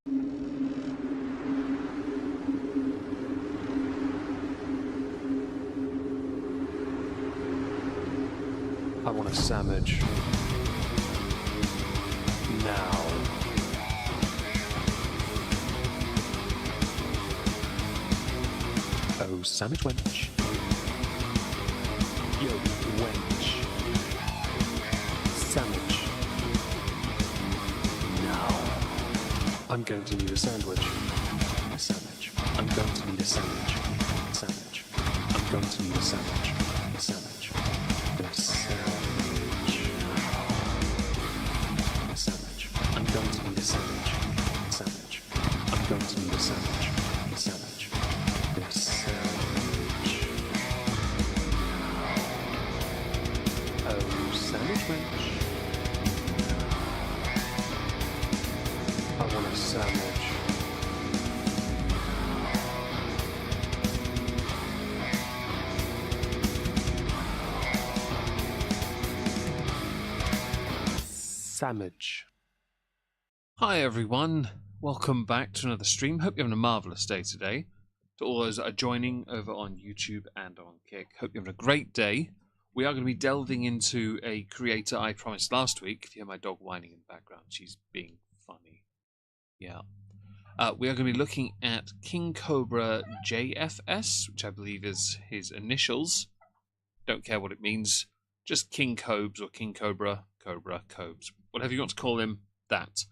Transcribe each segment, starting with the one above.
I want a sandwich. Now. Oh, sandwich wench. Yo, wench. Sandwich. Now. I'm going to need a sandwich. A sandwich. I'm going to need a sandwich. A sandwich. I'm going to need a sandwich. A sandwich. A sandwich. A sandwich. I'm going to need a sandwich. A sandwich. I'm going to need a sandwich. A sandwich. A sandwich. Oh, sandwich wench. I want a sandwich. Sandwich. Hi everyone, welcome back to another stream. Hope you're having a marvellous day today. To all those that are joining over on YouTube and on Kick, hope you're having a great day. We are going to be delving into a creator I promised last week. If you hear my dog whining in the background, she's being funny. Yeah. We are going to be looking at Kingcobrajfs, which I believe is his initials. Don't care what it means. Just King Cobes or King Cobra, Cobra, Cobes. Whatever you want to call him, that.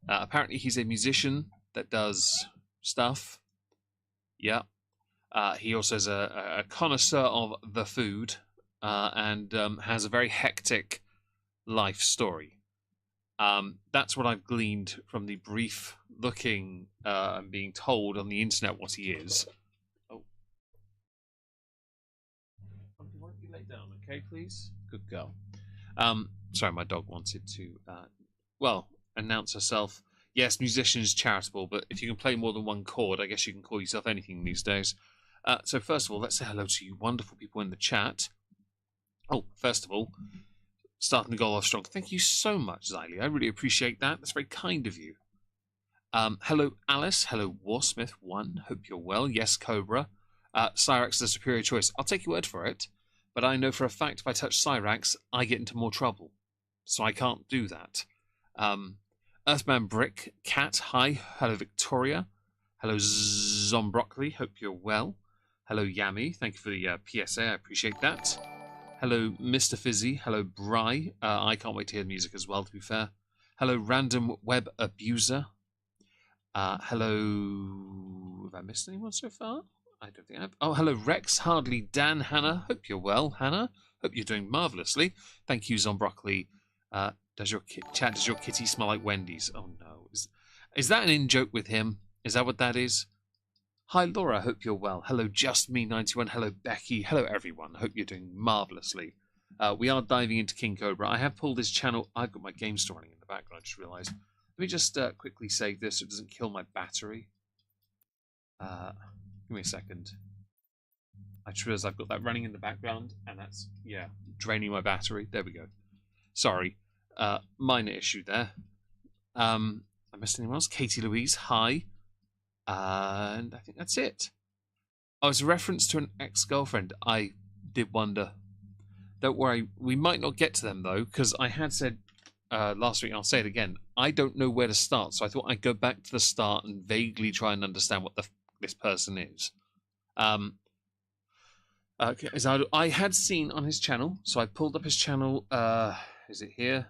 Apparently he's a musician that does stuff. Yeah. He also is a connoisseur of the food and has a very hectic life story. That's what I've gleaned from the brief looking and being told on the internet what he is. Oh. Why don't you lay down, okay, please? Good girl. Sorry, my dog wanted to, announce herself. Yes, musician is charitable, but if you can play more than one chord, I guess you can call yourself anything these days. So first of all, let's say hello to you wonderful people in the chat. Oh, first of all, starting the goal off strong. Thank you so much, Xylee. I really appreciate that. That's very kind of you. Hello, Alice. Hello, Warsmith1. Hope you're well. Yes, Cobra. Cyrax is the superior choice. I'll take your word for it, but I know for a fact if I touch Cyrax, I get into more trouble. So I can't do that. Earthman Brick, Cat, hi. Hello, Victoria. Hello, Zombroccoli. Hope you're well. Hello, Yami. Thank you for the PSA. I appreciate that. Hello, Mr. Fizzy. Hello, Bry. I can't wait to hear the music as well, to be fair. Hello, Random Web Abuser. Hello... Have I missed anyone so far? I don't think I have. Oh, hello, Rex, Hardly, Dan, Hannah. Hope you're well, Hannah. Hope you're doing marvellously. Thank you, Zombroccoli. Does your kitty smell like Wendy's? Oh, no. Is that an in-joke with him? Is that what that is? Hi, Laura. Hope you're well. Hello, Just Me 91. Hello, Becky. Hello, everyone. Hope you're doing marvellously. We are diving into King Cobra. I have pulled his channel. I've got my game store running in the background. I just realised. Let me just quickly save this so it doesn't kill my battery. Give me a second. I just realised I've got that running in the background, and that's, yeah, draining my battery. There we go. Sorry. Minor issue there. I missed anyone else? Katie Louise, hi. And I think that's it. Oh, it's a reference to an ex-girlfriend. I did wonder. Don't worry, we might not get to them, though, because I had said last week, and I'll say it again, I don't know where to start, so I thought I'd go back to the start and vaguely try and understand what this person is. So I had seen on his channel, so I pulled up his channel. Is it here?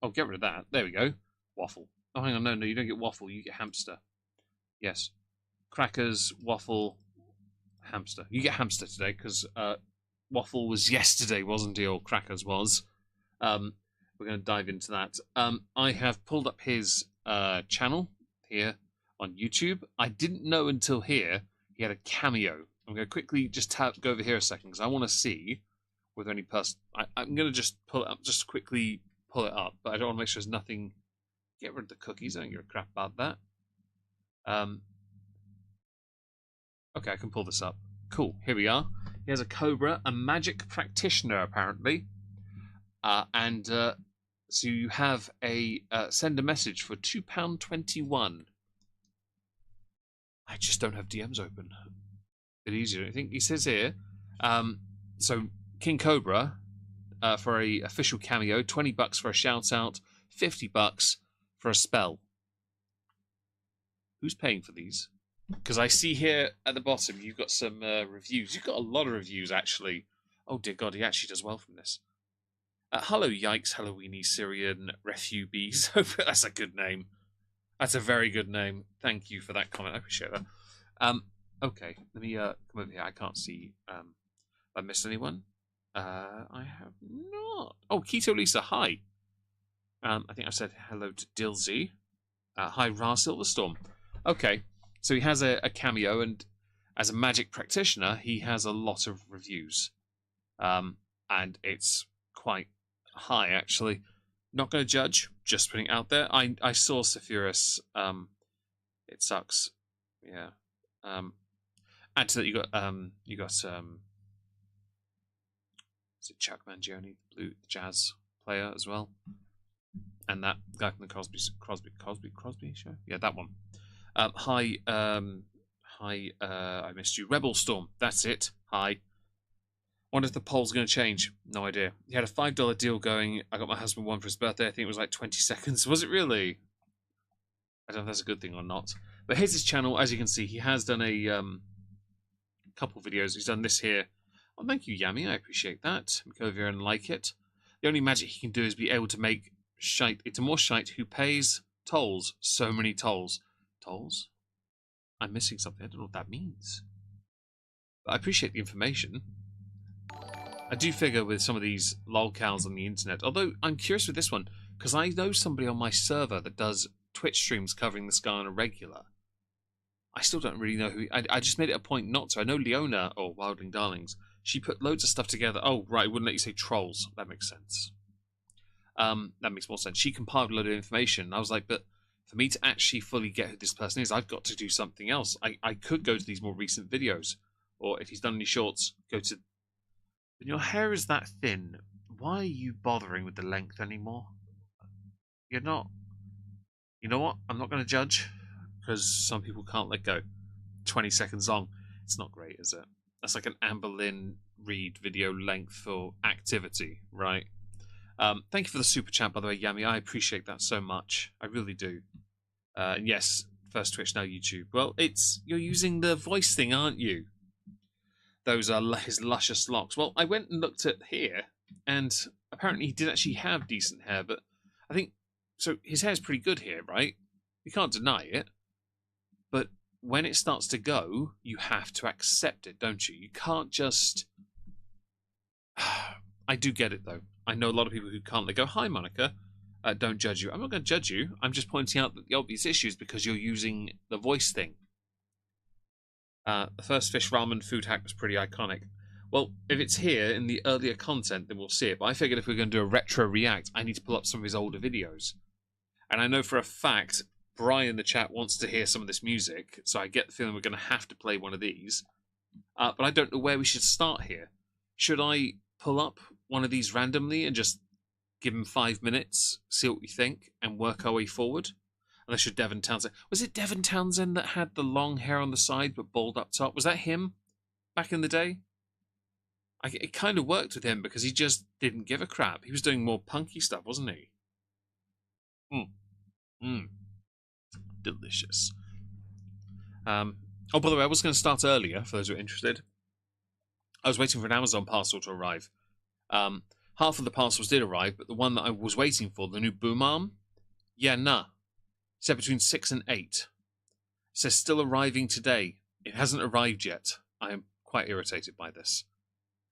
Oh, get rid of that. There we go. Waffle. Oh, hang on. No, you don't get waffle. You get hamster. Yes. Crackers, waffle, hamster. You get hamster today because waffle was yesterday, wasn't it? Or crackers was. We're going to dive into that. I have pulled up his channel here on YouTube. I didn't know until here he had a cameo. I'm going to quickly just go over here a second because I want to see whether any person... I'm going to just pull it up, just quickly pull it up, but I don't want to make sure there's nothing... Get rid of the cookies, I don't give a crap about that. Okay, I can pull this up. Cool, here we are. He has a Cobra, a magic practitioner, apparently. So you have a send a message for £2.21. I just don't have DMs open. A bit easier. I think he says here. So King Cobra for a official cameo, $20 for a shout out, $50 for a spell. Who's paying for these? Because I see here at the bottom you've got some reviews. You've got a lot of reviews actually. Oh dear God, he actually does well from this. Hello, yikes, Halloweeny Syrian refugees. That's a good name. That's a very good name. Thank you for that comment. I appreciate that. Okay, let me come over here. I can't see. Have I missed anyone? I have not. Oh, Keto Lisa, hi. I think I said hello to Dilsey. Hi, Ra Silverstorm. Okay, so he has a cameo, and as a magic practitioner, he has a lot of reviews. And it's quite high, actually. Not going to judge, just putting it out there. I saw Sephiroth. It sucks. Yeah. Add to that, you got is it Chuck Mangione, the blue jazz player as well, and that guy from the Crosby show. Yeah, that one. Hi, I missed you. Rebel Storm. That's it. Hi. Wonder if the poll's going to change. No idea. He had a $5 deal going. I got my husband one for his birthday. I think it was like 20 seconds. Was it really? I don't know if that's a good thing or not. But here's his channel. As you can see, he has done a couple videos. He's done this here. Oh, thank you, Yami. I appreciate that. Go over here and like it. The only magic he can do is be able to make shite. It's a more shite who pays tolls. So many tolls. Tolls? I'm missing something. I don't know what that means. But I appreciate the information. I do figure with some of these lolcows on the internet, although I'm curious with this one, because I know somebody on my server that does Twitch streams covering the sky on a regular. I still don't really know who. I just made it a point not to. I know Leona, or Wildling Darlings, she put loads of stuff together. Oh, right, wouldn't let you say trolls. That makes sense. That makes more sense. She compiled a load of information. I was like, but for me to actually fully get who this person is, I've got to do something else. I could go to these more recent videos, or if he's done any shorts, go to... When your hair is that thin, why are you bothering with the length anymore? You're not... You know what? I'm not going to judge, because some people can't let go. 20 seconds long. It's not great, is it? That's like an Amber Lynn Reed video length for activity, right? Thank you for the super chat, by the way, Yami. I appreciate that so much. I really do. And yes, first Twitch, now YouTube. Well, you're using the voice thing, aren't you? Those are his luscious locks. Well, I went and looked at here, and apparently he did actually have decent hair, but I think... So his hair's pretty good here, right? You can't deny it. But when it starts to go, you have to accept it, don't you? You can't just... I do get it, though. I know a lot of people who can't. They go, hi, Monica. Don't judge you. I'm not going to judge you. I'm just pointing out the obvious issues because you're using the voice thing. The first fish ramen food hack was pretty iconic. Well, if it's here in the earlier content, then we'll see it. But I figured if we're going to do a retro react, I need to pull up some of his older videos. And I know for a fact Brian in the chat wants to hear some of this music, so I get the feeling we're going to have to play one of these. But I don't know where we should start here. Should I pull up one of these randomly and just give him 5 minutes, see what we think, and work our way forward? Unless should Devon Townsend... Was it Devon Townsend that had the long hair on the side but bald up top? Was that him back in the day? It kind of worked with him because he just didn't give a crap. He was doing more punky stuff, wasn't he? Delicious. Oh, by the way, I was going to start earlier, for those who are interested. I was waiting for an Amazon parcel to arrive. Half of the parcels did arrive, but the one that I was waiting for, the new boom arm, yeah, nah. It said between 6 and 8. It says still arriving today. It hasn't arrived yet. I am quite irritated by this.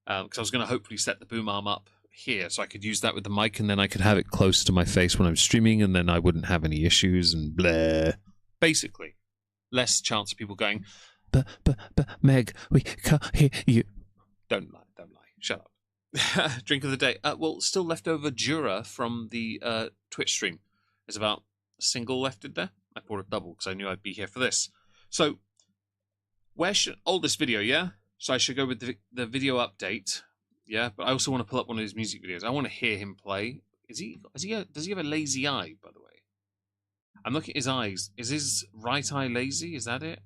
Because I was going to hopefully set the boom arm up here so I could use that with the mic and then I could have it close to my face when I'm streaming and then I wouldn't have any issues and blah. Basically, less chance of people going, but Meg, we can't hear you. Don't lie. Shut up. Drink of the day. Well, still leftover Jura from the Twitch stream. There's about a single left in there. I bought a double because I knew I'd be here for this. So, where should... this video, yeah? So I should go with the video update, yeah? But I also want to pull up one of his music videos. I want to hear him play. Does he have a lazy eye, by the way? I'm looking at his eyes. Is his right eye lazy? Is that it?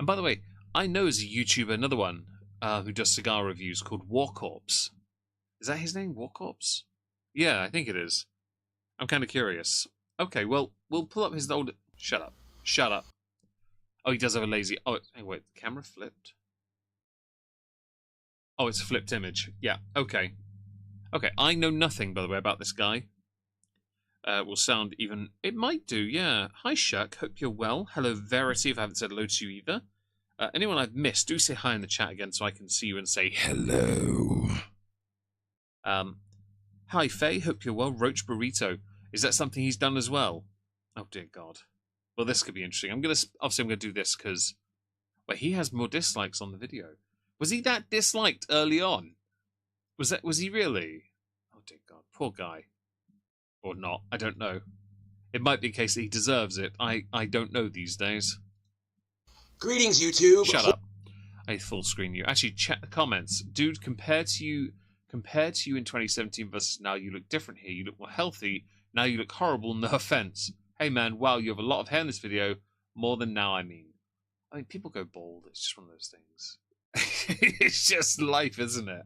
And by the way, I know as a YouTuber another one who does cigar reviews called Warcorpse. Is that his name, Warcorpse? Yeah, I think it is. I'm kind of curious. Okay, well, we'll pull up his old... Shut up. Shut up. Oh, he does have a lazy... Oh, hey, wait, the camera flipped? Oh, it's a flipped image. Yeah, okay. Okay, I know nothing, by the way, about this guy. Will sound even... It might do, yeah. Hi, Shirk. Hope you're well. Hello, Verity, if I haven't said hello to you either. Anyone I've missed, do say hi in the chat again so I can see you and say hello. Hi, Faye. Hope you're well. Roach Burrito. Is that something he's done as well? Oh, dear God. Well, this could be interesting. Obviously, I'm going to do this because... Well, he has more dislikes on the video. Was he that disliked early on? Was he really? Oh, dear God. Poor guy. Or not. I don't know. It might be a case that he deserves it. I don't know these days. Greetings, YouTube. Shut up. I full screen you. Actually, check the comments. Dude, compared to you in 2017 versus now, you look different here. You look more healthy. Now you look horrible, no offense. Hey man, wow, you have a lot of hair in this video. More than now, I mean. People go bald. It's just one of those things. It's just life, isn't it?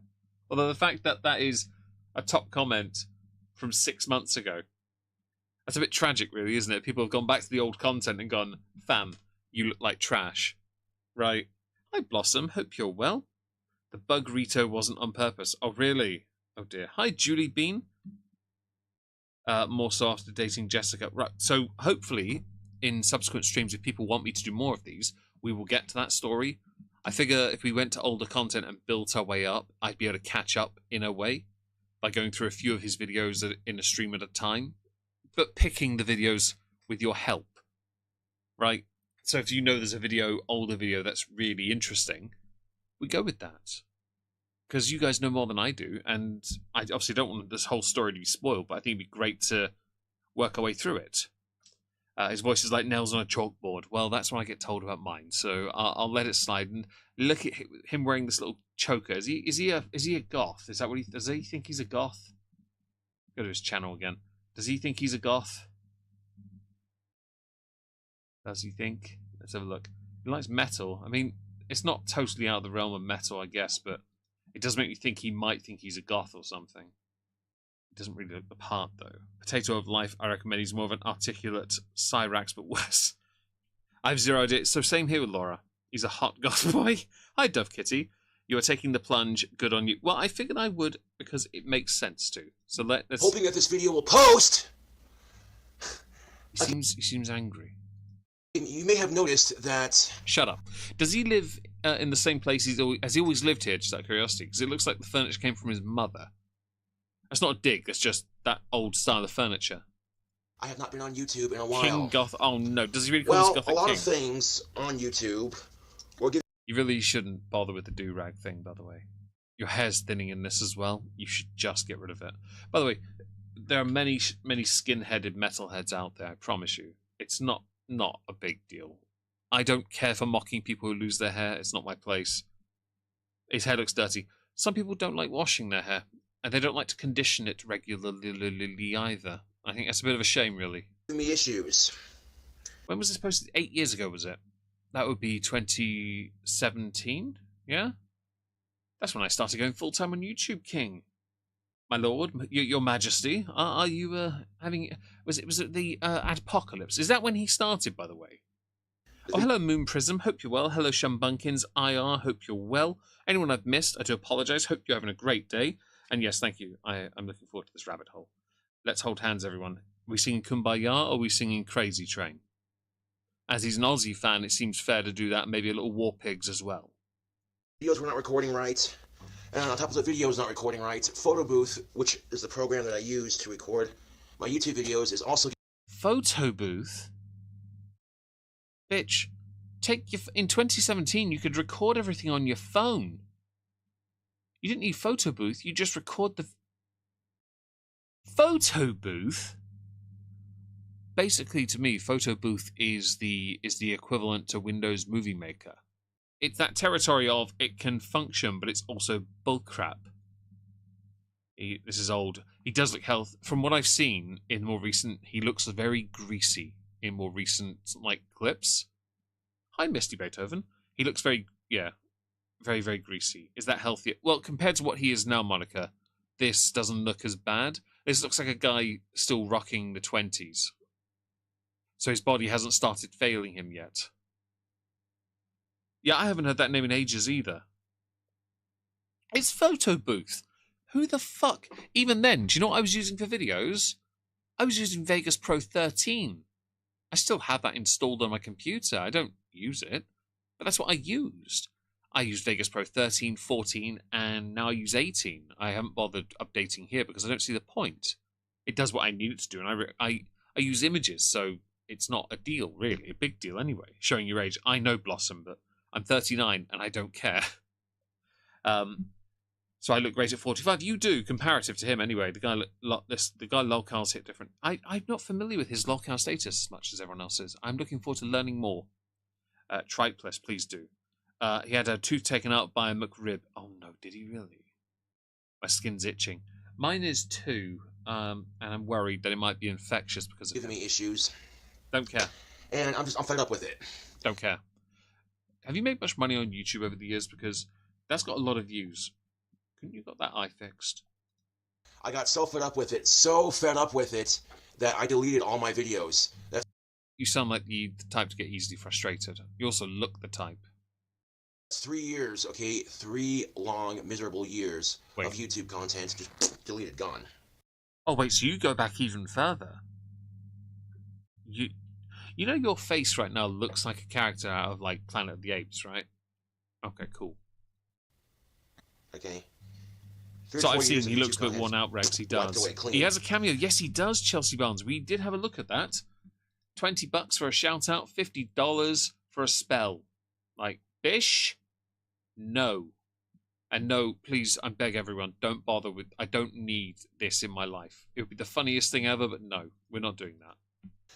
Although the fact that that is a top comment from 6 months ago, that's a bit tragic, really, isn't it? People have gone back to the old content and gone, fam, you look like trash. Right. Hi, Blossom. Hope you're well. The bug Rito wasn't on purpose. Oh, really? Oh, dear. Hi, Julie Bean. More so after dating Jessica. Right. So, hopefully, in subsequent streams, if people want me to do more of these, we will get to that story. I figure if we went to older content and built our way up, I'd be able to catch up in a way by going through a few of his videos in a stream at a time, but picking the videos with your help, right? So if you know there's a older video that's really interesting, we go with that. Because you guys know more than I do, and I obviously don't want this whole story to be spoiled, but I think it'd be great to work our way through it. His voice is like nails on a chalkboard. Well, that's what I get told about mine, so I'll let it slide. And look at him wearing this little choker. Is he a goth? Is that what does he think he's a goth? Go to his channel again. Does he think he's a goth? Does he think? Let's have a look. He likes metal. I mean, it's not totally out of the realm of metal, I guess, but it does make me think he might think he's a goth or something. He doesn't really look the part, though. Potato of Life, I recommend he's more of an articulate Cyrax, but worse. I have zero idea. So same here with Laura. He's a hot goth boy. Hi, Dove Kitty. You are taking the plunge. Good on you. Well, I figured I would because it makes sense to. So let's... Hoping that this video will post! He seems angry. You may have noticed that... Shut up. Does he live in the same place has he always lived here, just out of curiosity? Because it looks like the furniture came from his mother. That's not a dig, that's just that old style of furniture. I have not been on YouTube in a while. King Goth... Oh, no. Does he really call himself Well, a lot King? of things on YouTube will give... You really shouldn't bother with the do-rag thing, by the way. Your hair's thinning in this as well. You should just get rid of it. By the way, there are many skin-headed metalheads out there, I promise you. It's not a big deal. I don't care for mocking people who lose their hair. It's not my place. His hair looks dirty. Some people don't like washing their hair, and they don't like to condition it regularly either. I think that's a bit of a shame, really. Me issues. When was this posted? 8 years ago, was it? That would be 2017, yeah? That's when I started going full-time on YouTube, King. My lord, your majesty, are you having... Was it the Adpocalypse? Is that when he started, by the way? Oh, hello, Moon Prism. Hope you're well. Hello, Shumbunkins. IR, hope you're well. Anyone I've missed, I do apologise. Hope you're having a great day. And yes, thank you. I'm looking forward to this rabbit hole. Let's hold hands, everyone. Are we singing Kumbaya or are we singing Crazy Train? As he's an Aussie fan, it seems fair to do that, and maybe a little War Pigs as well. Videos were not recording right, and on top of the videos not recording right, Photo Booth, which is the program that I use to record my YouTube videos, is also... Photo Booth? Bitch, in 2017, you could record everything on your phone. You didn't need Photo Booth, you just record the... Photo Booth? Basically, to me, Photo Booth is the equivalent to Windows Movie Maker. It's that territory of it can function, but it's also bullcrap. This is old. He does look healthy. From what I've seen in more recent, he looks very greasy in more recent clips. Hi, Misty Beethoven. He looks very, yeah, very, very greasy. Is that healthy? Well, compared to what he is now, Monica, this doesn't look as bad. This looks like a guy still rocking the 20s. So his body hasn't started failing him yet. Yeah, I haven't heard that name in ages either. It's Photo Booth. Who the fuck? Even then, do you know what I was using for videos? I was using Vegas Pro 13. I still have that installed on my computer. I don't use it, but that's what I used. I used Vegas Pro 13, 14, and now I use 18. I haven't bothered updating here because I don't see the point. It does what I need it to do, and I use images, so it's not a deal, really. A big deal anyway. Showing your age. I know, Blossom, but I'm 39, and I don't care. So I look great at 45. You do, comparative to him anyway. The guy Lolcal's hit different. I'm not familiar with his Lolcal status as much as everyone else is. I'm looking forward to learning more. Tripless, please do. He had a tooth taken out by a McRib. Oh no, did he really? My skin's itching. Mine is too, and I'm worried that it might be infectious because of giving me issues. Don't care. And I'm fed up with it. Don't care. Have you made much money on YouTube over the years? Because that's got a lot of views. Couldn't you got that eye fixed? I got so fed up with it, that I deleted all my videos. You sound like the type to get easily frustrated. You also look the type. 3 years, okay? 3 long, miserable years of YouTube content just deleted, gone. Oh, wait, so you go back even further? You know your face right now looks like a character out of, like, Planet of the Apes, right? Okay, cool. Okay. So I've seen he looks a bit worn out, Rex. He does. He has a cameo. Yes, he does, Chelsea Barnes. We did have a look at that. $20 for a shout-out, $50 for a spell. Like, bish? No. And no, please, I beg everyone, don't bother with... I don't need this in my life. It would be the funniest thing ever, but no, we're not doing that.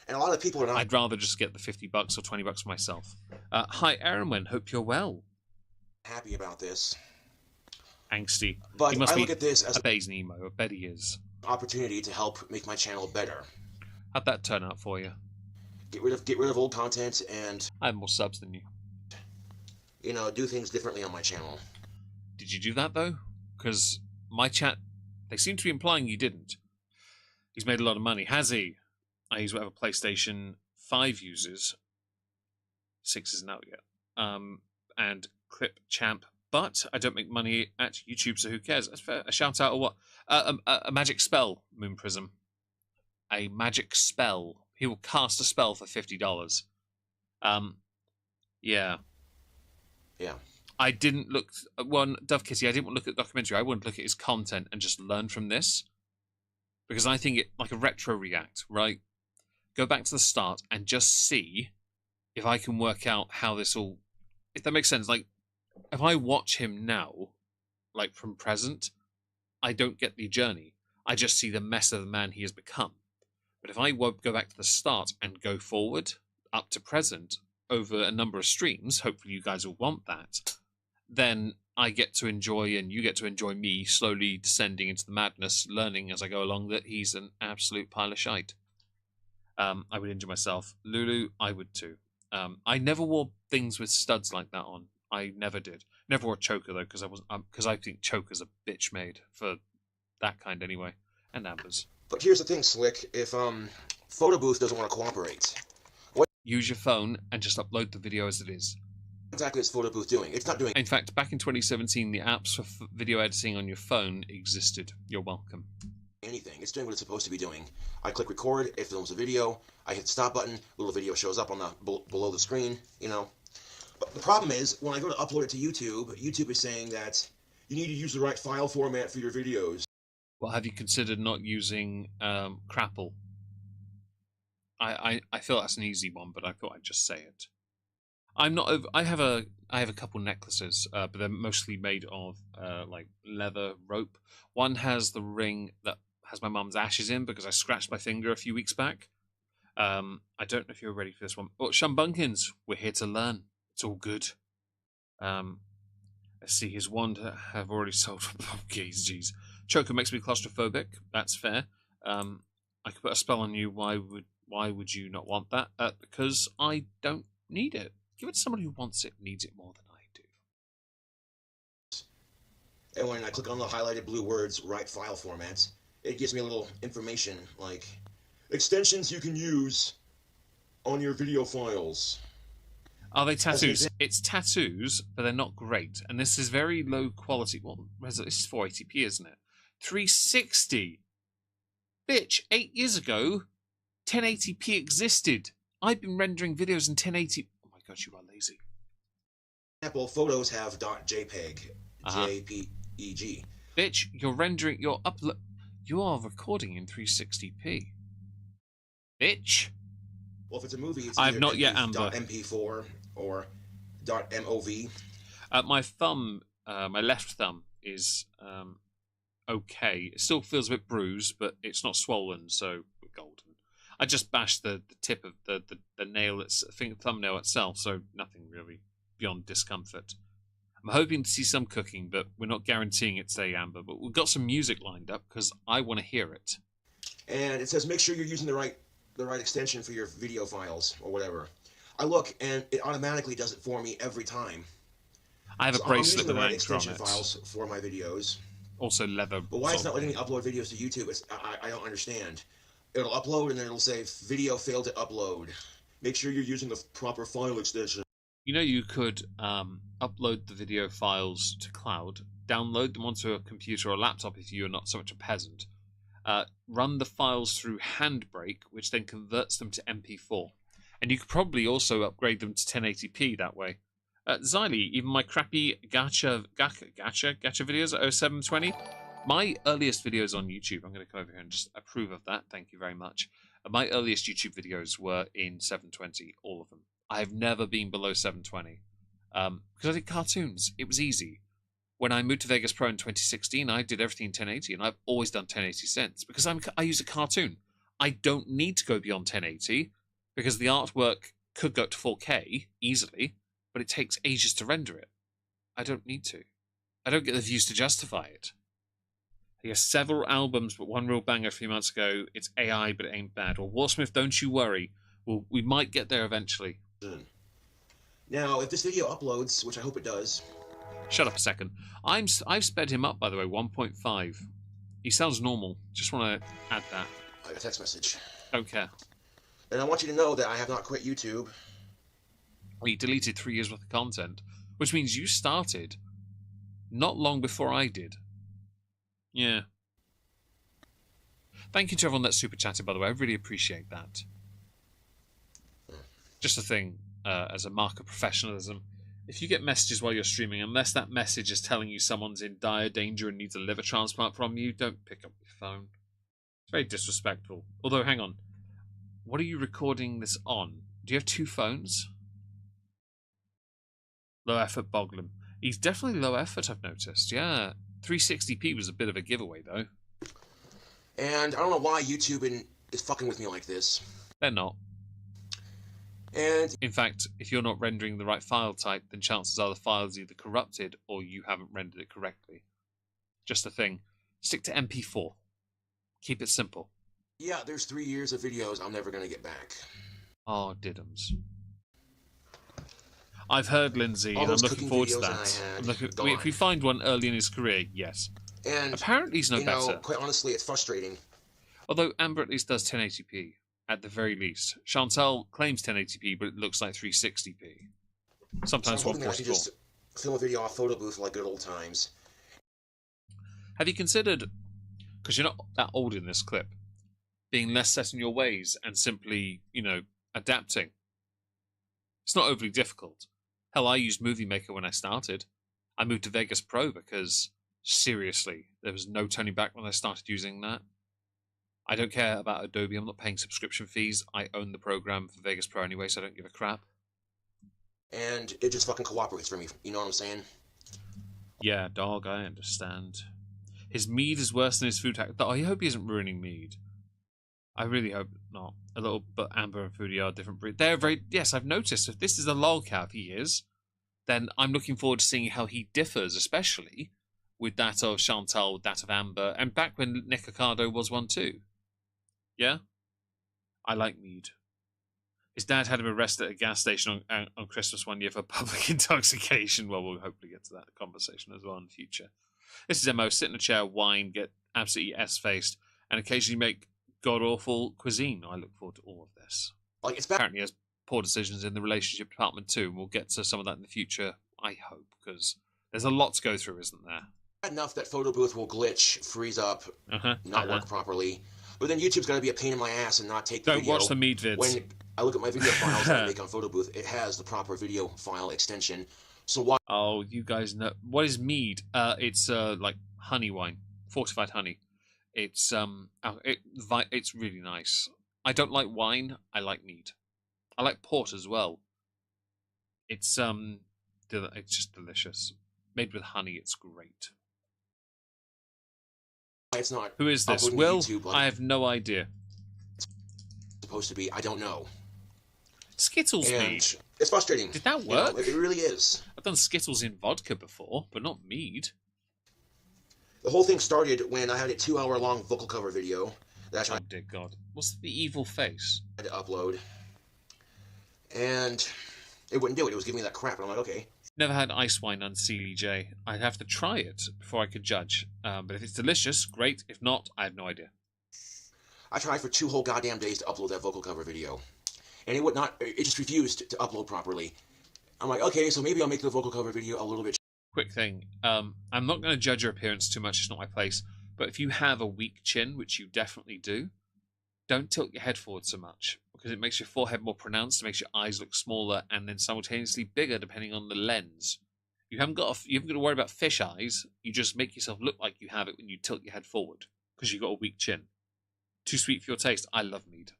And a lot of people are not... I'd rather just get the $50 or $20 for myself. Hi, Aaron, hope you're well. Happy about this. Angsty. But he must I look at this as a Bayes Nemo. I bet he is. Opportunity to help make my channel better. How'd that turn out for you? Get rid of old content and... I have more subs than you. You know, do things differently on my channel. Did you do that, though? Because my chat, they seem to be implying you didn't. He's made a lot of money. Has he? I use whatever PlayStation 5 uses. 6 isn't out yet. And Clip Champ. But I don't make money at YouTube, so who cares? That's fair. A shout out or what? A magic spell, Moon Prism. A magic spell. He will cast a spell for $50. Yeah. Yeah. I didn't look... Dove Kitty, I didn't look at the documentary. I wanted to look at his content and just learn from this. Because I think it... Like a retro react, right? Go back to the start and just see if I can work out how this all... If that makes sense. Like, if I watch him now, like from present, I don't get the journey. I just see the mess of the man he has become. But if I go back to the start and go forward, up to present, over a number of streams, hopefully you guys will want that, then I get to enjoy, and you get to enjoy me slowly descending into the madness, learning as I go along that he's an absolute pile of shite. I would enjoy myself. Lulu, I would too. I never wore things with studs like that on. I never did. Never wore a choker though, because I think chokers are bitch made for that kind anyway, and Ambers. But here's the thing, Slick. If Photo Booth doesn't want to cooperate, use your phone and just upload the video as it is. Exactly, is Photo Booth doing? It's not doing. In fact, back in 2017, the apps for video editing on your phone existed. You're welcome. Anything. It's doing what it's supposed to be doing. I click record. It films a video. I hit the stop button. Little video shows up on the below the screen. You know. But the problem is, when I go to upload it to YouTube, YouTube is saying that you need to use the right file format for your videos. Well, have you considered not using Crapple? I feel that's an easy one, but I thought I'd just say it. I'm not over. I have a couple necklaces, but they're mostly made of like leather rope. One has the ring that has my mum's ashes in because I scratched my finger a few weeks back. I don't know if you're ready for this one. Oh, Shumbunkins, we're here to learn. It's all good. Let's see, his wand have already sold. Oh, jeez. Choker makes me claustrophobic. That's fair. I could put a spell on you. Why would you not want that? Because I don't need it. Give it to someone who wants it, needs it more than I do. And when I click on the highlighted blue words, write file formats, it gives me a little information like extensions you can use on your video files. Are they tattoos? It's tattoos, but they're not great. And this is very low quality. Well, this is 480p, isn't it? 360. Bitch, 8 years ago, 1080p existed. I've been rendering videos in 1080. Oh my god, you are lazy. Apple photos have .jpeg, JPEG. Bitch, you're rendering, you are recording in 360p. Bitch. Well, if it's a movie, it's I've not yet Amber. .mp4 or .mov. My thumb, my left thumb is okay. It still feels a bit bruised, but it's not swollen, so we're golden. I just bashed the tip of the nail, thumbnail itself, so nothing really beyond discomfort. I'm hoping to see some cooking, but we're not guaranteeing it today, Amber. But we've got some music lined up because I want to hear it. And it says make sure you're using the right extension for your video files or whatever. I look and it automatically does it for me every time. I have a bracelet with the an right anchor on extension it. files for my videos. Also leather. But why it's not letting me upload videos to YouTube? I don't understand. It'll upload and then it'll say video failed to upload. Make sure you're using the proper file extension. You know, you could upload the video files to cloud, download them onto a computer or a laptop if you're not so much a peasant, run the files through Handbrake, which then converts them to MP4. And you could probably also upgrade them to 1080p that way. Xylee, even my crappy gacha videos at 0720, my earliest videos on YouTube, I'm going to come over here and just approve of that, thank you very much. My earliest YouTube videos were in 720, all of them. I have never been below 720 because I did cartoons. It was easy. When I moved to Vegas Pro in 2016, I did everything in 1080, and I've always done 1080 since because I use a cartoon. I don't need to go beyond 1080 because the artwork could go to 4K easily, but it takes ages to render it. I don't need to. I don't get the views to justify it. He has several albums, but one real banger a few months ago. It's AI, but it ain't bad. Well, Warsmith, don't you worry. We might get there eventually. Now, if this video uploads, which I hope it does. Shut up a second. I've sped him up, by the way, 1.5. He sounds normal. Just want to add that. I got a text message. Don't care. And I want you to know that I have not quit YouTube. He deleted 3 years worth of content, which means you started not long before I did. Yeah. Thank you to everyone that super chatted, by the way. I really appreciate that. Just a thing, as a mark of professionalism. If you get messages while you're streaming, unless that message is telling you someone's in dire danger and needs a liver transplant from you, don't pick up your phone. It's very disrespectful. Although, hang on. What are you recording this on? Do you have two phones? Low effort Boglum. He's definitely low effort, I've noticed. Yeah. 360p was a bit of a giveaway, though. And I don't know why YouTube is fucking with me like this. They're not. And in fact, if you're not rendering the right file type, then chances are the file is either corrupted or you haven't rendered it correctly. Just a thing. Stick to MP4. Keep it simple. Yeah, there's 3 years of videos I'm never going to get back. Oh, diddums. I've heard Lindsay, and I'm looking forward to that. If we find one early in his career, yes. And apparently he's no better. Quite honestly, it's frustrating. Although Amber at least does 1080p, at the very least. Chantal claims 1080p, but it looks like 360p. Sometimes 144. I can just film a video off photo booth like good old times. Have you considered, because you're not that old in this clip, being less set in your ways and simply, adapting? It's not overly difficult. Hell, I used Movie Maker when I started. I moved to Vegas Pro because, seriously, there was no turning back when I started using that. I don't care about Adobe. I'm not paying subscription fees. I own the program for Vegas Pro anyway, so I don't give a crap. And it just fucking cooperates for me. You know what I'm saying? Yeah, dog, I understand. His mead is worse than his food hack. I hope he isn't ruining mead. I really hope not. A little, but Amber and Foodie are different breeds. They're very... Yes, I've noticed. If this is a lolcat, he is, then I'm looking forward to seeing how he differs, especially with that of Chantal, with that of Amber, and back when Nick Ocado was one too. Yeah? I like mead. His dad had him arrested at a gas station on Christmas one year for public intoxication. Well, we'll hopefully get to that conversation as well in the future. This is Mo. Sit in a chair, whine, get absolutely S-faced, and occasionally make god-awful cuisine. I look forward to all of this. Like, it's Apparently he has poor decisions in the relationship department too, and we'll get to some of that in the future, I hope, because there's a lot to go through, isn't there? bad enough that photo booth will glitch, freeze up, not work properly. But then YouTube's going to be a pain in my ass and not take the Don't video. watch the mead vids. When I look at my video files that I make on photo booth, it has the proper video file extension. So why? Oh, you guys know what is mead? It's like honey wine, fortified honey. It's it's really nice. I don't like wine. I like mead. I like port as well. It's just delicious. Made with honey, it's great. It's not. Who is this? Will? YouTube, I have no idea. Supposed to be. I don't know. Skittles And mead. it's frustrating. Did that work? You know, it really is. I've done Skittles in vodka before, but not mead. The whole thing started when I had a 2-hour-long vocal cover video that I Oh dear God! What's the evil face? had to upload, and it wouldn't do it. It was giving me that crap, and I'm like, okay. Never had ice wine on CLJ. I'd have to try it before I could judge. But if it's delicious, great. If not, I have no idea. I tried for 2 whole goddamn days to upload that vocal cover video, and it would not. It just refused to upload properly. I'm like, okay, so maybe I'll make the vocal cover video a little bit. Quick thing. I'm not going to judge your appearance too much. It's not my place. But if you have a weak chin, which you definitely do, don't tilt your head forward so much, because it makes your forehead more pronounced, it makes your eyes look smaller, and then simultaneously bigger depending on the lens. You haven't got to worry about fish eyes. You just make yourself look like you have it when you tilt your head forward, because you've got a weak chin. Too sweet for your taste. I love mead.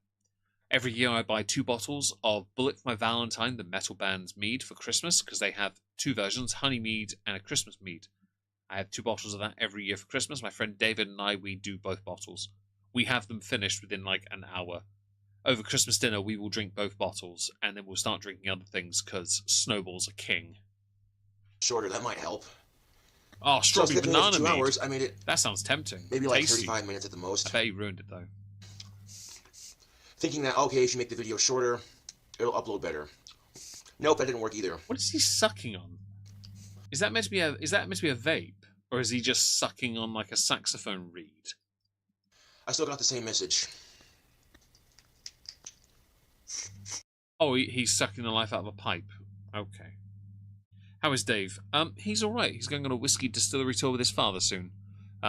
Every year I buy 2 bottles of Bullet for My Valentine, the metal band's mead, for Christmas, because they have 2 versions, honey mead and a Christmas mead. I have 2 bottles of that every year for Christmas. My friend David and I, we do both bottles. We have them finished within like an hour. Over Christmas dinner, we will drink both bottles, and then we'll start drinking other things, because Snowball's a king. Shorter, that might help. Oh, strawberry banana 2 mead. hours, I made it. That sounds tempting. Maybe like Tasty. 35 minutes at the most. I bet you ruined it, though. Thinking that, okay, if you make the video shorter, it'll upload better. Nope, that didn't work either. What is he sucking on? Is that meant to be a vape? Or is he just sucking on like a saxophone reed? I still got the same message. Oh, he's sucking the life out of a pipe. Okay. How is Dave? He's all right. He's going on a whiskey distillery tour with his father soon.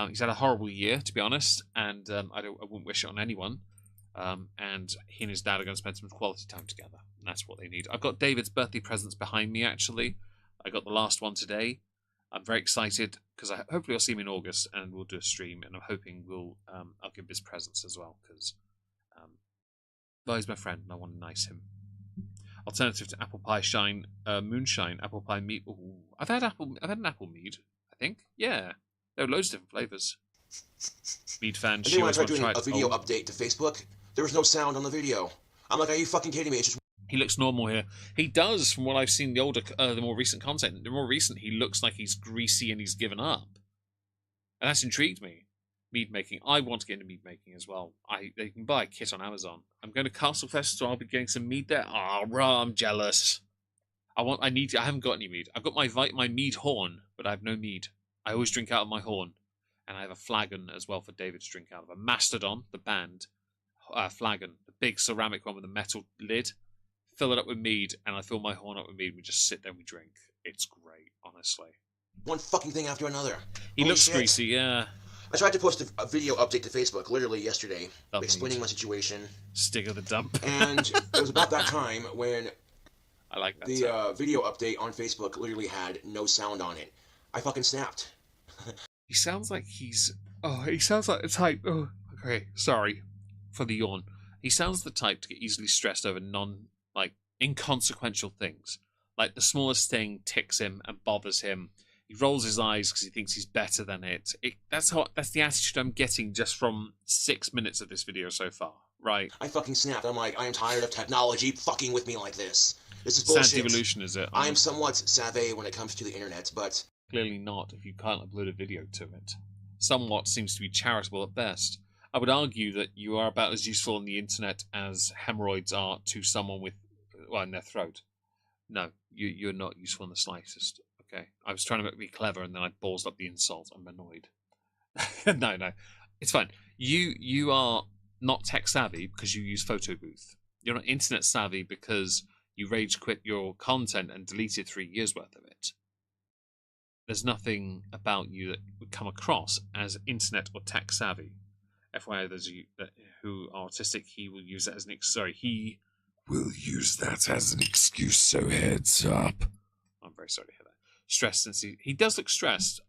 He's had a horrible year, to be honest, and I wouldn't wish it on anyone. And he and his dad are going to spend some quality time together. And that's what they need. I've got David's birthday presents behind me, actually. I got the last one today. I'm very excited because hopefully I'll see him in August and we'll do a stream. And I'm hoping I'll give his presents as well because he's my friend and I want to nice him. Alternative to apple pie shine, moonshine, apple pie mead. Ooh, I've had an apple mead. I think, yeah. There are loads of different flavors. Mead fan. And then when I tried doing a video update to Facebook, there was no sound on the video. I'm like, are you fucking kidding me? It's just... He looks normal here. He does, from what I've seen, the more recent content. The more recent, he looks like he's greasy and he's given up, and that's intrigued me. Mead making. I want to get into mead making as well. They can buy a kit on Amazon. I'm going to Castlefest, so I'll be getting some mead there. Ah, I'm jealous. I haven't got any mead. I've got my mead horn, but I have no mead. I always drink out of my horn. And I have a flagon as well for David to drink out of. A Mastodon, the band, flagon, the big ceramic one with a metal lid. Fill it up with mead, and I fill my horn up with mead. We just sit there and we drink. It's great, honestly. One fucking thing after another. He looks greasy, yeah. I tried to post a video update to Facebook literally yesterday, Love explaining mead. my situation. Stick of the dump. And it was about that time when I like that. the video update on Facebook literally had no sound on it. I fucking snapped. He sounds like he sounds like the type. Oh, okay, sorry for the yawn. He sounds the type to get easily stressed over inconsequential things. Like the smallest thing ticks him and bothers him. He rolls his eyes because he thinks he's better than it. That's the attitude I'm getting just from 6 minutes of this video so far, right? I fucking snapped. I'm like, I am tired of technology fucking with me like this. This is bullshit. Sad devolution, is it? I am somewhat savvy when it comes to the internet, but... Clearly not if you can't upload a video to it. Somewhat seems to be charitable at best. I would argue that you are about as useful on the internet as hemorrhoids are to someone with, well, in their throat. No, you're not useful in the slightest. Okay, I was trying to be clever, and then I ballsed up the insult. I'm annoyed. No, it's fine. You are not tech savvy because you use photo booth. You're not internet savvy because you rage quit your content and deleted 3 years worth of it. There's nothing about you that would come across as internet or tech savvy. FYI, those of you who are autistic, he will use that as an he will use that as an excuse. So heads up. I'm very sorry to hear that. Stressed, since he does look stressed.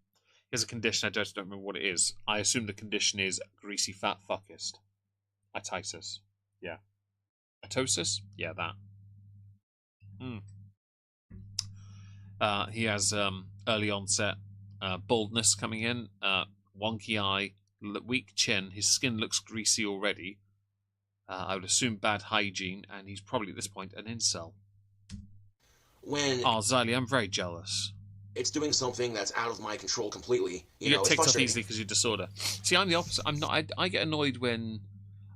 He has a condition. I just don't remember what it is. I assume the condition is greasy fat fuckist. Ititis. Yeah. Atosis? Yeah, that. He has early onset baldness coming in, wonky eye, weak chin. His skin looks greasy already. I would assume bad hygiene, and he's probably at this point an incel. Xylee, I'm very jealous. It's doing something that's out of my control completely. You get ticked off easily because you're disorder. See, I'm the opposite. I'm not. I get annoyed when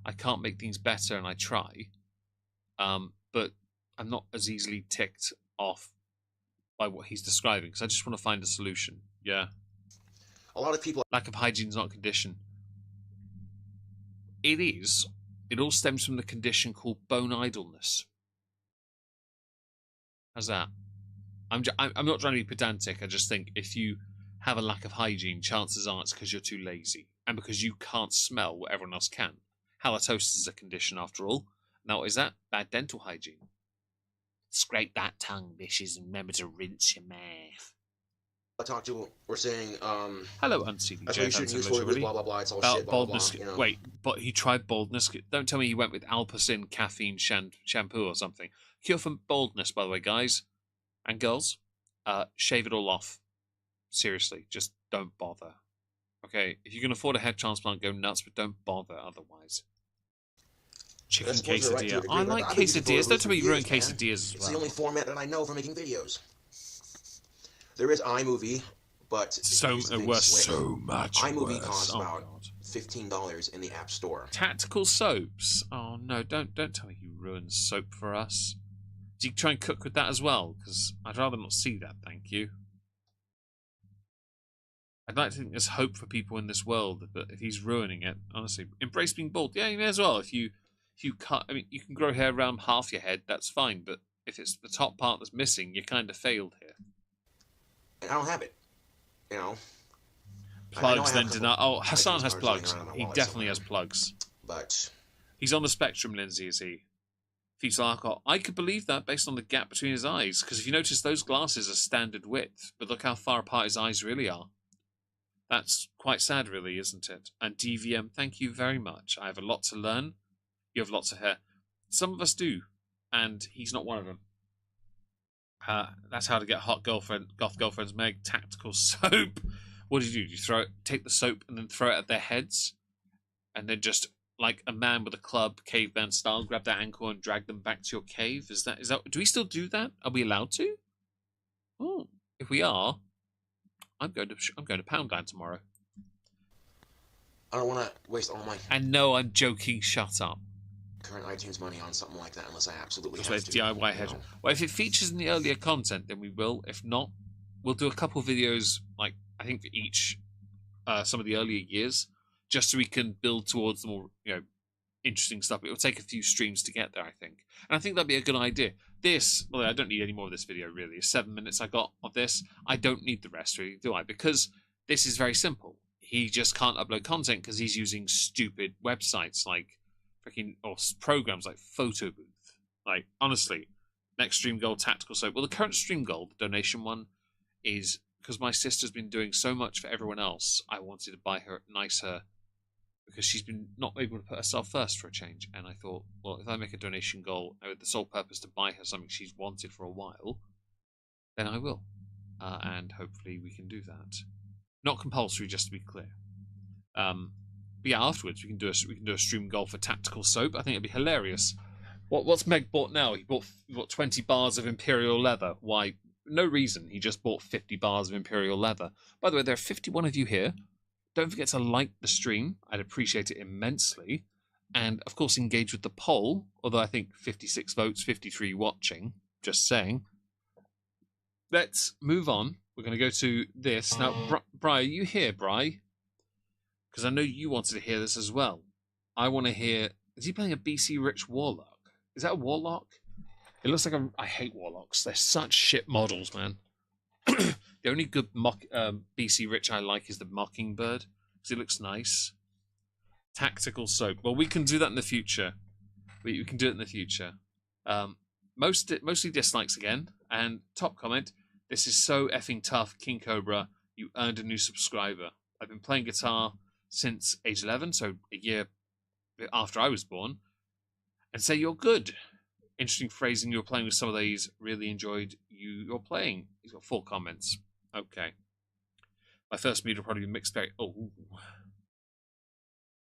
I can't make things better, and I try. But I'm not as easily ticked off by what he's describing because I just want to find a solution. Yeah. A lot of people. Lack of hygiene is not a condition. It is. It all stems from the condition called bone idleness. How's that? I'm not trying to be pedantic. I just think if you have a lack of hygiene, chances are it's because you're too lazy and because you can't smell what everyone else can. Halitosis is a condition after all. Now, what is that? Bad dental hygiene. Scrape that tongue, bitches, and remember to rinse your mouth. I talked to were saying, hello, Unseated that's what you shouldn't use for it, blah, blah, blah, it's all shit, blah, blah, blah, you know. Wait, but he tried baldness. Don't tell me he went with Alpacin caffeine shampoo or something. Cure for baldness, by the way, guys and girls. Shave it all off. Seriously, just don't bother. Okay, if you can afford a head transplant, go nuts, but don't bother otherwise. Chicken quesadilla. I like quesadillas. Don't tell me you ruin quesadillas as well. It's the only format that I know for making videos. There is iMovie, but so worse. So much iMovie worse. costs about $15 in the App Store. Tactical soaps. Oh no! Don't tell me you ruined soap for us. Do you try and cook with that as well? Because I'd rather not see that. Thank you. I'd like to think there's hope for people in this world, but if he's ruining it, honestly, embrace being bald. Yeah, you may as well. If you cut, I mean, you can grow hair around half your head. That's fine. But if it's the top part that's missing, you kind of failed here. And I don't have it, you know. Plugs then deny. Oh, Hassan has plugs. He definitely has plugs. But he's on the spectrum, Lindsay, is he? Fetal alcohol. I could believe that based on the gap between his eyes, because if you notice, those glasses are standard width, but look how far apart his eyes really are. That's quite sad, really, isn't it? And DVM, thank you very much. I have a lot to learn. You have lots of hair. Some of us do, and he's not one of them. That's how to get goth girlfriends, Meg. Tactical soap. What do? You throw it, take the soap and then throw it at their heads, and then just like a man with a club, caveman style, grab their ankle and drag them back to your cave. Is that? Do we still do that? Are we allowed to? Oh, if we are, I'm going to Poundland tomorrow. I don't want to waste all my. And no, I'm joking. Shut up. Current iTunes money on something like that unless I absolutely have to. DIY head. Well, if it features in the earlier content, then we will. If not, we'll do a couple of videos, like I think for each some of the earlier years, just so we can build towards the more interesting stuff. It will take a few streams to get there, I think, and I think that'd be a good idea. This, well, I don't need any more of this video really. 7 minutes I got of this. I don't need the rest really, do I? Because this is very simple. He just can't upload content because he's using stupid websites like. Or programs like Photo Booth. Like, honestly, next Stream Gold Tactical Soap. Well, the current Stream Gold, the donation one, is because my sister's been doing so much for everyone else. I wanted to buy her nicer because she's been not able to put herself first for a change. And I thought, well, if I make a donation goal with the sole purpose to buy her something she's wanted for a while, then I will. And hopefully we can do that. Not compulsory, just to be clear. But yeah, afterwards we can do a stream goal for tactical soap. I think it'd be hilarious. What's Meg bought now? He bought 20 bars of Imperial leather. Why? No reason. He just bought 50 bars of Imperial leather. By the way, there are 51 of you here. Don't forget to like the stream. I'd appreciate it immensely. And, of course, engage with the poll, although I think 56 votes, 53 watching. Just saying. Let's move on. We're going to go to this. Now, Bri, are you here, Bri? Because I know you wanted to hear this as well. I want to hear... Is he playing a BC Rich Warlock? Is that a Warlock? It looks like a... I hate Warlocks. They're such shit models, man. The only good BC Rich I like is the Mockingbird, because it looks nice. Tactical soap. Well, we can do that in the future. We can do it in the future. Mostly dislikes again. And top comment, this is so effing tough, King Cobra. You earned a new subscriber. I've been playing guitar since age 11, so a year after I was born, and say you're good. Interesting phrasing. You were playing with some of these. Really enjoyed you're playing. He's got 4 comments. Okay. My first meet will probably be mixed bag. Oh.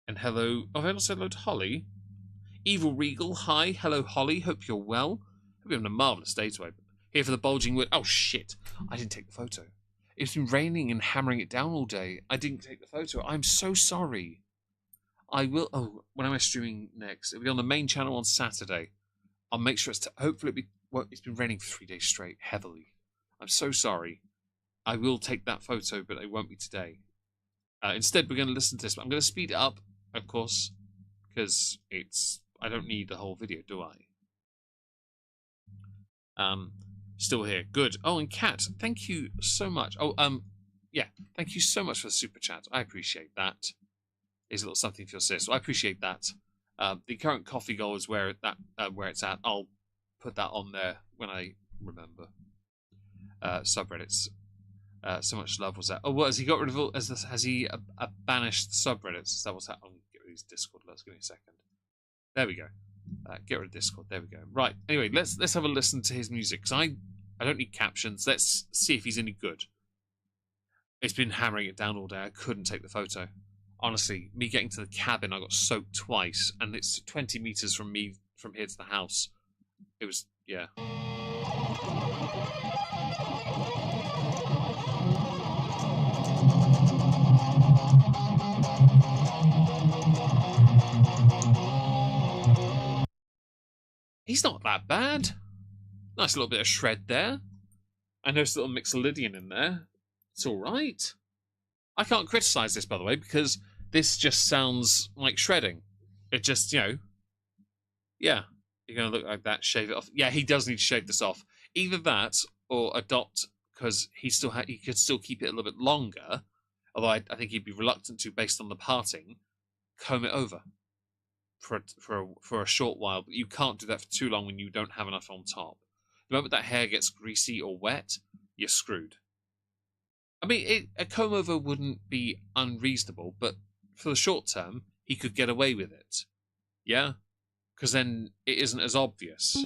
And hello. Oh, I also said hello to Holly. Evil Regal. Hi. Hello, Holly. Hope you're well. Hope you're having a marvellous day today. Here for the bulging wood. Oh, shit. I didn't take the photo. It's been raining and hammering it down all day. I didn't take the photo. I'm so sorry. I will... Oh, when am I streaming next? It'll be on the main channel on Saturday. I'll make sure it's... Hopefully it'll be... Well, it's been raining for 3 days straight, heavily. I'm so sorry. I will take that photo, but it won't be today. Instead, we're going to listen to this. I'm going to speed it up, of course, because it's... I don't need the whole video, do I? Still here. Good. Oh, and Kat, thank you so much. Oh, yeah, thank you so much for the super chat. I appreciate that. Here's a little something for your sis. So I appreciate that. The current coffee goal is where it's at. I'll put that on there when I remember. Subreddits. So much love was that. Oh, what has he got rid of all? Has he banished subreddits? Is that what's happening? Get rid of his Discord. Let's give me a second. There we go. Get rid of Discord. There we go. Right. Anyway, let's have a listen to his music. Because I don't need captions. Let's see if he's any good. It's been hammering it down all day. I couldn't take the photo. Honestly, me getting to the cabin, I got soaked twice, and it's 20 meters from me from here to the house. It was, yeah. He's not that bad. Nice little bit of shred there. I noticed a little Mixolydian in there. It's all right. I can't criticize this, by the way, because this just sounds like shredding. It just, you know, yeah. You're going to look like that, shave it off. Yeah, he does need to shave this off. Either that or adopt, because he could still keep it a little bit longer, although I think he'd be reluctant to based on the parting, comb it over for a short while. But you can't do that for too long when you don't have enough on top. The moment that hair gets greasy or wet, you're screwed. I mean, a comb over wouldn't be unreasonable, but for the short term, he could get away with it. Yeah? Because then it isn't as obvious.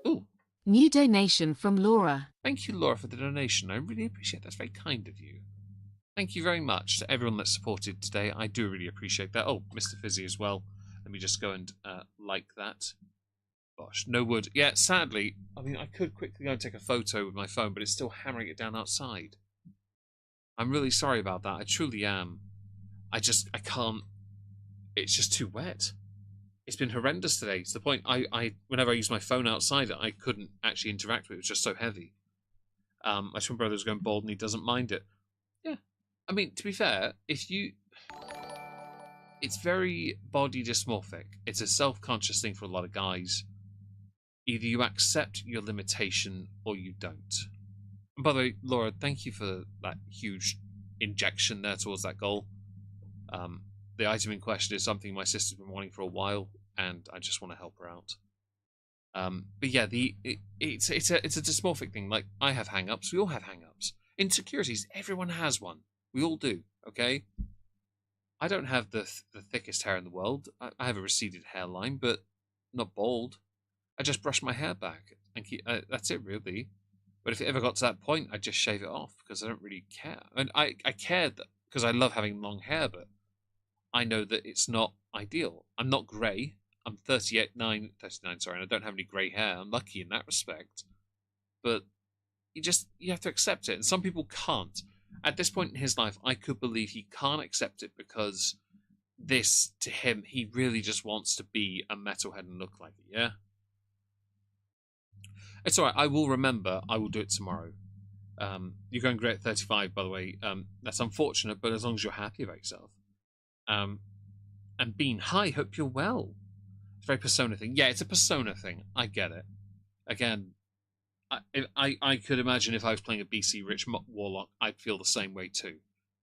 Ooh. New donation from Laura. Thank you, Laura, for the donation. I really appreciate that. That's very kind of you. Thank you very much to everyone that supported today. I do really appreciate that. Oh, Mr. Fizzy as well. Let me just go and like that. Gosh, no wood. Yeah, sadly, I mean, I could quickly go and take a photo with my phone, but it's still hammering it down outside. I'm really sorry about that. I truly am. I can't. It's just too wet. It's been horrendous today. To the point, whenever I use my phone outside, I couldn't actually interact with it. It was just so heavy. My twin brother was going bald and he doesn't mind it. Yeah. I mean, to be fair, it's very body dysmorphic. It's a self-conscious thing for a lot of guys. Either you accept your limitation or you don't. And by the way, Laura, thank you for that huge injection there towards that goal. The item in question is something my sister's been wanting for a while, and I just want to help her out. But yeah, it's a dysmorphic thing. Like, I have hang-ups. We all have hang-ups. Insecurities. Everyone has one. We all do. Okay. I don't have the thickest hair in the world. I have a receded hairline, but not bald. I just brush my hair back and keep. That's it, really. But if it ever got to that point, I'd just shave it off because I don't really care. And I care because I love having long hair, but I know that it's not ideal. I'm not grey. I'm 39, sorry, and I don't have any grey hair. I'm lucky in that respect. But you have to accept it. And some people can't. at this point in his life, I could believe he can't accept it because this, to him, he really just wants to be a metalhead and look like it, yeah? It's alright, I will remember, I will do it tomorrow. You're going great at 35, by the way. That's unfortunate, but as long as you're happy about yourself. And Bean, hi, hope you're well. It's a very Persona thing. Yeah, it's a Persona thing. I get it. Again, I could imagine if I was playing a BC Rich Warlock, I'd feel the same way too.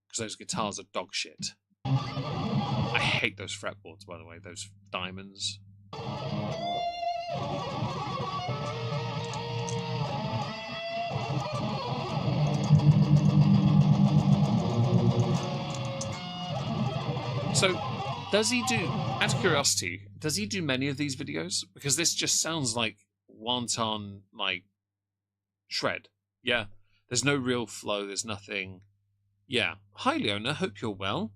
Because those guitars are dog shit. I hate those fretboards, by the way, those diamonds. So, does he do, out of curiosity, does he do many of these videos? Because this just sounds like wanton, like, shred. Yeah. There's no real flow, there's nothing. Yeah. Hi, Leona, hope you're well.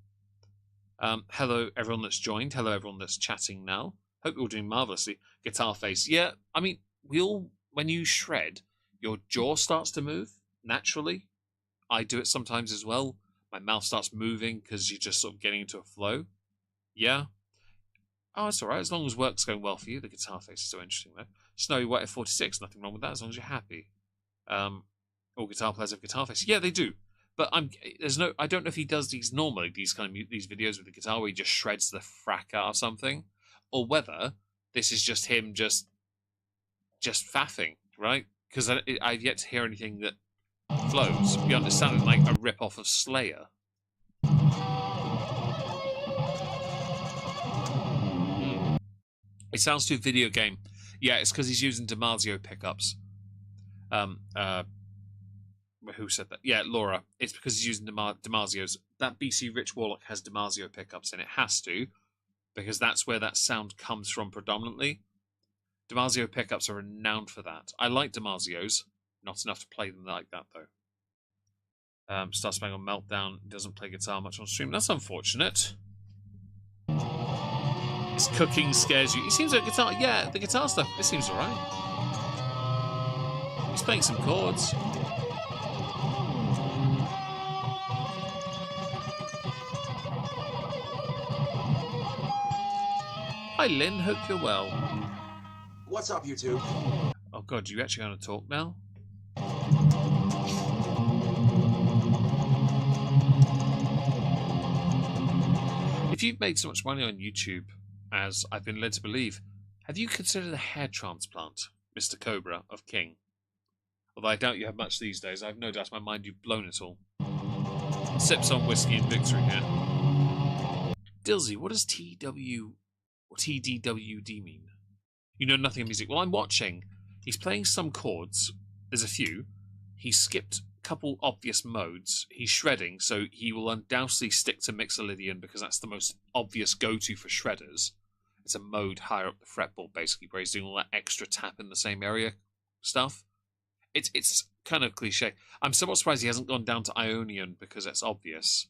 Hello, everyone that's joined. Hello, everyone that's chatting now. Hope you're all doing marvellously. Guitar face. Yeah, I mean, when you shred, your jaw starts to move naturally. I do it sometimes as well. My mouth starts moving because you're just sort of getting into a flow. Yeah. Oh, it's all right. As long as work's going well for you. The guitar face is so interesting, though. Snowy White at 46. Nothing wrong with that as long as you're happy. All guitar players have guitar face. Yeah, they do. But I don't know if he does these normally, these videos with the guitar where he just shreds the frack out of something, or whether this is just him just faffing, right? Because I've yet to hear anything that flows. You understand it like a rip-off of Slayer. It sounds too video game. Yeah, it's because he's using Damasio pickups. Who said that? Yeah, Laura. It's because he's using Damasio's. That BC Rich Warlock has Damasio pickups, and it has to, because that's where that sound comes from predominantly. Damasio pickups are renowned for that. I like Damasio's. Not enough to play them like that, though. Starts playing on Meltdown. Doesn't play guitar much on stream. That's unfortunate. His cooking scares you. He seems like guitar. Yeah, the guitar stuff. It seems alright. He's playing some chords. Hi, Lynn. Hope you're well. What's up, YouTube? Oh, God, you actually going to talk now? If you've made so much money on YouTube, as I've been led to believe, have you considered a hair transplant, Mr. Cobra of King? Although I doubt you have much these days. I have no doubt in my mind you've blown it all. Sips on whiskey and victory here. Dilsey, what does TDWD mean? You know nothing of music. Well, I'm watching. He's playing some chords. There's a few. He skipped a couple obvious modes. He's shredding, so he will undoubtedly stick to Mixolydian because that's the most obvious go-to for shredders. It's a mode higher up the fretboard, basically, where he's doing all that extra tap in the same area stuff. It's kind of cliche. I'm somewhat surprised he hasn't gone down to Ionian because that's obvious.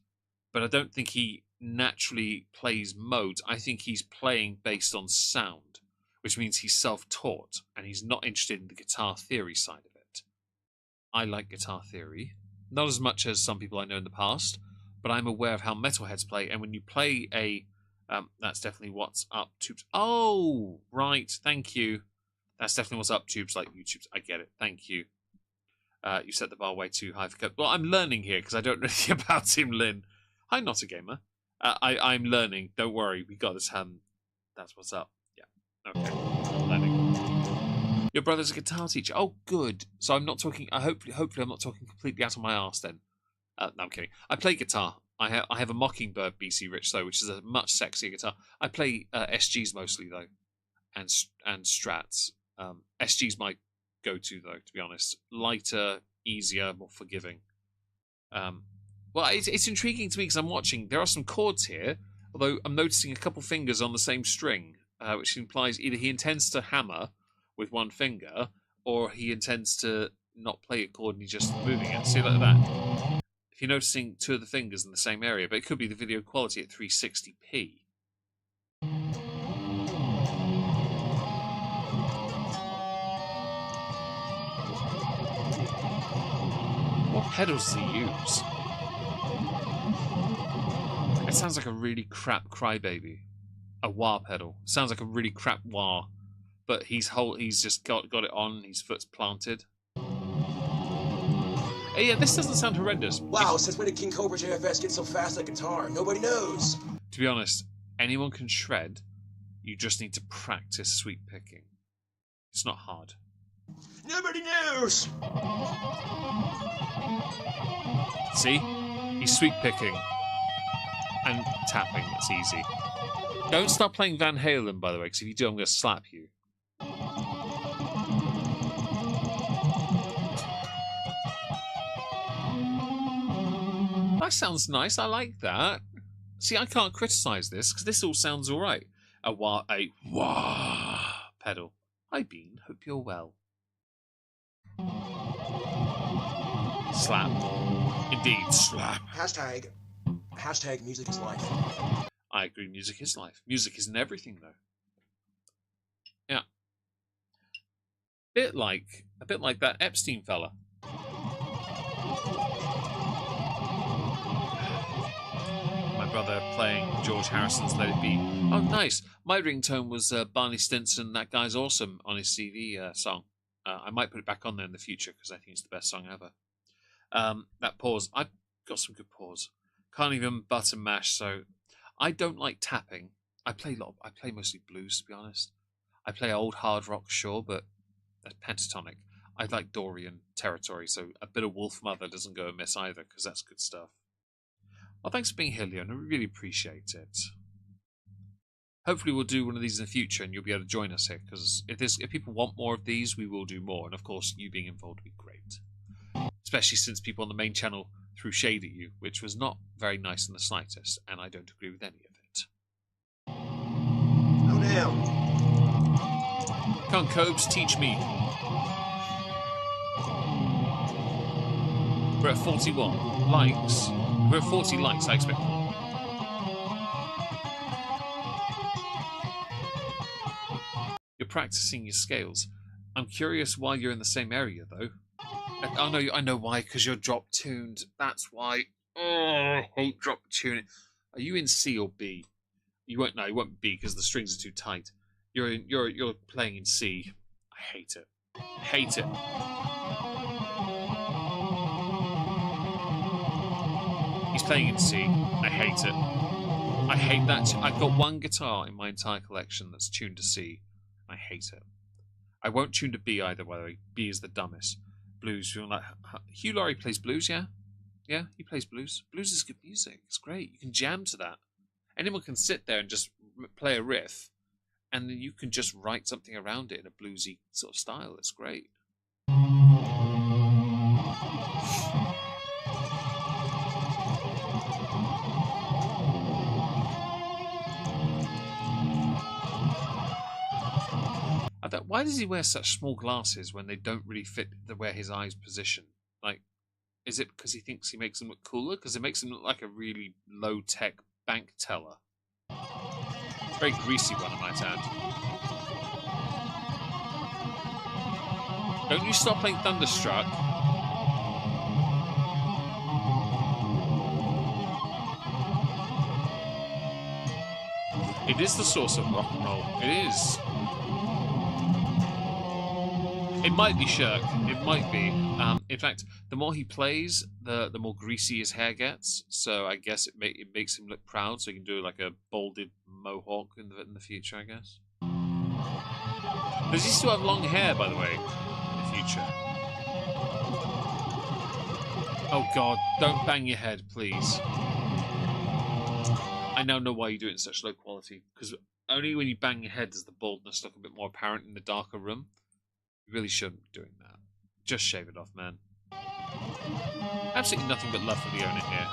But I don't think he naturally plays modes. I think he's playing based on sound, which means he's self-taught and he's not interested in the guitar theory side of it. I like guitar theory, not as much as some people I know in the past, but I'm aware of how metalheads play. And when you play a, that's definitely what's up tubes. Oh, right, thank you. That's definitely what's up tubes, like YouTube's. I get it. Thank you. You set the bar way too high for Cope. Well, I'm learning here because I don't know anything about him, Lynn. I'm not a gamer. I'm learning. Don't worry. We got this. That's what's up. Yeah. Okay. Learning. Your brother's a guitar teacher. Oh, good. So I'm not talking. Hopefully, I'm not talking completely out of my arse then. No, I'm kidding. I play guitar. I have a Mockingbird BC Rich though, which is a much sexier guitar. I play SGs mostly though, and Strats. SG's my go-to though, to be honest. Lighter, easier, more forgiving. Well, it's intriguing to me because I'm watching. There are some chords here, although I'm noticing a couple fingers on the same string, which implies either he intends to hammer with one finger, or he intends to not play a chord and he's just moving it. See, like that. If you're noticing two of the fingers in the same area, but it could be the video quality at 360p. What pedals does he use? It sounds like a really crap crybaby. A wah pedal. Sounds like a really crap wah. But he's just got it on, his foot's planted. Hey, yeah, this doesn't sound horrendous. Wow, since when did Kingcobrajfs get so fast at guitar? Nobody knows. To be honest, anyone can shred. You just need to practice sweep picking. It's not hard. Nobody knows. See? He's sweep picking. And tapping, it's easy. Don't start playing Van Halen, by the way, because if you do, I'm going to slap you. That sounds nice. I like that. See, I can't criticize this because this all sounds all right. A wah pedal. Hi, Bean. Hope you're well. Slap. Indeed, slap. Hashtag music is life. I agree. Music is life. Music isn't everything, though. Yeah. A bit like that Epstein fella. My brother playing George Harrison's Let It Be. Oh, nice. My ringtone was Barney Stinson, That Guy's Awesome, on his CV song. I might put it back on there in the future because I think it's the best song ever. That pause. I've got some good pause. Can't even button mash, so I don't like tapping. I play mostly blues, to be honest. I play old hard rock, sure, but that's pentatonic. I like Dorian territory, so a bit of Wolf Mother doesn't go amiss either, because that's good stuff. Well, thanks for being here, Leon. I really appreciate it. Hopefully we'll do one of these in the future, and you'll be able to join us here, because if people want more of these, we will do more. And of course, you being involved would be great. Especially since people on the main channel threw shade at you, which was not very nice in the slightest, and I don't agree with any of it. Oh, damn. Come on, Cobes, teach me. We're at 41 likes. We're at 40 likes, I expect more. You're practicing your scales. I'm curious why you're in the same area, though. Oh no, I know why, because you're drop tuned. That's why. Oh, I hate drop tuning. Are you in C or B? You won't B because the strings are too tight. You're playing in C. I hate it. Hate it. He's playing in C. I hate it. I hate that. I've got one guitar in my entire collection that's tuned to C. I hate it. I won't tune to B either, by the way. B is the dumbest. Blues, you're like, Hugh Laurie plays blues, yeah? Yeah, he plays blues. Blues is good music. It's great. You can jam to that. Anyone can sit there and just play a riff, and then you can just write something around it in a bluesy sort of style. It's great. Why does he wear such small glasses when they don't really fit where his eyes position? Like, is it because he thinks he makes them look cooler? Because it makes him look like a really low-tech bank teller. Very greasy one, I might add. Don't you stop playing Thunderstruck. It is the source of rock and roll. It is. It might be Shirk. It might be. In fact, the more he plays, the more greasy his hair gets. So I guess it makes him look proud. So he can do like a balded mohawk in the future, I guess. Does he still have long hair, by the way, in the future? Oh God! Don't bang your head, please. I now know why you do it in such low quality. Because only when you bang your head does the baldness look a bit more apparent in the darker room. You really shouldn't be doing that. Just shave it off, man. Absolutely nothing but love for the owner here.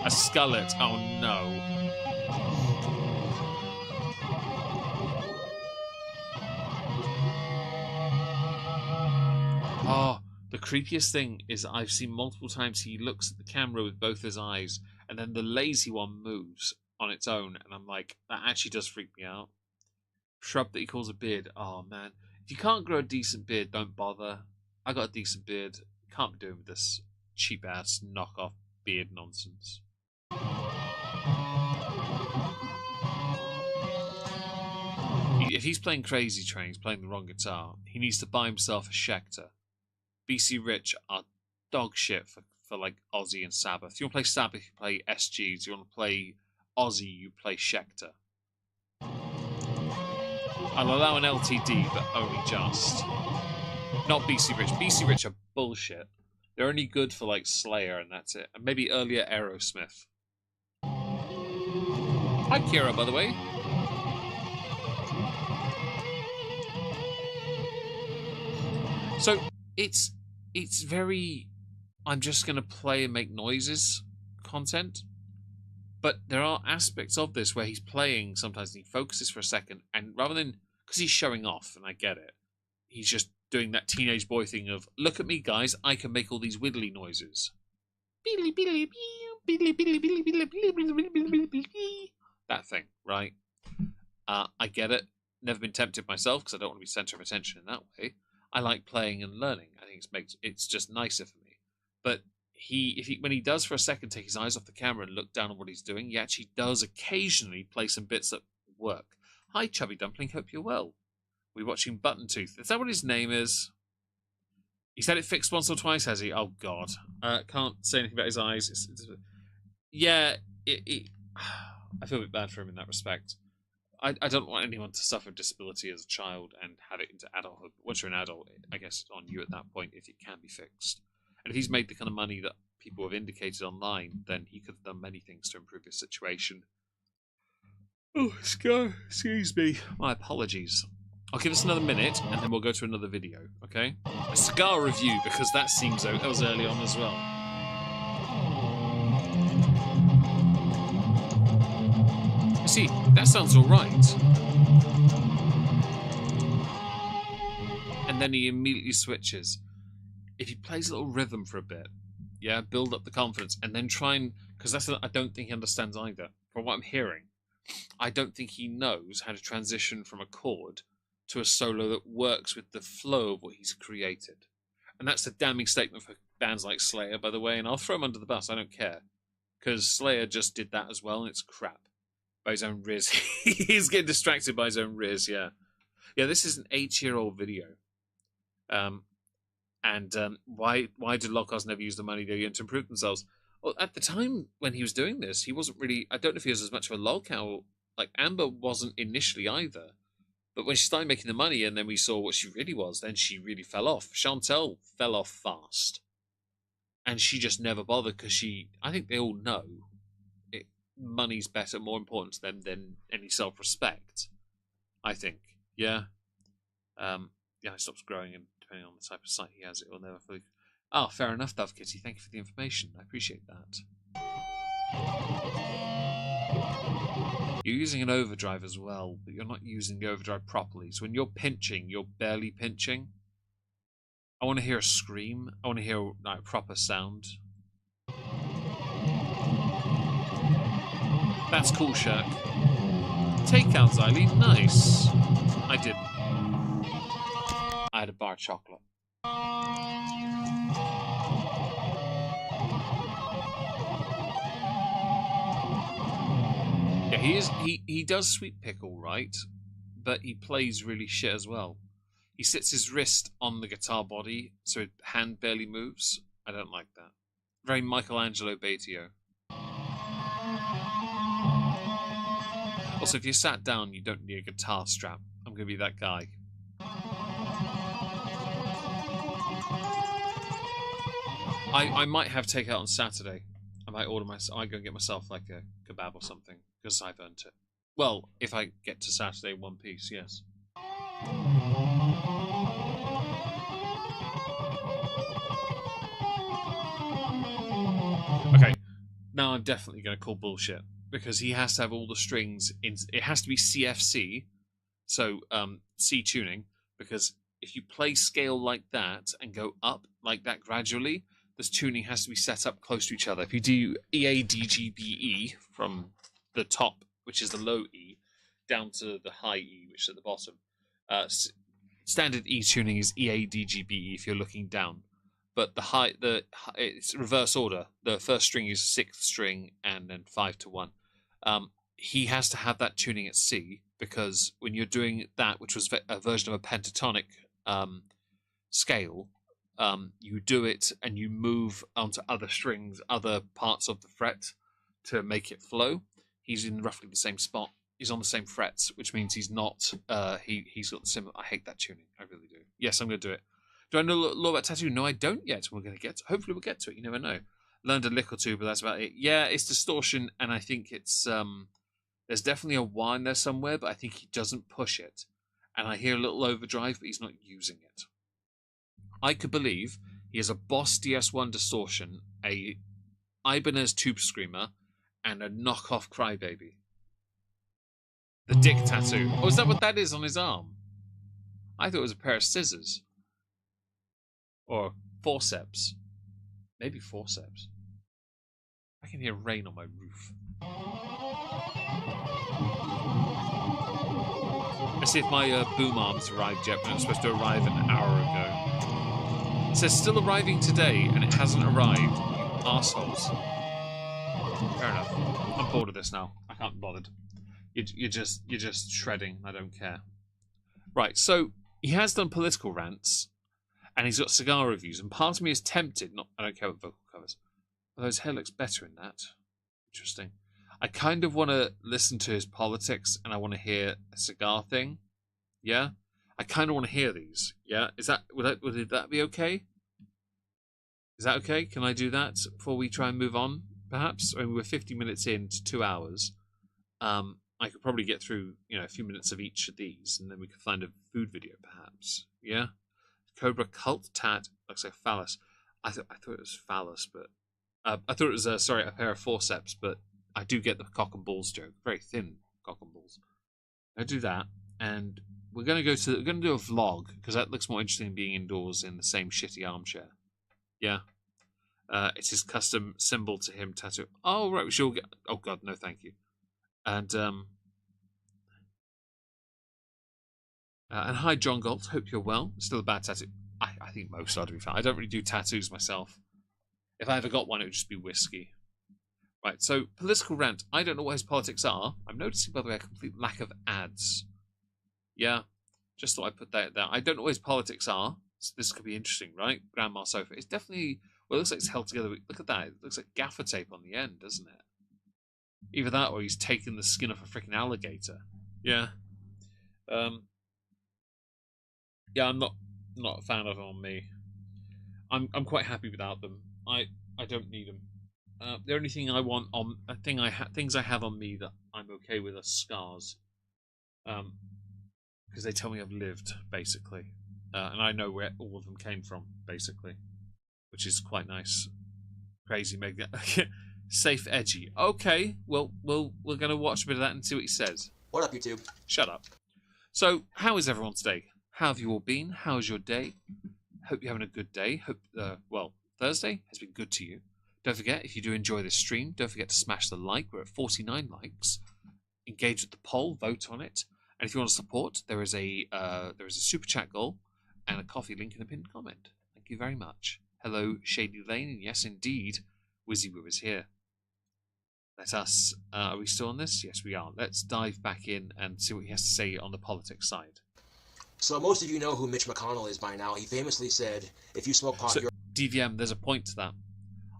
A skullet. Oh no. Oh, the creepiest thing is I've seen multiple times he looks at the camera with both his eyes and then the lazy one moves on its own and I'm like, that actually does freak me out. Shrub that he calls a beard. Oh man, if you can't grow a decent beard, don't bother. I got a decent beard. Can't be doing with this cheap ass knockoff beard nonsense. If he's playing Crazy Train, he's playing the wrong guitar. He needs to buy himself a Schecter. BC Rich are dog shit for like Ozzy and Sabbath. If you want to play Sabbath, you play SGs. If you want to play Ozzy, you play Schecter. I'll allow an LTD, but only just. Not BC Rich. BC Rich are bullshit. They're only good for like Slayer, and that's it. And maybe earlier Aerosmith. Hi, Kira, by the way. So it's very I'm just going to play and make noises content. But there are aspects of this where he's playing sometimes and he focuses for a second, and rather than, because he's showing off, and I get it, he's just doing that teenage boy thing of, look at me guys, I can make all these wiggly noises. That thing, right? I get it. Never been tempted myself because I don't want to be center of attention in that way. I like playing and learning. I think it's just nicer for me. But when he does for a second take his eyes off the camera and look down on what he's doing, he actually does occasionally play some bits that work. Hi, Chubby Dumpling. Hope you're well. We're watching Button Tooth. Is that what his name is? He's had it fixed once or twice, has he? Oh, God. Can't say anything about his eyes. Yeah, I feel a bit bad for him in that respect. I don't want anyone to suffer disability as a child and have it into adulthood. Once you're an adult, I guess it's on you at that point if it can be fixed. And if he's made the kind of money that people have indicated online, then he could have done many things to improve his situation. Oh, excuse me. My apologies. I'll give us another minute, and then we'll go to another video, okay? A cigar review, because that was early on as well. See, that sounds alright. And then he immediately switches. If he plays a little rhythm for a bit, yeah, build up the confidence, and then try and... Because I don't think he understands either. From what I'm hearing, I don't think he knows how to transition from a chord to a solo that works with the flow of what he's created. And that's a damning statement for bands like Slayer, by the way, and I'll throw him under the bus, I don't care. Because Slayer just did that as well, and it's crap. By his own riz. He's getting distracted by his own riz, yeah. Yeah, this is an 8-year-old video. Why did Lockhart never use the money they earned to improve themselves? Well, at the time when he was doing this, he wasn't really... I don't know if he was as much of a lolcow. Like, Amber wasn't initially either. But when she started making the money and then we saw what she really was, then she really fell off. Chantel fell off fast. And she just never bothered because I think they all know money's better, more important to them than any self-respect. I think. Yeah. It stops growing, and depending on the type of site he has, it will never fully... Oh, fair enough, Dove Kitty. Thank you for the information. I appreciate that. You're using an overdrive as well, but you're not using the overdrive properly. So when you're pinching, you're barely pinching. I want to hear a scream. I want to hear like proper sound. That's cool, Shirk. Takeout, Eileen. Nice. I did. I had a bar of chocolate. Yeah, he does sweet pick all right, but he plays really shit as well. He sits his wrist on the guitar body, so his hand barely moves. I don't like that. Very Michelangelo Batio. Also, if you're sat down, you don't need a guitar strap. I'm going to be that guy. I might have takeout on Saturday. I might go and get myself like a kebab or something, because I've earned it. Well, if I get to Saturday in one piece, yes. Okay, now I'm definitely going to call bullshit, because he has to have all the strings in. It has to be CFC, so C tuning, because if you play scale like that and go up like that gradually, this tuning has to be set up close to each other. If you do E, A, D, G, B, E from the top, which is the low E, down to the high E, which is at the bottom, standard E tuning is E, A, D, G, B, E if you're looking down. but it's reverse order. The first string is 6th string and then 5-1. He has to have that tuning at C, because when you're doing that, which was a version of a pentatonic scale, you do it and you move onto other strings, other parts of the fret to make it flow. He's in roughly the same spot. He's on the same frets, which means he's not. He's got the similar. I hate that tuning. I really do. Yes, I'm going to do it. Do I know a lot about tattoo? No, I don't yet. We're going to get. Hopefully, we'll get to it. You never know. Learned a lick or two, but that's about it. Yeah, it's distortion, and I think it's. There's definitely a wah in there somewhere, but I think he doesn't push it. And I hear a little overdrive, but he's not using it. I could believe he has a Boss DS1 distortion, a Ibanez Tube Screamer, and a knockoff Crybaby. The dick tattoo. Oh, is that what that is on his arm? I thought it was a pair of scissors. Or forceps. Maybe forceps. I can hear rain on my roof. Let's see if my boom arms arrived yet, when it was supposed to arrive an hour ago. It says still arriving today, and it hasn't arrived, you assholes. Fair enough. I'm bored of this now. I can't be bothered. You're just shredding. I don't care. Right, so he has done political rants, and he's got cigar reviews, and part of me is tempted. I don't care what vocal covers. Although his hair looks better in that. Interesting. I kind of want to listen to his politics, and I want to hear a cigar thing. Yeah, I kind of want to hear these. Yeah, would that be okay? Is that okay? Can I do that before we try and move on? Perhaps. I mean, we're 50 minutes into 2 hours. I could probably get through, a few minutes of each of these, and then we could find a food video, perhaps. Yeah. Cobra Cult Tat looks like phallus. I thought it was phallus, but I thought it was a pair of forceps, but I do get the cock and balls joke. Very thin cock and balls. I do that, and we're gonna do a vlog, because that looks more interesting than being indoors in the same shitty armchair. Yeah. It's his custom symbol to him tattoo. Oh right, we should all get. Oh god, no, thank you. And hi, John Galt. Hope you're well. Still a bad tattoo. I think most are, to be fair. I don't really do tattoos myself. If I ever got one, it would just be whiskey. Right, so political rant. I don't know what his politics are. I'm noticing, by the way, a complete lack of ads. Yeah, just thought I'd put that there. I don't know what his politics are. So this could be interesting, right? Grandma sofa. It's definitely, well, it looks like it's held together. Look at that. It looks like gaffer tape on the end, doesn't it? Either that or he's taken the skin off a freaking alligator. Yeah. Yeah, I'm not a fan of them on me. I'm quite happy without them. I don't need them. The only thing I want on things I have on me that I'm okay with are scars, because they tell me I've lived, basically, and I know where all of them came from, basically, which is quite nice. Crazy, make that safe, edgy. Okay, well, we're gonna watch a bit of that and see what he says. What up, YouTube? Shut up. So, how is everyone today? How have you all been? How's your day? Hope you're having a good day. Hope, Thursday has been good to you. Don't forget, if you do enjoy this stream, don't forget to smash the like. We're at 49 likes. Engage with the poll, vote on it. And if you want to support, there is a super chat goal and a coffee link in the pinned comment. Thank you very much. Hello, Shady Lane, and yes, indeed, Wizzy Woo is here. Let us. Are we still on this? Yes, we are. Let's dive back in and see what he has to say on the politics side. So most of you know who Mitch McConnell is by now. He famously said, "If you smoke pot, you're..." DVM, there's a point to that.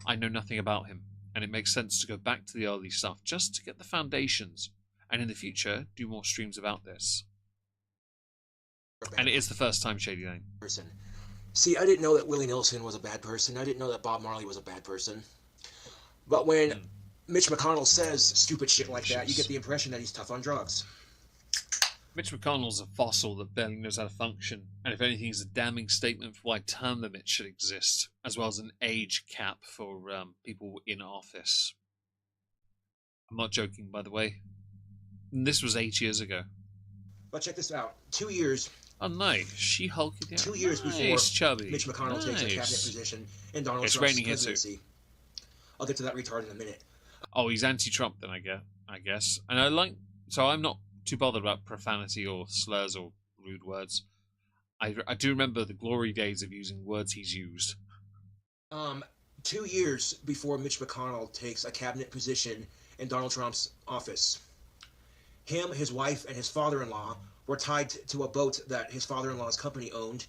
I know nothing about him, and it makes sense to go back to the early stuff just to get the foundations, and in the future do more streams about this. And it is the first time, Shady Lane. Person. See, I didn't know that Willie Nelson was a bad person. I didn't know that Bob Marley was a bad person. But when Mitch McConnell says stupid shit like that, you get the impression that he's tough on drugs. Mitch McConnell's a fossil that barely knows how to function, and if anything, is a damning statement for why term limits should exist, as well as an age cap for people in office. I'm not joking, by the way. And this was 8 years ago. But check this out. 2 years. Oh, nice. She-Hulk. Yeah. 2 years before chubby. Mitch McConnell takes a cabinet position in Donald Trump's presidency. I'll get to that retard in a minute. Oh, he's anti-Trump then, I guess. And so I'm not too bothered about profanity or slurs or rude words. I do remember the glory days of using words he's used. Um, 2 years before Mitch McConnell takes a cabinet position in Donald Trump's office, him, his wife, and his father-in-law were tied to a boat that his father-in-law's company owned,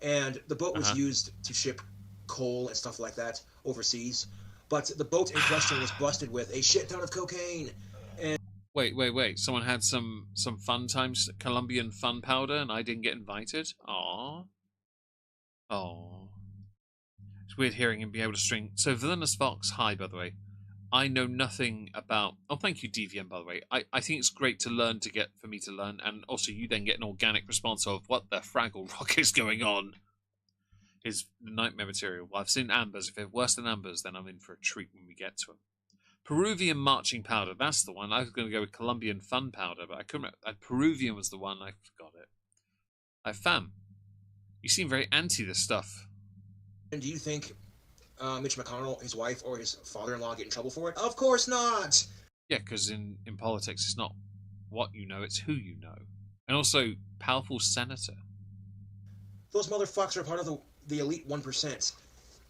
and the boat was Uh-huh. used to ship coal and stuff like that overseas. But the boat in question was busted with a shit ton of cocaine. And Wait. Someone had some fun times, Colombian fun powder, and I didn't get invited. Aww. Oh. It's weird hearing him be able to string. So, Villainous Fox, hi, by the way. I know nothing about. Oh, thank you, DVM, by the way. I think it's great to learn for me to learn, and also you then get an organic response of what the Fraggle Rock is going on. Is nightmare material. Well, I've seen Ambers. If they're worse than Ambers, then I'm in for a treat when we get to them. Peruvian marching powder, that's the one. I was going to go with Colombian fun powder, but I couldn't. Peruvian was the one. I forgot it. Fam, you seem very anti this stuff. do you think Mitch McConnell, his wife, or his father-in-law get in trouble for it? Of course not! Yeah, because in politics, it's not what you know, it's who you know. And also, powerful senator. Those motherfuckers are part of the elite 1%.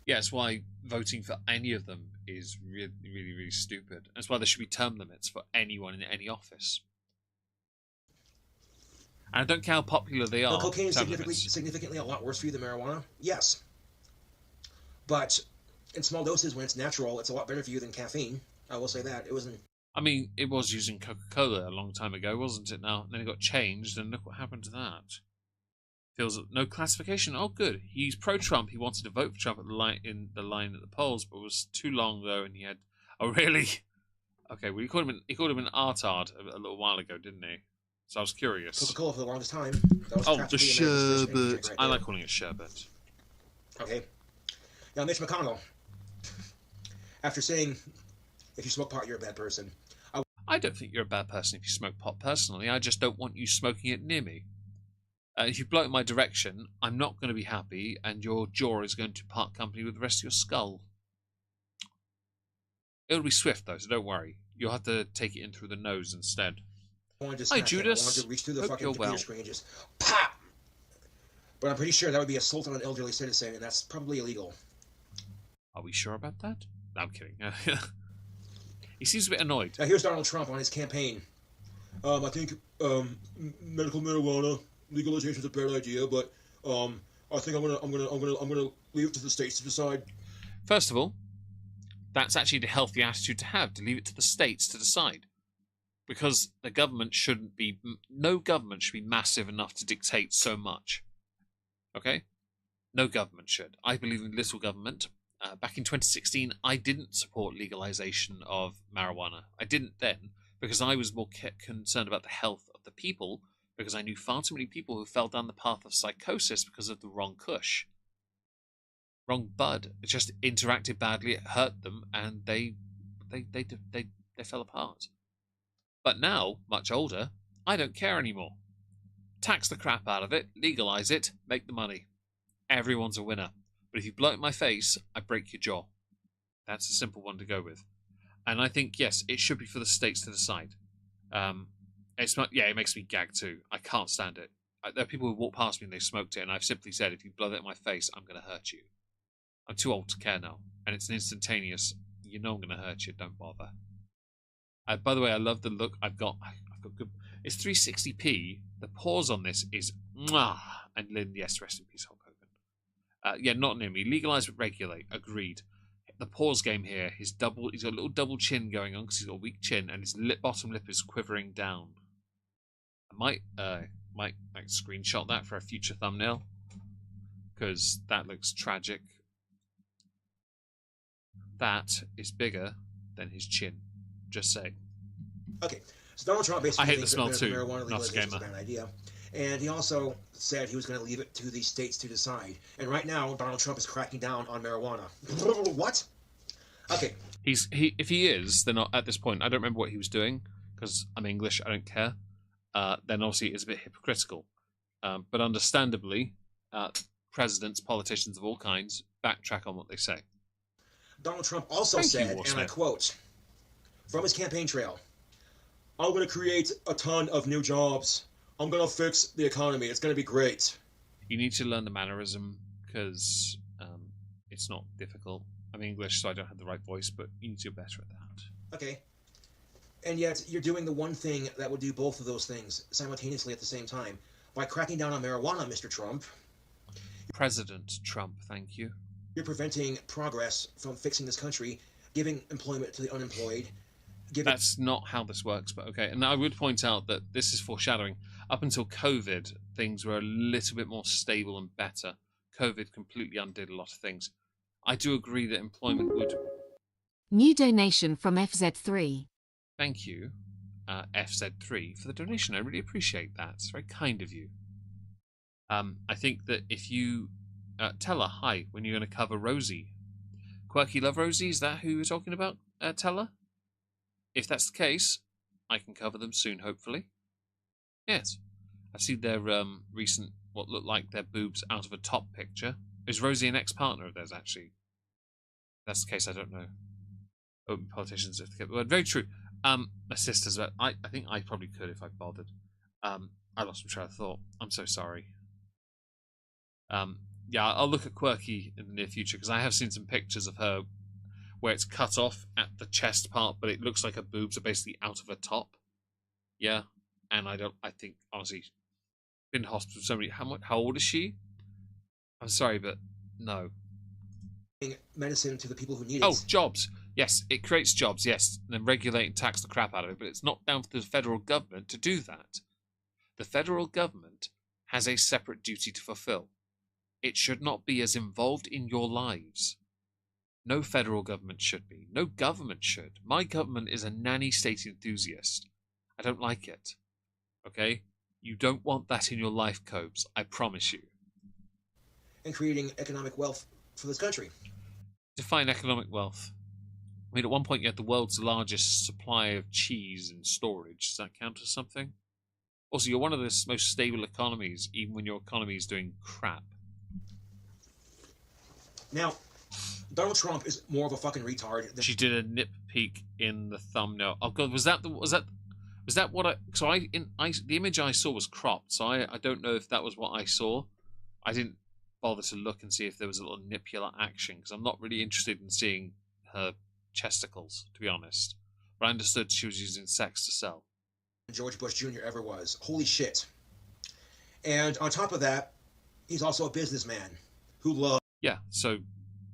Yeah, that's why voting for any of them is really stupid. That's why there should be term limits for anyone in any office. And I don't care how popular they are. Now, cocaine is significantly a lot worse for you than marijuana? Yes. But in small doses, when it's natural, it's a lot better for you than caffeine. I will say that. It wasn't. I mean, it was using Coca-Cola a long time ago, wasn't it now? And then it got changed, and look what happened to that. Feels no classification. Oh, good. He's pro-Trump. He wanted to vote for Trump at the line at the polls, but it was too long though, and he had. Oh, really? Okay. Well, he called him an artard a little while ago, didn't he? So I was curious. Coca-Cola for the longest time. That was the sherbet. I like calling it sherbet. Okay. Now, Mitch McConnell, after saying, if you smoke pot, you're a bad person. I don't think you're a bad person if you smoke pot personally. I just don't want you smoking it near me. If you blow it in my direction, I'm not going to be happy, and your jaw is going to part company with the rest of your skull. It'll be swift, though, so don't worry. You'll have to take it in through the nose instead. Hi, Judas. I wanted to reach through the fucking computer screen and just pop! But I'm pretty sure that would be assault on an elderly citizen, and that's probably illegal. Are we sure about that? No, I'm kidding. He seems a bit annoyed. Now, here's Donald Trump on his campaign. I think medical marijuana legalization is a bad idea, but I think I'm gonna leave it to the states to decide. First of all, that's actually the healthy attitude to have, to leave it to the states to decide. Because the government shouldn't be, no government should be massive enough to dictate so much. Okay? No government should. I believe in little government. Back in 2016, I didn't support legalization of marijuana. I didn't then, because I was more concerned about the health of the people, because I knew far too many people who fell down the path of psychosis because of the wrong kush. Wrong bud. It just interacted badly, it hurt them, and they fell apart. But now, much older, I don't care anymore. Tax the crap out of it, legalize it, make the money. Everyone's a winner. But if you blow it in my face, I break your jaw. That's a simple one to go with. And I think, yes, it should be for the states to decide. It's not, yeah, it makes me gag too. I can't stand it. There are people who walk past me and they smoked it, and I've simply said, if you blow that in my face, I'm going to hurt you. I'm too old to care now. And it's an instantaneous, you know I'm going to hurt you, don't bother. By the way, I love the look. I've got good. It's 360p. The pause on this is mwah. And Lynn, yes, rest in peace, Hulk Hogan. Yeah, not near me. Legalize but regulate. Agreed. The pause game here. He's got a little double chin going on because he's got a weak chin, and his bottom lip is quivering down. I might screenshot that for a future thumbnail because that looks tragic. That is bigger than his chin. Just say. Okay, so Donald Trump basically I hate the smell too. Marijuana legalization is a bad idea, and he also said he was going to leave it to the states to decide. And right now, Donald Trump is cracking down on marijuana. What? Okay. If he is, then at this point, I don't remember what he was doing because I'm English. I don't care. Then obviously it's a bit hypocritical, but understandably, presidents, politicians of all kinds backtrack on what they say. Donald Trump also said, and I quote, from his campaign trail, I'm going to create a ton of new jobs. I'm going to fix the economy. It's going to be great. You need to learn the mannerism because It's not difficult. I'm English, so I don't have the right voice, but you need to do better at that. Okay. And yet, you're doing the one thing that would do both of those things simultaneously at the same time. By cracking down on marijuana, Mr. Trump, President Trump, thank you. you're preventing progress from fixing this country, giving employment to the unemployed. That's not how this works, but okay. And I would point out that this is foreshadowing. Up until COVID, things were a little bit more stable and better. COVID completely undid a lot of things. I do agree that employment would... New donation from FZ3. Thank you, FZ3, for the donation. I really appreciate that. It's very kind of you. I think that if you tell her, hi, when you're going to cover Rosie. Quirky Love Rosie, is that who you're talking about, tell her? If that's the case, I can cover them soon, hopefully. Yes. I've seen their recent, what looked like their boobs out of a top picture. Is Rosie an ex-partner of theirs, actually? If that's the case, I don't know. Open politicians have to get the word. Very true. My sister's about... I think I probably could if I bothered. I lost my train of thought. I'm so sorry. Yeah, I'll look at Quirky in the near future, because I have seen some pictures of her where it's cut off at the chest part, but it looks like her boobs are basically out of her top. Yeah, and I think, honestly, been in hospital so many... How old is she? I'm sorry, but no. Medicine to the people who need it. Oh, jobs. Yes, it creates jobs, yes, and then regulate and tax the crap out of it, but it's not down to the federal government to do that. The federal government has a separate duty to fulfill. It should not be as involved in your lives. No federal government should be. No government should. My government is a nanny state enthusiast. I don't like it. Okay? You don't want that in your life, Cobes. I promise you. And creating economic wealth for this country. Define economic wealth. I mean, at one point you had the world's largest supply of cheese in storage. Does that count as something? Also, you're one of the most stable economies, even when your economy is doing crap. Now, Donald Trump is more of a fucking retard than... She did a nip peek in the thumbnail. Oh god, was that what I... So the image I saw was cropped, so I don't know if that was what I saw. I didn't bother to look and see if there was a little nipular action, because I'm not really interested in seeing her chesticles, to be honest. But I understood she was using sex to sell. George Bush Jr. ever was. Holy shit. And on top of that, he's also a businessman who loves... Yeah, so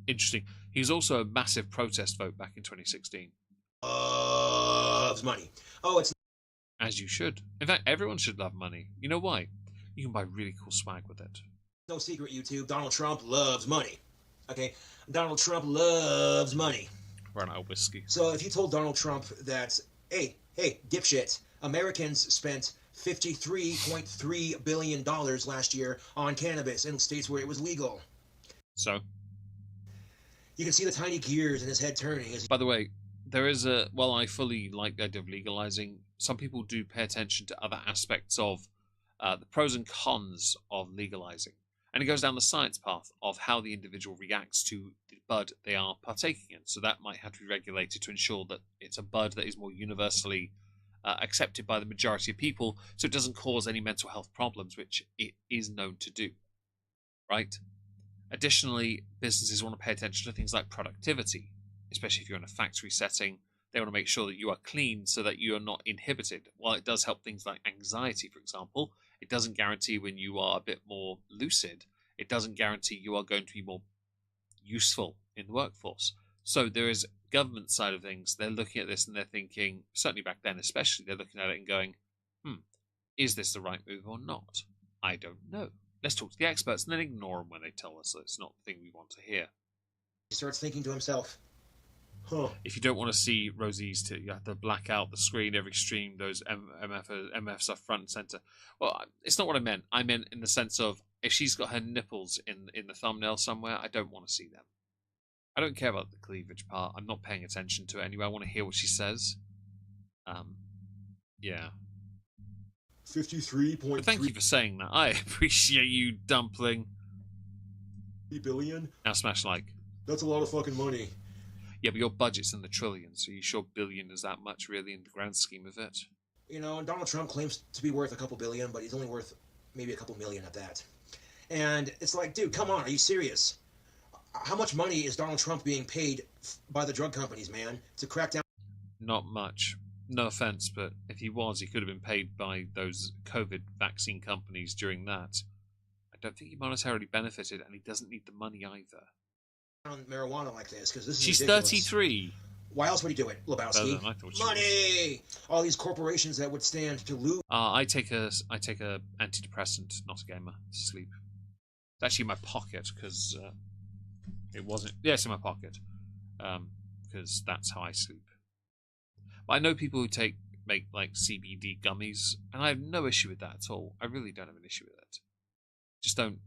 interesting. He's also a massive protest vote back in 2016. Loves money. Oh, it's... As you should. In fact, everyone should love money. You know why? You can buy really cool swag with it. No secret, YouTube. Donald Trump loves money. Okay? Donald Trump loves money. Run out of whiskey. So if you told Donald Trump that, hey, dipshit, Americans spent $53.3 billion last year on cannabis in states where it was legal. So? You can see the tiny gears in his head turning. By the way, there is a... Well, I fully like the idea of legalizing. Some people do pay attention to other aspects of the pros and cons of legalizing. And it goes down the science path of how the individual reacts to the bud they are partaking in. So that might have to be regulated to ensure that it's a bud that is more universally accepted by the majority of people, so it doesn't cause any mental health problems, which it is known to do. Right? Additionally, businesses want to pay attention to things like productivity, especially if you're in a factory setting. They want to make sure that you are clean so that you are not inhibited. While it does help things like anxiety, for example, it doesn't guarantee when you are a bit more lucid. It doesn't guarantee you are going to be more useful in the workforce. So there is government side of things. They're looking at this and they're thinking, certainly back then especially, they're looking at it and going, is this the right move or not? I don't know. Let's talk to the experts and then ignore them when they tell us that it's not the thing we want to hear. He starts thinking to himself, if you don't want to see Rosie's tits, you have to black out the screen every stream, those MFs are front and center. Well, it's not what I meant. I meant in the sense of, if she's got her nipples in the thumbnail somewhere, I don't want to see them. I don't care about the cleavage part. I'm not paying attention to it anyway. I want to hear what she says. Yeah. 53.3 But thank you for saying that. I appreciate you, dumpling. billion? Now smash like. That's a lot of fucking money. Yeah, but your budget's in the trillions, so you sure billion is that much really in the grand scheme of it? You know, Donald Trump claims to be worth a couple billion, but he's only worth maybe a couple million at that. And it's like, dude, come on, are you serious? How much money is Donald Trump being paid by the drug companies, man, to crack down? Not much. No offense, but if he was, he could have been paid by those COVID vaccine companies during that. I don't think he monetarily benefited, and he doesn't need the money either. On marijuana like this, because this is She's ridiculous. 33. Why else would he do it, Lebowski? I thought she Money! All these corporations that would stand to lose. I take a antidepressant, not a gamer, to sleep. It's actually in my pocket because it wasn't. Yeah, it's in my pocket because that's how I sleep. But I know people who make like CBD gummies, and I have no issue with that at all. I really don't have an issue with it. Just don't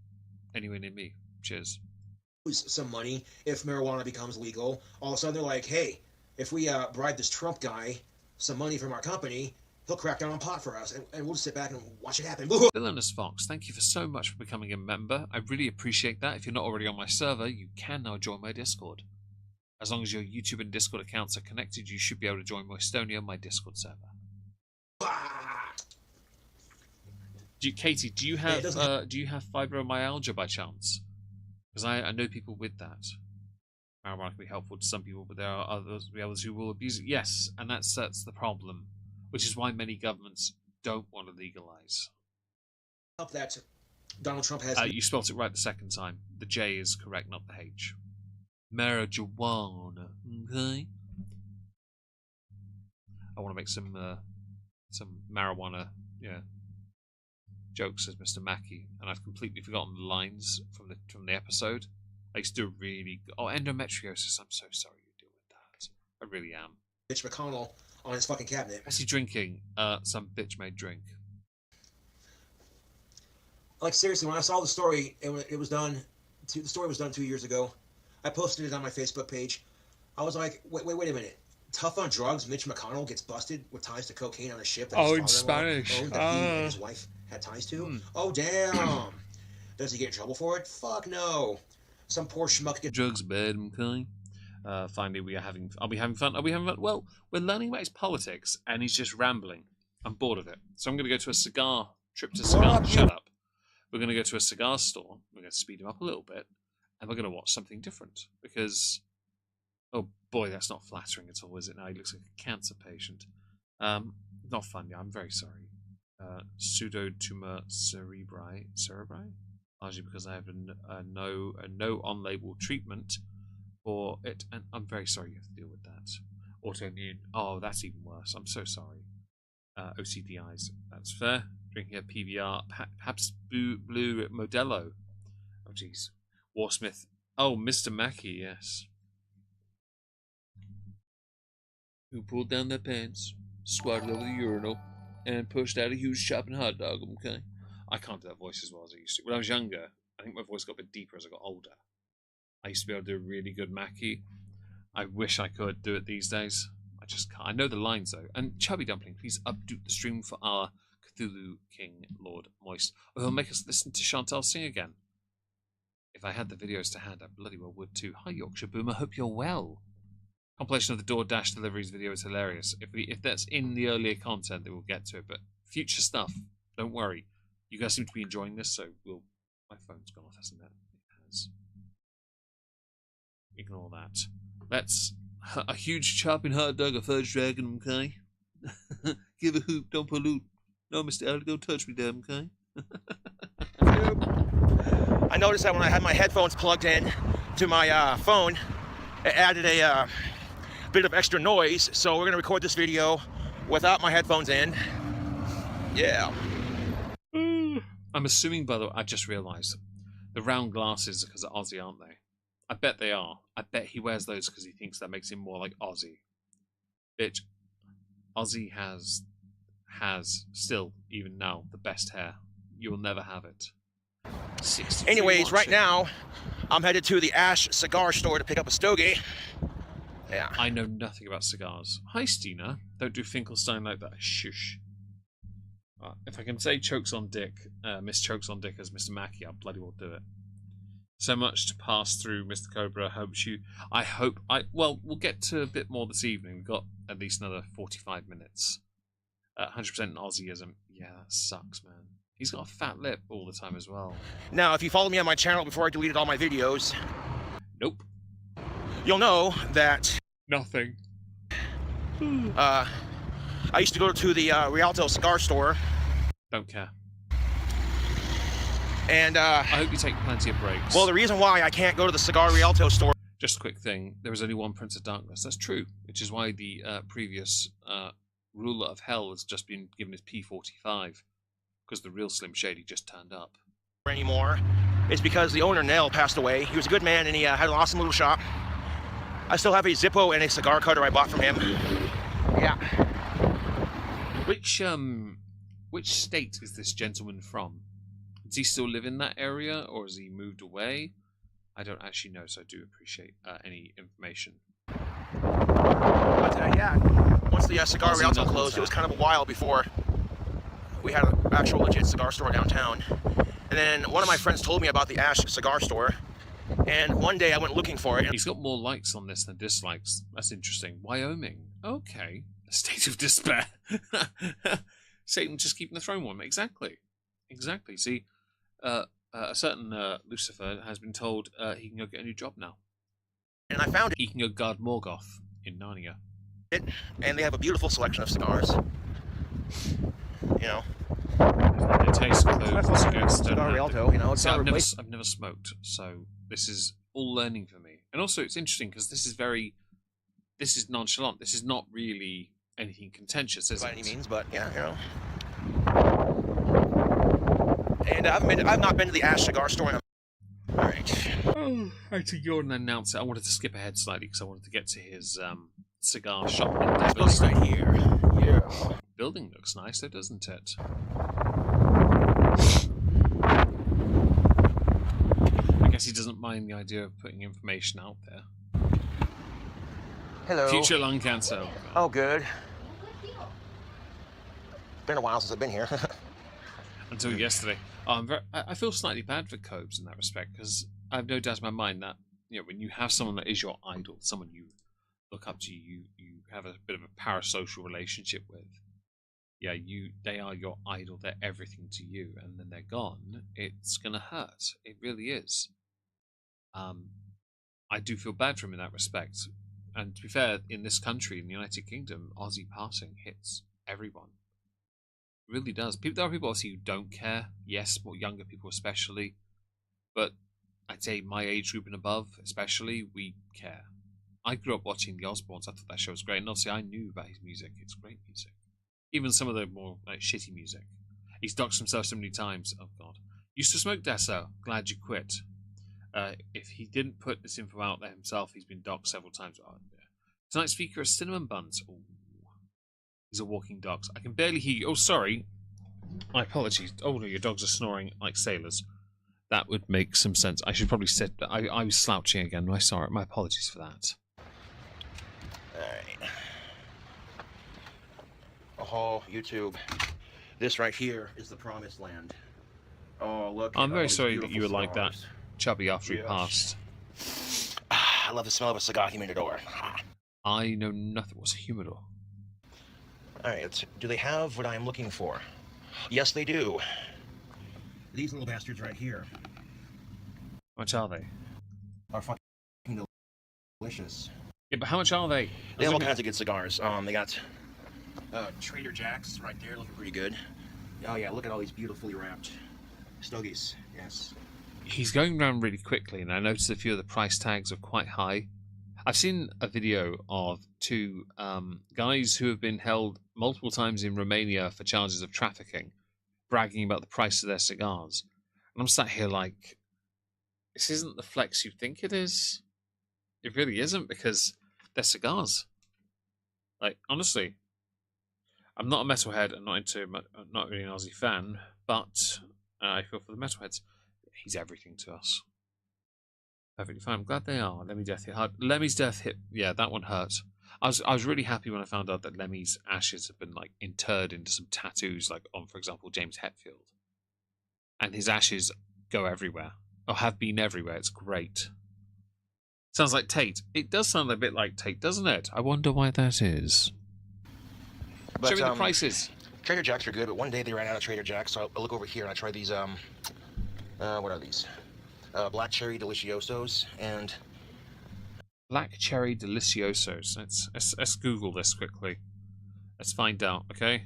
anywhere near me. Cheers. Lose some money if marijuana becomes legal. All of a sudden they're like, hey, if we bribe this Trump guy some money from our company, he'll crack down on pot for us, and we'll just sit back and watch it happen. Villainous Fox, thank you for so much for becoming a member. I really appreciate that. If you're not already on my server, you can now join my Discord. As long as your YouTube and Discord accounts are connected, you should be able to join Moistonia, my Discord server. Katie, do you have fibromyalgia by chance? Because I know people with that. Marijuana can be helpful to some people, but there are others who will abuse it. Yes, and that's the problem, which is why many governments don't want to legalize. That Donald Trump has. You spelt it right the second time. The J is correct, not the H. Marijuana. Okay. I want to make some marijuana, jokes, says Mr. Mackey, and I've completely forgotten the lines from the episode. I used to really. Oh, endometriosis. I'm so sorry you're doing that. I really am. Mitch McConnell on his fucking cabinet. What's he drinking? Some bitch-made drink. Like seriously, when I saw the story, it was done. The story was done 2 years ago. I posted it on my Facebook page. I was like, wait a minute. Tough on drugs, Mitch McConnell gets busted with ties to cocaine on a ship that his father-in-law owned, that he and his wife had ties to. Oh damn! Does he get in trouble for it? Fuck no. Some poor schmuck gets drugs bad, okay. Finally, I'll be having fun. Well, we're learning about his politics, and he's just rambling. I'm bored of it. So I'm going to go to a cigar trip to cigar. Shut up. We're going to go to a cigar store. We're going to speed him up a little bit, and we're going to watch something different because, oh boy, that's not flattering at all, is it? Now he looks like a cancer patient. Not fun. Yeah, I'm very sorry. Pseudotumor cerebri, largely because I have a no on-label treatment for it, and I'm very sorry you have to deal with that. Autoimmune. Oh, that's even worse. I'm so sorry. OCDIs. That's fair. Drinking a PBR. Perhaps blue Modelo. Oh, jeez. Warsmith. Oh, Mr. Mackey, yes. Who pulled down their pants, squatted over the urinal, and pushed out a huge chopping hot dog, okay? I can't do that voice as well as I used to. When I was younger, I think my voice got a bit deeper as I got older. I used to be able to do a really good Mackie. I wish I could do it these days. I just can't. I know the lines, though. And Chubby Dumpling, please updo the stream for our Cthulhu King Lord Moist. Or he'll make us listen to Chantal sing again. If I had the videos to hand, I bloody well would too. Hi, Yorkshire Boomer. Hope you're well. Compilation of the DoorDash deliveries video is hilarious. If that's in the earlier content, then we'll get to it. But future stuff, don't worry. You guys seem to be enjoying this, so my phone's gone off, hasn't it? It has. Ignore that. Let's a huge chopping hot dog, a fudge dragon, okay? Give a hoop, don't pollute. No, Mr. Elder, don't touch me, damn, okay? I noticed that when I had my headphones plugged in to my phone, it added a bit of extra noise, so we're gonna record this video without my headphones in. Yeah. I'm assuming, by the way, I just realised the round glasses are because of Ozzy, aren't they? I bet they are. I bet he wears those because he thinks that makes him more like Ozzy. Bitch, Ozzy has still, even now, the best hair. You will never have it. Anyways, right now, I'm headed to the Ash cigar store to pick up a stogie. Yeah. I know nothing about cigars. Hi, Stina. Don't do Finkelstein like that. Shush. If I can say chokes on dick, Miss Chokes on Dick as Mr. Mackey, I'll bloody well do it. So much to pass through, Mr. Cobra. Well, we'll get to a bit more this evening. We've got at least another 45 minutes. 100% Aussieism. Yeah, that sucks, man. He's got a fat lip all the time as well. Now, if you follow me on my channel before I deleted all my videos, Nope. You'll know that Nothing. I used to go to the Rialto cigar store. Don't care. And I hope you take plenty of breaks. well, the reason why I can't go to the cigar Rialto store. Just a quick thing. There is only one Prince of Darkness. That's true. Which is why the previous ruler of hell has just been given his P45. Because the real Slim Shady just turned up. Anymore. It's because the owner, Nell, passed away. He was a good man, and he had an awesome little shop. I still have a Zippo and a cigar cutter I bought from him. Yeah. Which state is this gentleman from? Does he still live in that area, or has he moved away? I don't actually know, so I do appreciate any information. But yeah, once the cigar Rialto closed, it was kind of a while before we had an actual legit cigar store downtown. And then one of my friends told me about the Ash cigar store, and one day I went looking for it. He's got more likes on this than dislikes. That's interesting. Wyoming. Okay. A state of despair. Satan just keeping the throne warm. Exactly. Exactly. See, a certain Lucifer has been told he can go get a new job now. And I found He can go guard Morgoth in Narnia. it, and they have a beautiful selection of cigars. You know. Their taste clothes against Cigar Rialto, you know. It's See, not I've never smoked, so this is all learning for me. And also, it's interesting because this is nonchalant. This is not really anything contentious, is it? by any means, but yeah, you know. And I've not been to the Ash cigar store in a... All right. Oh, actually, you're an announcer. I wanted to skip ahead slightly because I wanted to get to his cigar shop endeavors. Right here. Yeah. Building looks nice, though, doesn't it? I guess he doesn't mind the idea of putting information out there. Hello. Future lung cancer. Oh, good. Been a while since I've been here. Until yesterday. Oh, I feel slightly bad for Cobes in that respect because I have no doubt in my mind that when you have someone that is your idol, someone you look up to, you have a bit of a parasocial relationship with. Yeah, they are your idol. They're everything to you, and then they're gone. It's gonna hurt. It really is. I do feel bad for him in that respect. And to be fair, in this country, in the United Kingdom, Aussie passing hits everyone. It really does. There are people obviously who don't care. Yes, more younger people especially. But I'd say my age group and above, especially, we care. I grew up watching The Osbournes. I thought that show was great. And obviously I knew about his music. It's great music. Even some of the more shitty music. He's doxed himself so many times. Oh, God. Used to smoke Deso. Glad you quit. If he didn't put this info out there himself, he's been doxed several times. Oh, yeah. Tonight's speaker is Cinnamon Buns. Ooh. These are walking dogs. I can barely hear you. Oh, sorry. My apologies. Oh, no, your dogs are snoring like sailors. That would make some sense. I should probably sit... I was slouching again. My apologies for that. Alright. Oh, YouTube. This right here is the promised land. Oh, look. I'm very sorry that you were like that, chubby, after he passed. I love the smell of a cigar humidor. I know nothing. What's a humidor? Alright, do they have what I'm looking for? Yes, they do. These little bastards right here How much are they? are fucking delicious. Yeah, but how much are they? They have all kinds of good cigars. They got Trader Jack's right there, looking pretty good. Oh yeah, look at all these beautifully wrapped stogies. Yes. He's going around really quickly, and I noticed a few of the price tags are quite high. I've seen a video of two guys who have been held multiple times in Romania for charges of trafficking, bragging about the price of their cigars. And I'm sat here like, this isn't the flex you think it is. It really isn't, because they're cigars. Like, honestly, I'm not a metalhead. I'm not really an Aussie fan, but I feel for the metalheads. He's everything to us. Perfectly fine. I'm glad they are. Lemmy Death hit hard. Lemmy's death hit. Yeah, that one hurt. I was really happy when I found out that Lemmy's ashes have been interred into some tattoos, like on, for example, James Hetfield, and his ashes go everywhere, or have been everywhere. It's great. Sounds like Tate. It does sound a bit like Tate, doesn't it? I wonder why that is. But, show me the prices. Trader Jack's are good, but one day they ran out of Trader Jack's, so I look over here and I try these, what are these? Black Cherry Deliciosos, and Black Cherry Deliciosos. Let's Google this quickly. Let's find out, okay?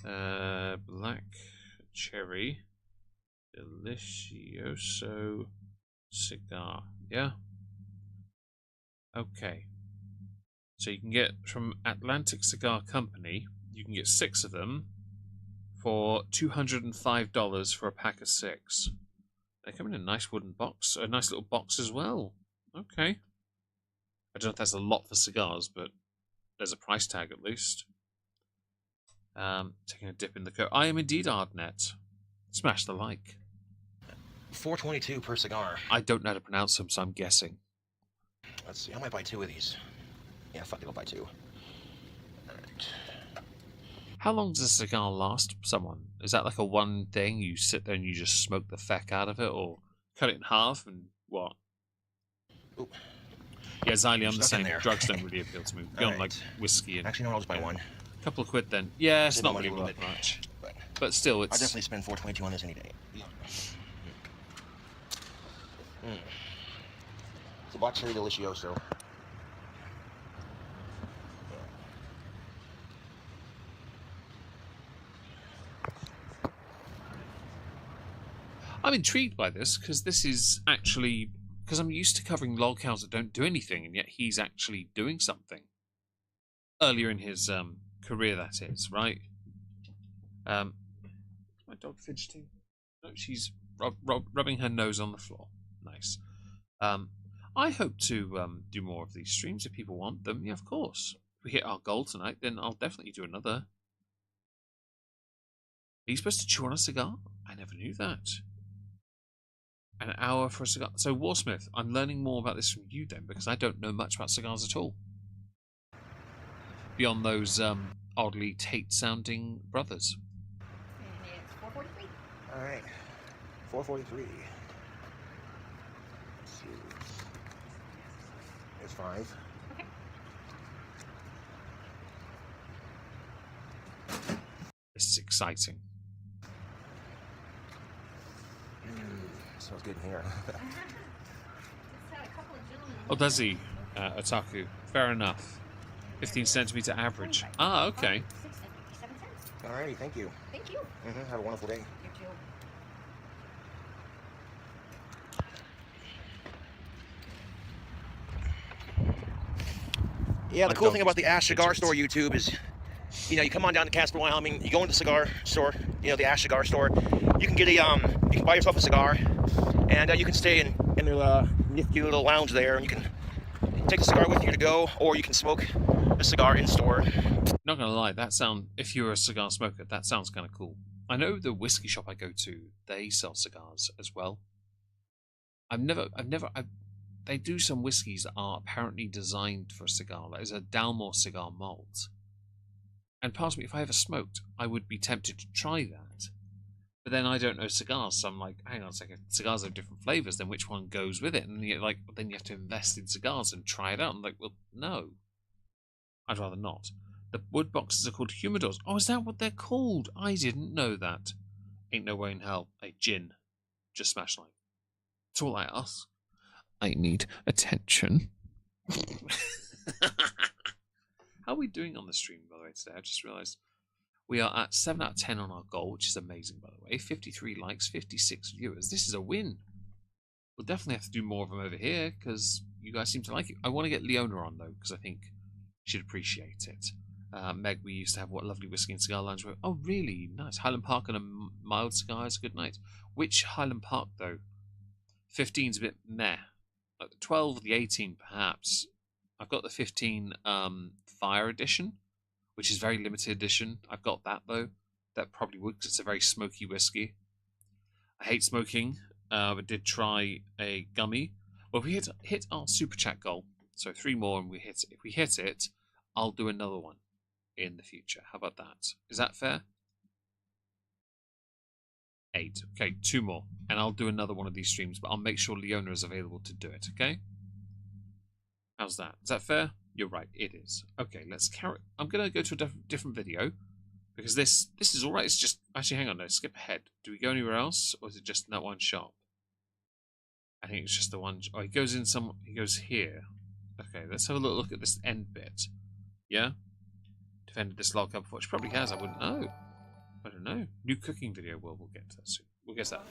Black Cherry Delicioso cigar. Yeah? Okay. So you can get from Atlantic Cigar Company, you can get 6 of them for $205 for a pack of 6. They come in a nice wooden box, a nice little box as well. Okay. I don't know if that's a lot for cigars, but there's a price tag at least. Taking a dip in the coat. I am indeed Ardnet. Smash the like. $4.22 per cigar. I don't know how to pronounce them, so I'm guessing. Let's see. I might buy 2 of these. Yeah, fuck it, I'll buy 2. Alright. How long does a cigar last someone? Is that like a one thing? You sit there and you just smoke the feck out of it, or cut it in half and what? Ooh. Yeah, Xylee, I'm the same. There. Drugs don't really appeal to me. Beyond like whiskey and... Actually, no, I'll just buy 1. A couple of quid then. Yeah, it's not really worth much. But still, it's... I'll definitely spend $4.22 on this any day. It's a Black Cherry Delicioso. I'm intrigued by this because this is actually... Because I'm used to covering log cows that don't do anything, and yet he's actually doing something. Earlier in his career, that is, right? My dog fidgeting? No, she's rubbing her nose on the floor. Nice. I hope to do more of these streams if people want them. Yeah, of course. If we hit our goal tonight, then I'll definitely do another. Are you supposed to chew on a cigar? I never knew that. An hour for a cigar. So, Warsmith, I'm learning more about this from you then, because I don't know much about cigars at all. Beyond those oddly Tate-sounding brothers. And it's 4:43. All right, 4:43. Let's see. It's 5. Okay. This is exciting. Smells good in here. Just had a couple of gentlemen. Oh, does he? Otaku. Fair enough. 15 centimeter average. Ah, okay. 6.57 cents. All righty, thank you. Thank you. Have a wonderful day. You too. Yeah, the My cool dog thing about is the Ash Cigar fidgets. Store YouTube is, you know, you come on down to Casper, Wyoming, you go into the cigar store, you know, the Ash Cigar Store, you can get a, you can buy yourself a cigar, and you can stay in their nifty little lounge there, and you can take the cigar with you to go, or you can smoke the cigar in store. Not gonna lie, if you're a cigar smoker, that sounds kind of cool. I know the whiskey shop I go to, they sell cigars as well. They do some whiskeys that are apparently designed for a cigar. That is a Dalmore cigar malt. And part of me, if I ever smoked, I would be tempted to try that. But then I don't know cigars, so I'm like, hang on a second, cigars have different flavors, then which one goes with it? And then you have to invest in cigars and try it out. I'm like, well, no. I'd rather not. The wood boxes are called humidors. Oh, is that what they're called? I didn't know that. Ain't no way in hell. A gin. Just smash like. That's all I ask. I need attention. How are we doing on the stream, by the way, today? I just realised we are at 7 out of 10 on our goal, which is amazing, by the way. 53 likes, 56 viewers. This is a win. We'll definitely have to do more of them over here, because you guys seem to like it. I want to get Leona on, though, because I think she'd appreciate it. Meg, we used to have what lovely whiskey and cigar lounge. Oh, really? Nice. Highland Park and a mild cigar is a good night. Which Highland Park, though? 15's a bit meh. Like the 12 or the 18, perhaps. I've got the 15 Fire Edition, which is very limited edition. I've got that, though. That probably would, because it's a very smoky whiskey. I hate smoking, but did try a gummy. Well, if we hit our super chat goal, so 3 more, and if we hit it, I'll do another one in the future. How about that? Is that fair? 8. Okay, 2 more. And I'll do another one of these streams, but I'll make sure Leona is available to do it, okay? How's that? Is that fair? You're right, it is. Okay, let's carry... I'm going to go to a different video, because this is alright. It's just... Actually, hang on, no, skip ahead. Do we go anywhere else, or is it just in that one shop? I think it's just the one. Oh, he goes in some. He goes here. Okay, let's have a little look at this end bit. Yeah? Defended this log up before. She probably has. I wouldn't know. I don't know. New cooking video. Well, we'll get to that soon. We'll get to that.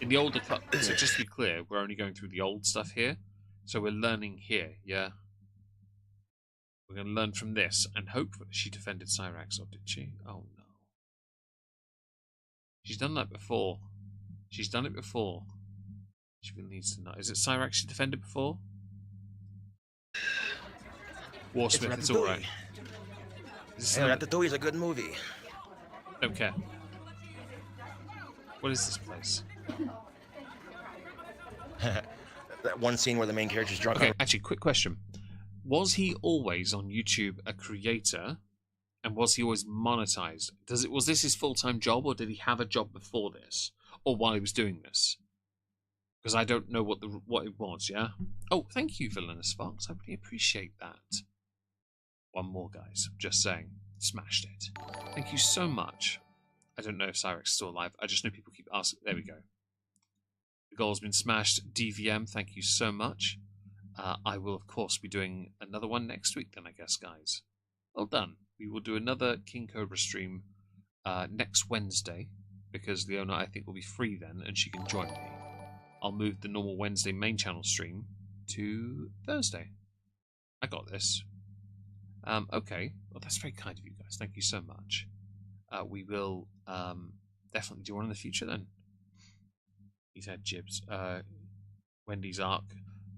In the older cut. So just to be clear, we're only going through the old stuff here. So we're learning here. Yeah? We're going to learn from this. And hopefully she defended Cyrax, or did she? Oh, no. She's done that before. She's done it before. She really needs to know. Is it Cyrax she defended before? Warsmith, it's alright. Hey, Ratatouille is a good movie. Don't care. What is this place? That one scene where the main character's drunk. Okay, actually, quick question. Was he always on YouTube a creator? And was he always monetized? Was this his full-time job, or did he have a job before this? Or while he was doing this? Because I don't know what it was, yeah? Oh, thank you, Villainous Fox. I really appreciate that. One more, guys. Just saying. Smashed it. Thank you so much. I don't know if Cyrex is still alive. I just know people keep asking. There we go. The goal's been smashed. DVM, thank you so much. I will, of course, be doing another one next week then, I guess, guys. Well done. We will do another King Cobra stream next Wednesday, because Leona, I think, will be free then, and she can join me. I'll move the normal Wednesday main channel stream to Thursday. I got this. Okay. Well, that's very kind of you guys. Thank you so much. We will definitely do one in the future then. He's had Jibs. Wendy's Arc.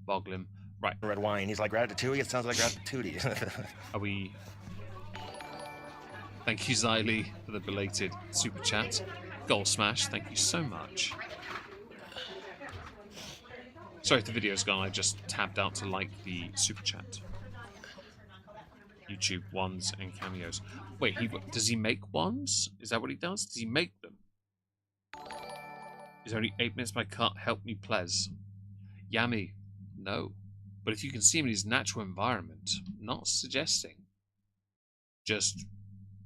Boglin. Right. Red wine. He's like Ratatouille. It sounds like Ratatouille. Are we... Thank you, Xylee, for the belated super chat. Goal smash. Thank you so much. Sorry if the video's gone. I just tabbed out to like the super chat. YouTube wands and cameos. Wait, does he make wands? Is that what he does? Does he make them? Is only 8 minutes by cut. Help me, please. Yummy. No. But if you can see him in his natural environment, not suggesting. Just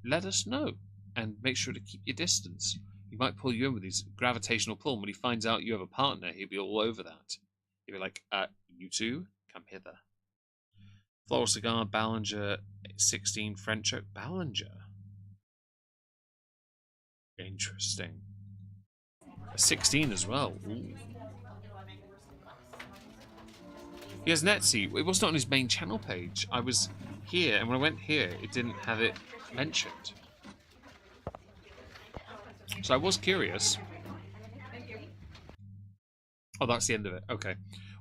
let us know. And make sure to keep your distance. He might pull you in with his gravitational pull. When he finds out you have a partner, he'll be all over that. He'll be like, you two, come hither. Floral Cigar, Ballinger, 16, French Oak, Ballinger. Interesting. A 16 as well. Ooh. He has Netsy. It wasn't on his main channel page. I was here, and when I went here, it didn't have it mentioned. So I was curious. Oh, that's the end of it. Okay.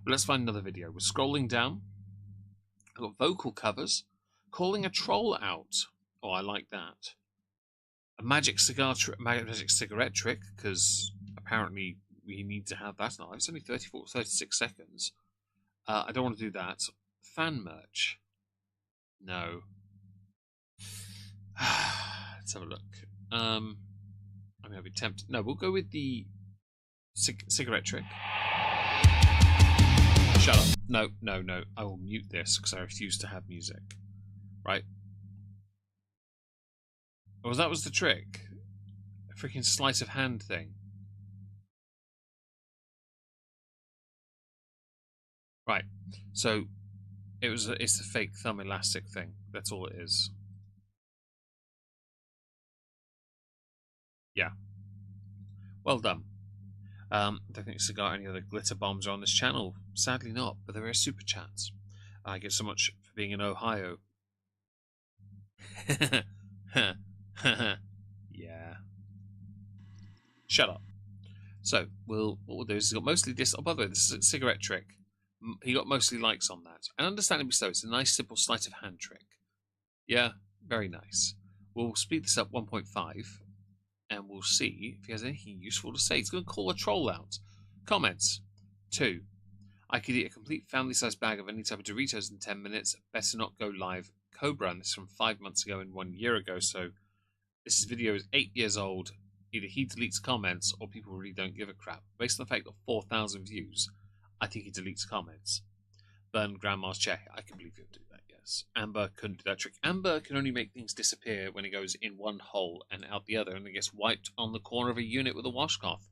Well, let's find another video. We're scrolling down. I've got vocal covers. Calling a troll out. Oh, I like that. A magic magic cigarette trick, because apparently we need to have that now. It's only 36 seconds. I don't want to do that. Fan merch. No. Let's have a look. I mean, I'd be tempted. No, we'll go with the cigarette trick. Shut up. No, no, no. I will mute this because I refuse to have music. Right? Oh, that was the trick. A freaking sleight of hand thing. Right. So it's a fake thumb elastic thing. That's all it is. Yeah. Well done. Don't think Cigar any other glitter bombs are on this channel. Sadly not, but there are super chats. I get so much for being in Ohio. Yeah. Shut up. So what we'll do is he's got mostly this. Oh, by the way, this is a cigarette trick. He got mostly likes on that, and understandably so. It's a nice, simple sleight of hand trick. Yeah, very nice. We'll speed this up 1.5, and we'll see if he has anything useful to say. He's going to call a troll out. Comments. 2. I could eat a complete family-sized bag of any type of Doritos in 10 minutes. Better not go live. Cobra, and this is from 5 months ago and 1 year ago, so this video is 8 years old. Either he deletes comments or people really don't give a crap. Based on the fact that 4,000 views, I think he deletes comments. Burn Grandma's chair. I can believe he'll do that, yes. Amber couldn't do that trick. Amber can only make things disappear when it goes in one hole and out the other, and it gets wiped on the corner of a unit with a washcloth.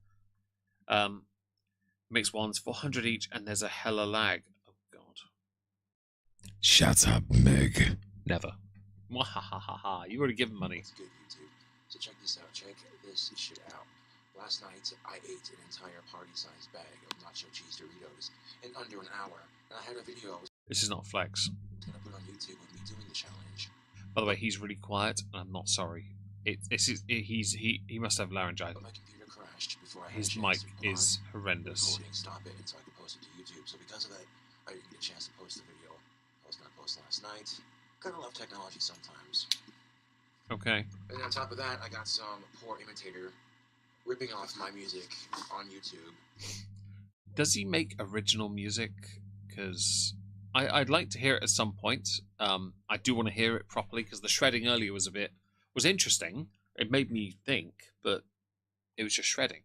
Mixed ones, 400 each, and there's a hella lag. Oh god. Shut up, Meg. Never. Mwahahaha. You already given money. It's good, YouTube. So check this out. Check this shit out. Last night, I ate an entire party-sized bag of nacho cheese Doritos in under an hour, and I had a video I was This is not flex. gonna put on YouTube with me doing the challenge. By the way, he's really quiet, and I'm not sorry. He must have laryngitis. But my computer crashed before I had His a mic chance to is horrendous. recording, stop it, and so I could post it to YouTube. So because of that, I didn't get a chance to post the video I was gonna post last night. Kinda love technology sometimes. Okay. And on top of that, I got some poor imitator ripping off my music on YouTube. Does he make original music? Because I'd like to hear it at some point. I do want to hear it properly because the shredding earlier was interesting. It made me think, but it was just shredding.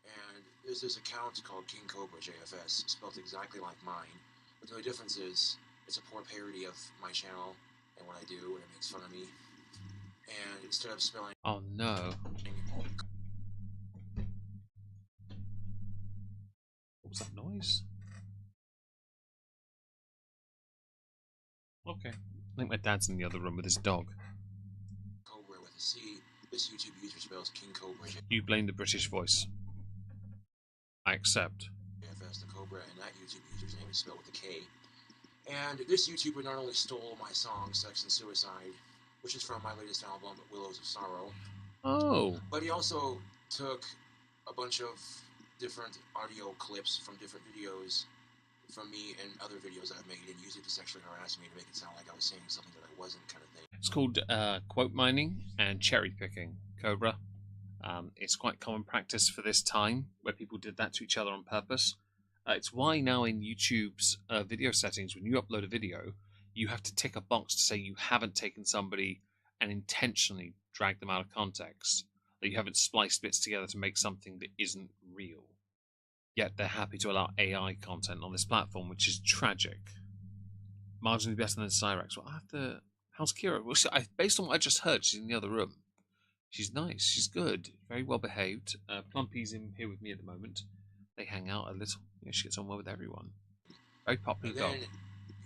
And there's this account called Kingcobrajfs, spelled exactly like mine. But the only difference is it's a poor parody of my channel and what I do, and it makes fun of me. And instead of spelling Oh no. What was that noise? Okay. I think my dad's in the other room with his dog. Cobra with a C, this YouTube user spells Kingcobrajfs, You blame the British voice. I accept. the Cobra, and that YouTube user's name is spelled with a K. And this YouTuber not only stole my song Sex and Suicide, which is from my latest album, Willows of Sorrow, Oh. but he also took a bunch of different audio clips from different videos from me and other videos I've made and used it to sexually harass me to make it sound like I was saying something that I wasn't, kind of thing. It's called quote mining and cherry picking, Cobra. It's quite common practice for this time where people did that to each other on purpose. It's why now in YouTube's video settings, when you upload a video, you have to tick a box to say you haven't taken somebody and intentionally dragged them out of context, that you haven't spliced bits together to make something that isn't real. Yet they're happy to allow AI content on this platform, which is tragic. Marginally better than Cyrex. Well, I have to... How's Kira? Well, based on what I just heard, she's in the other room. She's nice. She's good. Very well behaved. Plumpy's in here with me at the moment. They hang out a little. Yeah, she gets on well with everyone. Very popular And dog. then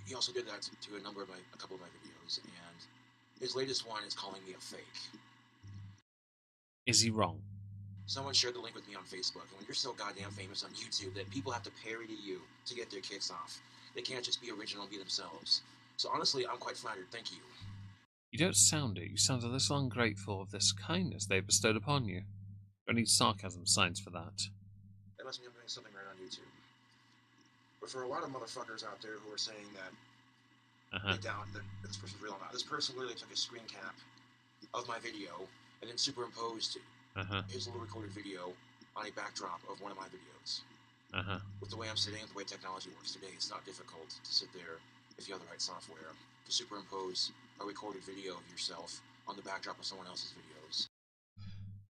he also did that to a couple of my videos, and his latest one is calling me a fake. Is he wrong? Someone shared the link with me on Facebook, and when you're so goddamn famous on YouTube that people have to parody you to get their kicks off, they can't just be original and be themselves. So honestly, I'm quite flattered. Thank you. You don't sound it. You sound a little ungrateful of this kindness they bestowed upon you. Don't need sarcasm signs for that. That must mean I'm doing something right on YouTube. But for a lot of motherfuckers out there who are saying that they doubt that this person's real or not, this person literally took a screen cap of my video and then superimposed his little recorded video on a backdrop of one of my videos. With the way I'm sitting, the way technology works today, it's not difficult to sit there, if you have the right software, to superimpose a recorded video of yourself on the backdrop of someone else's videos.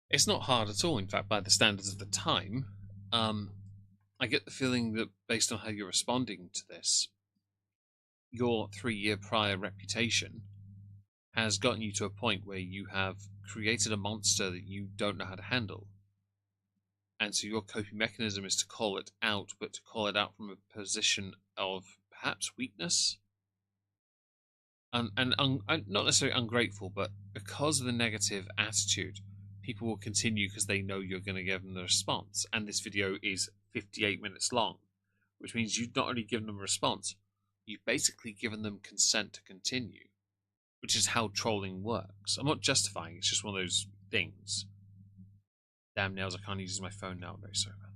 It's not hard at all, in fact, by the standards of the time. I get the feeling that based on how you're responding to this, your 3-year prior reputation has gotten you to a point where you have created a monster that you don't know how to handle. And so your coping mechanism is to call it out, but to call it out from a position of perhaps weakness. And not necessarily ungrateful, but because of the negative attitude, people will continue because they know you're going to give them the response. And this video is 58 minutes long, which means you've not only given them a response, you've basically given them consent to continue, which is how trolling works. I'm not justifying, it's just one of those things. Damn nails, I can't use my phone now. I'm very sorry about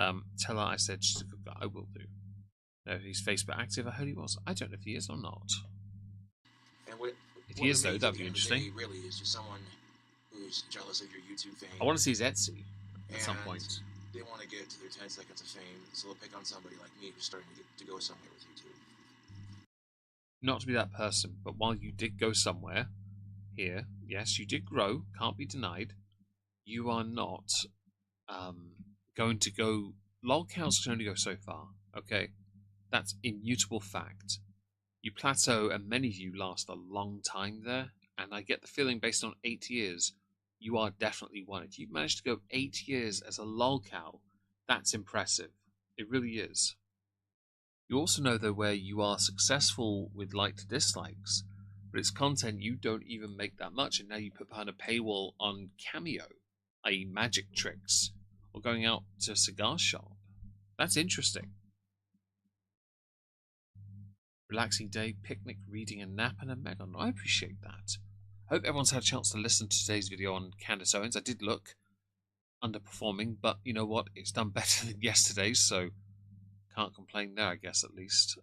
that. Tell her I said she's a good guy. I will do. No, if he's Facebook active, I heard he was. I don't know if he is or not. And If he is, though, that'd be interesting. Really is just someone who's jealous of your YouTube fame. I want to see his Etsy at some point. They want to get to their 10 seconds of fame, so they'll pick on somebody like me who's starting to go somewhere with YouTube. Not to be that person, but while you did go somewhere, here, yes, you did grow, can't be denied, you are not going to go... Lolcows can only go so far, okay? That's immutable fact. You plateau, and many of you last a long time there, and I get the feeling based on 8 years, you are definitely one. If you've managed to go 8 years as a lolcow, that's impressive. It really is. You also know, though, where you are successful with like to dislikes, but it's content you don't even make that much, and now you put behind a paywall on Cameo, i.e. magic tricks, or going out to a cigar shop. That's interesting. Relaxing day, picnic, reading, a nap, and Omegon. I appreciate that. I hope everyone's had a chance to listen to today's video on Candace Owens. I did look underperforming, but you know what? It's done better than yesterday's, so can't complain there, I guess, at least.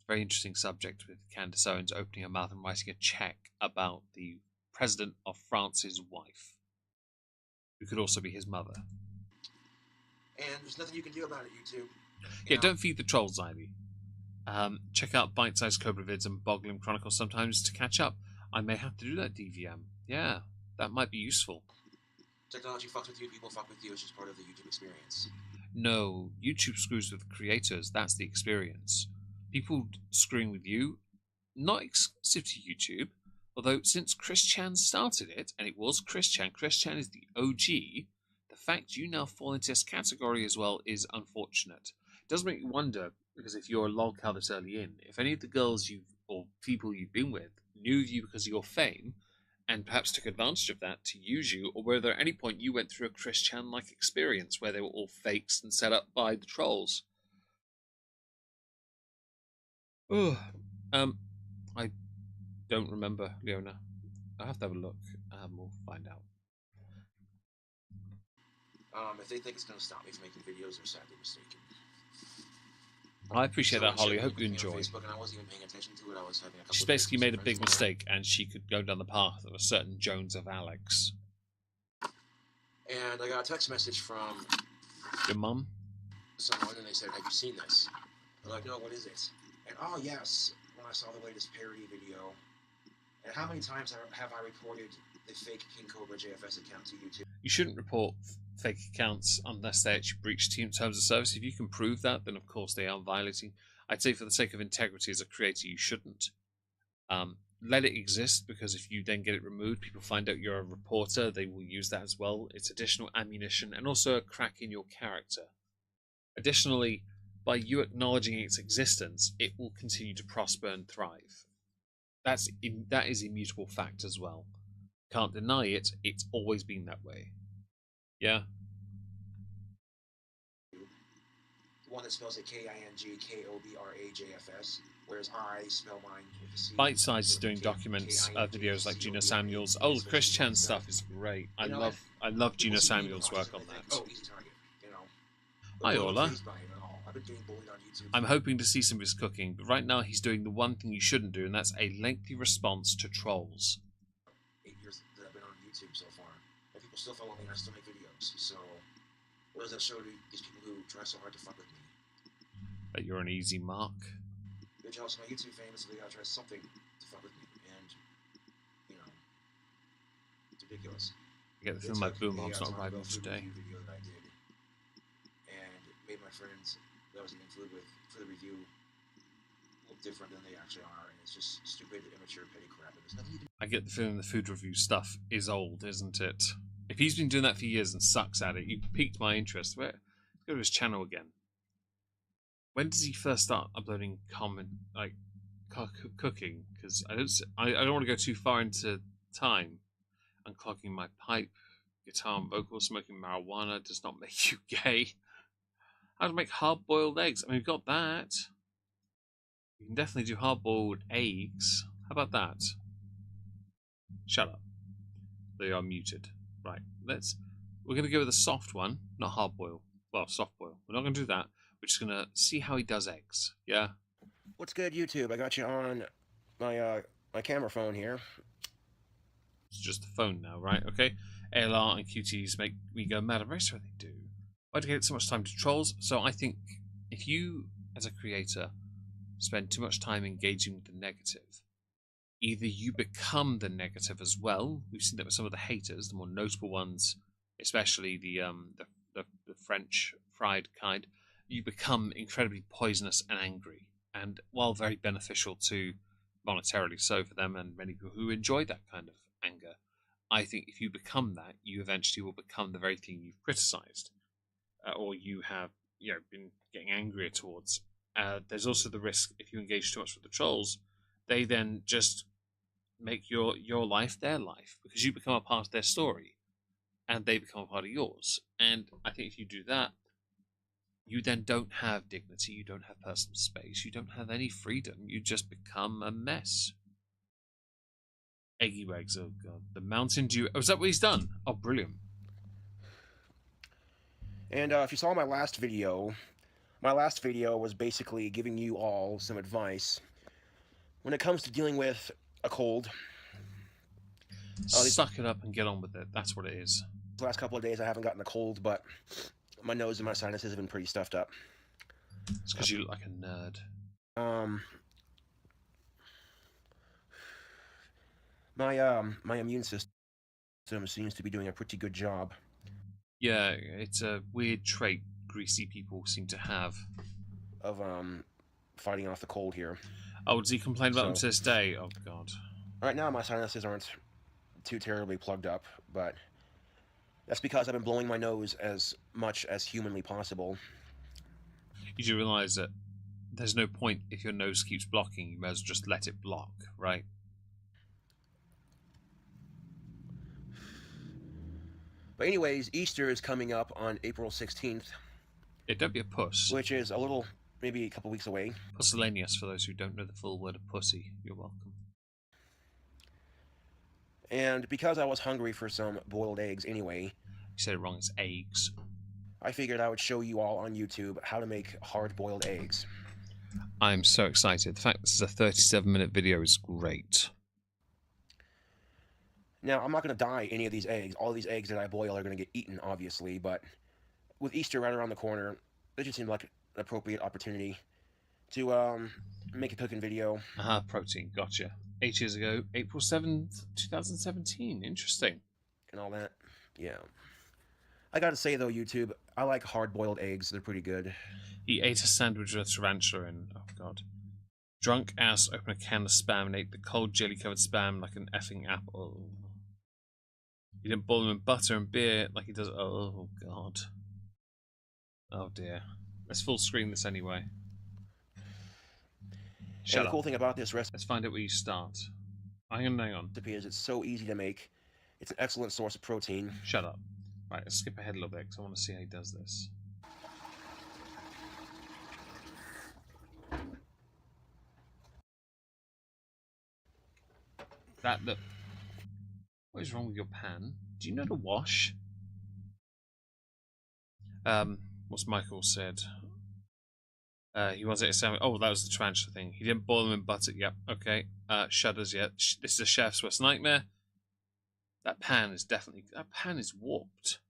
Very interesting subject with Candace Owens opening her mouth and writing a check about the president of France's wife, who could also be his mother. And there's nothing you can do about it, YouTube. Yeah, don't feed the trolls, Ivy. Check out Bite-Sized Cobra Vids and Boglim Chronicles sometimes to catch up. I may have to do that, DVM. Yeah, that might be useful. Technology fucks with you, people fuck with you. It's just part of the YouTube experience. No, YouTube screws with creators. That's the experience. People screwing with you, not exclusive to YouTube, although since Chris Chan started it, and it was Chris Chan is the OG, the fact you now fall into this category as well is unfortunate. It does make you wonder, because if you're a lolcow this early in, if any of the girls or people you've been with knew of you because of your fame, and perhaps took advantage of that to use you, or whether at any point you went through a Chris Chan-like experience where they were all fakes and set up by the trolls. Oh, I don't remember, Leona. I'll have to have a look. We'll find out. If they think it's going to stop me from making videos, they're sadly mistaken. I appreciate that, Holly. I hope you On enjoy. Facebook, and I wasn't even paying attention to it. I was having a couple She's of basically made a friends big of mine. mistake, and she could go down the path of a certain Jones of Alex. And I got a text message from Your mum? someone, and they said, "Have you seen this?" I'm like, "No, what is it?" And oh yes, when I saw the latest parody video. And how many times have I reported the fake Kingcobrajfs account to YouTube? You shouldn't report fake accounts unless they actually breach team terms of service. If you can prove that, then of course they are violating. I'd say for the sake of integrity as a creator, you shouldn't. Let it exist, because if you then get it removed, people find out you're a reporter, they will use that as well. It's additional ammunition and also a crack in your character. Additionally, by you acknowledging its existence, it will continue to prosper and thrive. That is immutable fact as well. Can't deny it, it's always been that way. Yeah? The one that spells it Kingkobrajfs, whereas I spell mine with a C. Bite Size is doing documents, videos like Gina Samuels. Oh, the Chris Chan stuff is great. I love Gina Samuels' work on that. Oh, easy target, you know. Hi, Ola. I've been getting bullied on YouTube. I'm hoping to see some of his cooking, but right now he's doing the one thing you shouldn't do, and that's a lengthy response to trolls. 8 years that I've been on YouTube so far, and people still follow me, and I still make videos. So, what does that show to these people who try so hard to fuck with me? That you're an easy mark. They're jealous of my YouTube fame, so they gotta try something to fuck with me, and you know, it's ridiculous. I get the feeling my boom arm's not Talk arriving about food today. review video that I did, and made my friends that I was eating food with for the review look different than they actually are, and it's just stupid, immature, petty crap. And there's nothing you can I get the feeling the food review stuff is old, isn't it? If he's been doing that for years and sucks at it, you've piqued my interest. Let's go to his channel again. When does he first start uploading cooking? Because I don't want to go too far into time. Unclogging my pipe, guitar and vocals, smoking marijuana does not make you gay. How to make hard-boiled eggs? I mean, we've got that. You can definitely do hard-boiled eggs. How about that? Shut up. They are muted. Right, we're going to go with a soft one, not hard-boil. Well, soft-boil. We're not going to do that. We're just going to see how he does eggs. Yeah? What's good, YouTube? I got you on my my camera phone here. It's just the phone now, right? Okay. ALR and QTs make me go mad. I'm very sorry they do. Why do I get so much time to trolls? So I think if you, as a creator, spend too much time engaging with the negative, either you become the negative as well. We've seen that with some of the haters, the more notable ones, especially the French fried kind. You become incredibly poisonous and angry, and while very beneficial to monetarily so for them and many people who enjoy that kind of anger, I think if you become that, you eventually will become the very thing you've criticized, or you have, been getting angrier towards. There's also the risk if you engage too much with the trolls, they then just make your life their life because you become a part of their story, and they become a part of yours. And I think if you do that, you then don't have dignity, you don't have personal space, you don't have any freedom. You just become a mess. Eggy Wags, oh god. The Mountain Dew. Oh, is that what he's done? Oh, brilliant. And if you saw my last video was basically giving you all some advice when it comes to dealing with a cold. Suck it up and get on with it. That's what it is. The last couple of days I haven't gotten a cold, but my nose and my sinuses have been pretty stuffed up. It's because you look like a nerd. My immune system seems to be doing a pretty good job. Yeah, it's a weird trait greasy people seem to have. Of fighting off the cold here. Oh, does he complain about them to this day? Oh god. Right now my sinuses aren't too terribly plugged up, but that's because I've been blowing my nose as much as humanly possible. You do realise that there's no point if your nose keeps blocking, you may as well just let it block, right? But anyways, Easter is coming up on April 16th. Yeah, don't be a puss. Which is a little, maybe a couple weeks away. Pusillanimous, for those who don't know the full word of pussy. You're welcome. And because I was hungry for some boiled eggs anyway... You said it wrong, it's eggs. I figured I would show you all on YouTube how to make hard-boiled eggs. I'm so excited. The fact this is a 37-minute video is great. Now, I'm not going to dye any of these eggs. All of these eggs that I boil are going to get eaten, obviously, but with Easter right around the corner, it just seemed like an appropriate opportunity to make a cooking video. Protein, gotcha. 8 years ago, April 7th, 2017. Interesting. And all that, yeah. I gotta say, though, YouTube, I like hard-boiled eggs. They're pretty good. He ate a sandwich with a tarantula in. Oh, God. Drunk ass opened a can of Spam and ate the cold jelly-covered Spam like an effing apple. He didn't boil them in butter and beer like he does. Oh, God. Oh, dear. Let's full screen this anyway. Shut and the up. cool thing about this Let's find out where you start. Hang on. recipe is it's so easy to make. It's an excellent source of protein. Shut up. Right, let's skip ahead a little bit because I want to see how he does this. What is wrong with your pan? Do you know to wash? What's Michael said? He wants it a sandwich. Oh, that was the tarantula thing. He didn't boil them in butter. Yep, okay. Shudders yet. This is a chef's worst nightmare. That pan is warped.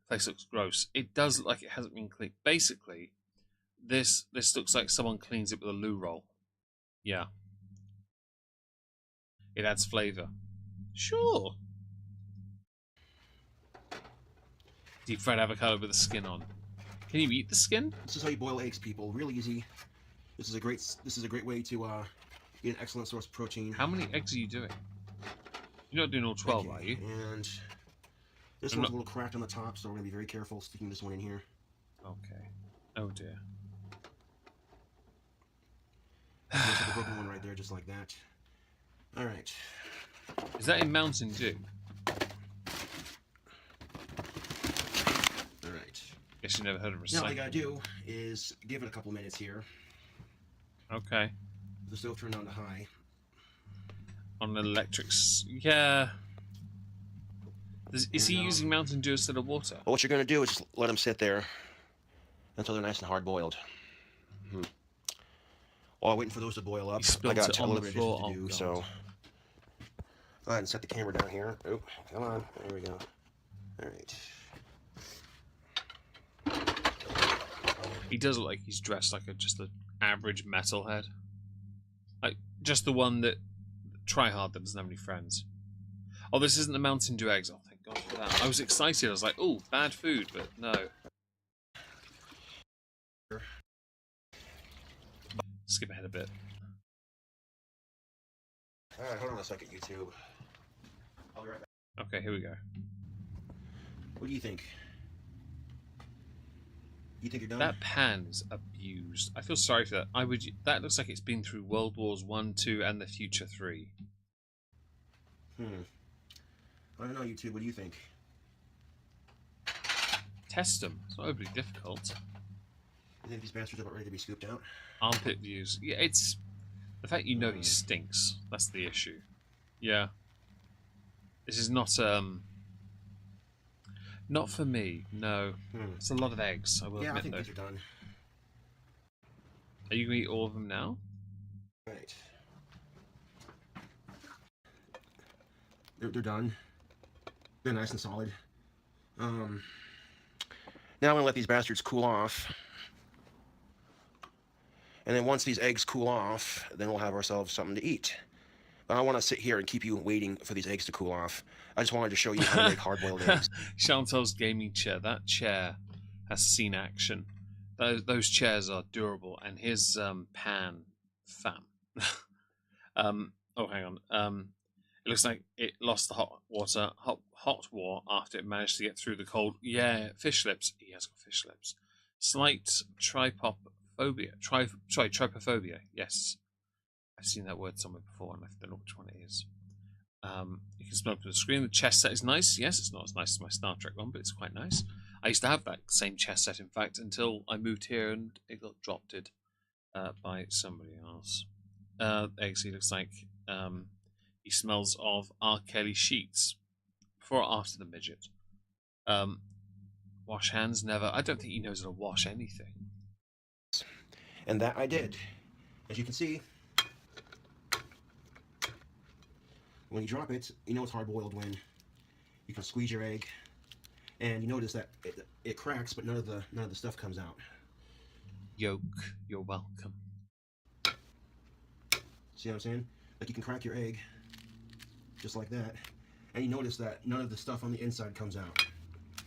The place looks gross. It does look like it hasn't been cleaned. Basically, this looks like someone cleans it with a loo roll. Yeah. It adds flavour. Sure. Deep fried avocado with the skin on. Can you eat the skin? This is how you boil eggs, people. Real easy. This is a great way to get an excellent source of protein. How many eggs are you doing? You're not doing all 12, are you? And this one's a little cracked on the top, so we're gonna be very careful sticking this one in here. Okay. Oh dear. There's the broken one right there, just like that. All right. Is that in Mountain Dew? All right. Guess you never heard of recycling. Now all you gotta do is give it a couple minutes here. Okay. The stove turned on to high. On electrics, yeah. Is he using Mountain Dew instead of water? Well, what you're gonna do is just let them sit there until they're nice and hard boiled. While waiting for those to boil up, I got a little bit of dishes to do, so go ahead and set the camera down here. Oh, come on, there we go. All right. He does look like he's dressed like just an average metalhead, like just the one that try hard that doesn't have any friends. Oh, this isn't the Mountain Dew eggs. Oh, thank God for that. I was excited. I was like, oh, bad food, but no. Skip ahead a bit. Alright, hold on a second, YouTube. I'll be right back. Okay, here we go. What do you think? You think you're done? That pan's abused. I feel sorry for that. I would. That looks like it's been through World Wars 1, 2, and the Future 3. I don't know, YouTube. What do you think? Test them. It's not overly difficult. You think these bastards are about ready to be scooped out? Armpit views. Yeah, it's the fact you know he stinks. That's the issue. Yeah. This is not not for me. No, it's a lot of eggs. I will Yeah, I admit think though. these are done. Are you gonna eat all of them now? Right. They're done. They're nice and solid. Now I'm gonna let these bastards cool off. And then once these eggs cool off, then we'll have ourselves something to eat. But I don't want to sit here and keep you waiting for these eggs to cool off. I just wanted to show you how to make hard-boiled eggs. Chantal's gaming chair. That chair has seen action. Those chairs are durable, and his pan, fam. Oh, hang on. It looks like it lost the hot water after it managed to get through the cold. Yeah, fish lips. He has got fish lips. Slight trypophobia. Trypophobia. Yes, I've seen that word somewhere before, and I don't know which one it is. You can smell through the screen. The chess set is nice. Yes, it's not as nice as my Star Trek one, but it's quite nice. I used to have that same chess set, in fact, until I moved here and it got dropped by somebody else. Eggs. He looks like he smells of R. Kelly sheets. Before or after the midget. Wash hands, never. I don't think he knows how to wash anything. And that I did. As you can see, when you drop it, you know it's hard-boiled when you can squeeze your egg, and you notice that it cracks, but none of the stuff comes out. Yolk, you're welcome. See what I'm saying? Like you can crack your egg, just like that, and you notice that none of the stuff on the inside comes out.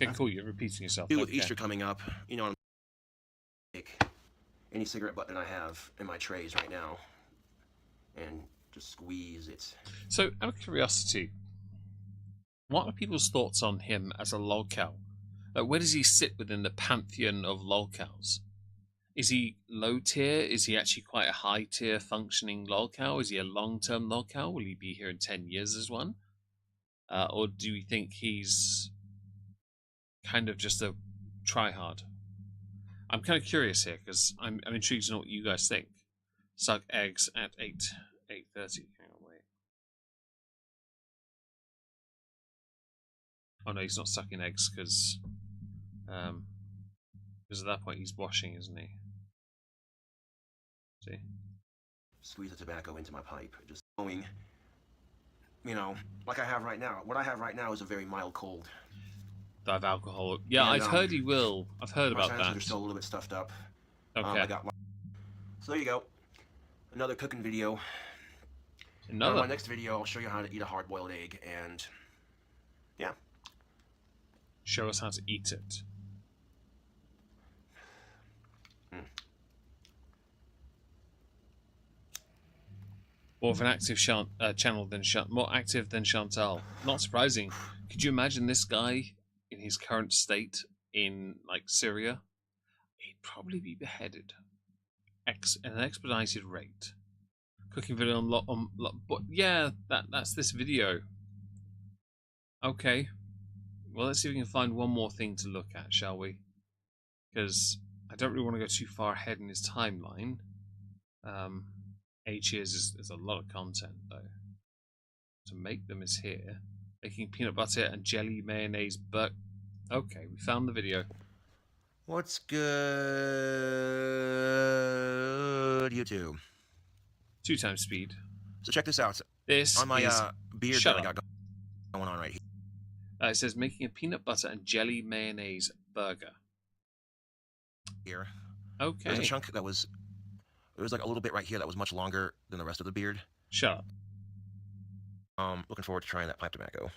Okay, cool. You're repeating yourself. With Easter coming up, you know, I'm take any cigarette button I have in my trays right now, and just squeeze it. So, out of curiosity, what are people's thoughts on him as a lolcow? Like, where does he sit within the pantheon of lolcows? Is he low tier? Is he actually quite a high tier functioning lolcow? Is he a long term lolcow? Will he be here in 10 years as one? Or do we think he's kind of just a tryhard? I'm kind of curious here because I'm intrigued to know what you guys think. Suck eggs at 8:30. Hang on, wait. Oh no, he's not sucking eggs because at that point he's washing, isn't he? See? Squeeze the tobacco into my pipe, just going, you know, like I have right now. What I have right now is a very mild cold. Dive alcohol. Yeah, And, I've heard he will. I've heard my about sinuses that. are still a little bit stuffed up. Okay. So there you go. Another cooking video. Another. In my next video, I'll show you how to eat a hard-boiled egg, and yeah. Show us how to eat it. More of an active channel than more active than Chantal. Not surprising. Could you imagine this guy in his current state in like Syria? He'd probably be beheaded at an expedited rate. Cooking video but yeah, that's this video. Okay. Well, let's see if we can find one more thing to look at, shall we? Because I don't really want to go too far ahead in his timeline. 8 years is a lot of content, though. To make them is here. Making peanut butter and jelly mayonnaise, but okay, we found the video. What's good, YouTube? 2 times speed. So check this out. This On my is beard shut that I up. got going on right here. It says making a peanut butter and jelly mayonnaise burger. There's Okay. a chunk that was, there was like a little bit right here that was much longer than the rest of the beard. Shut up. Looking forward to trying that pipe tobacco.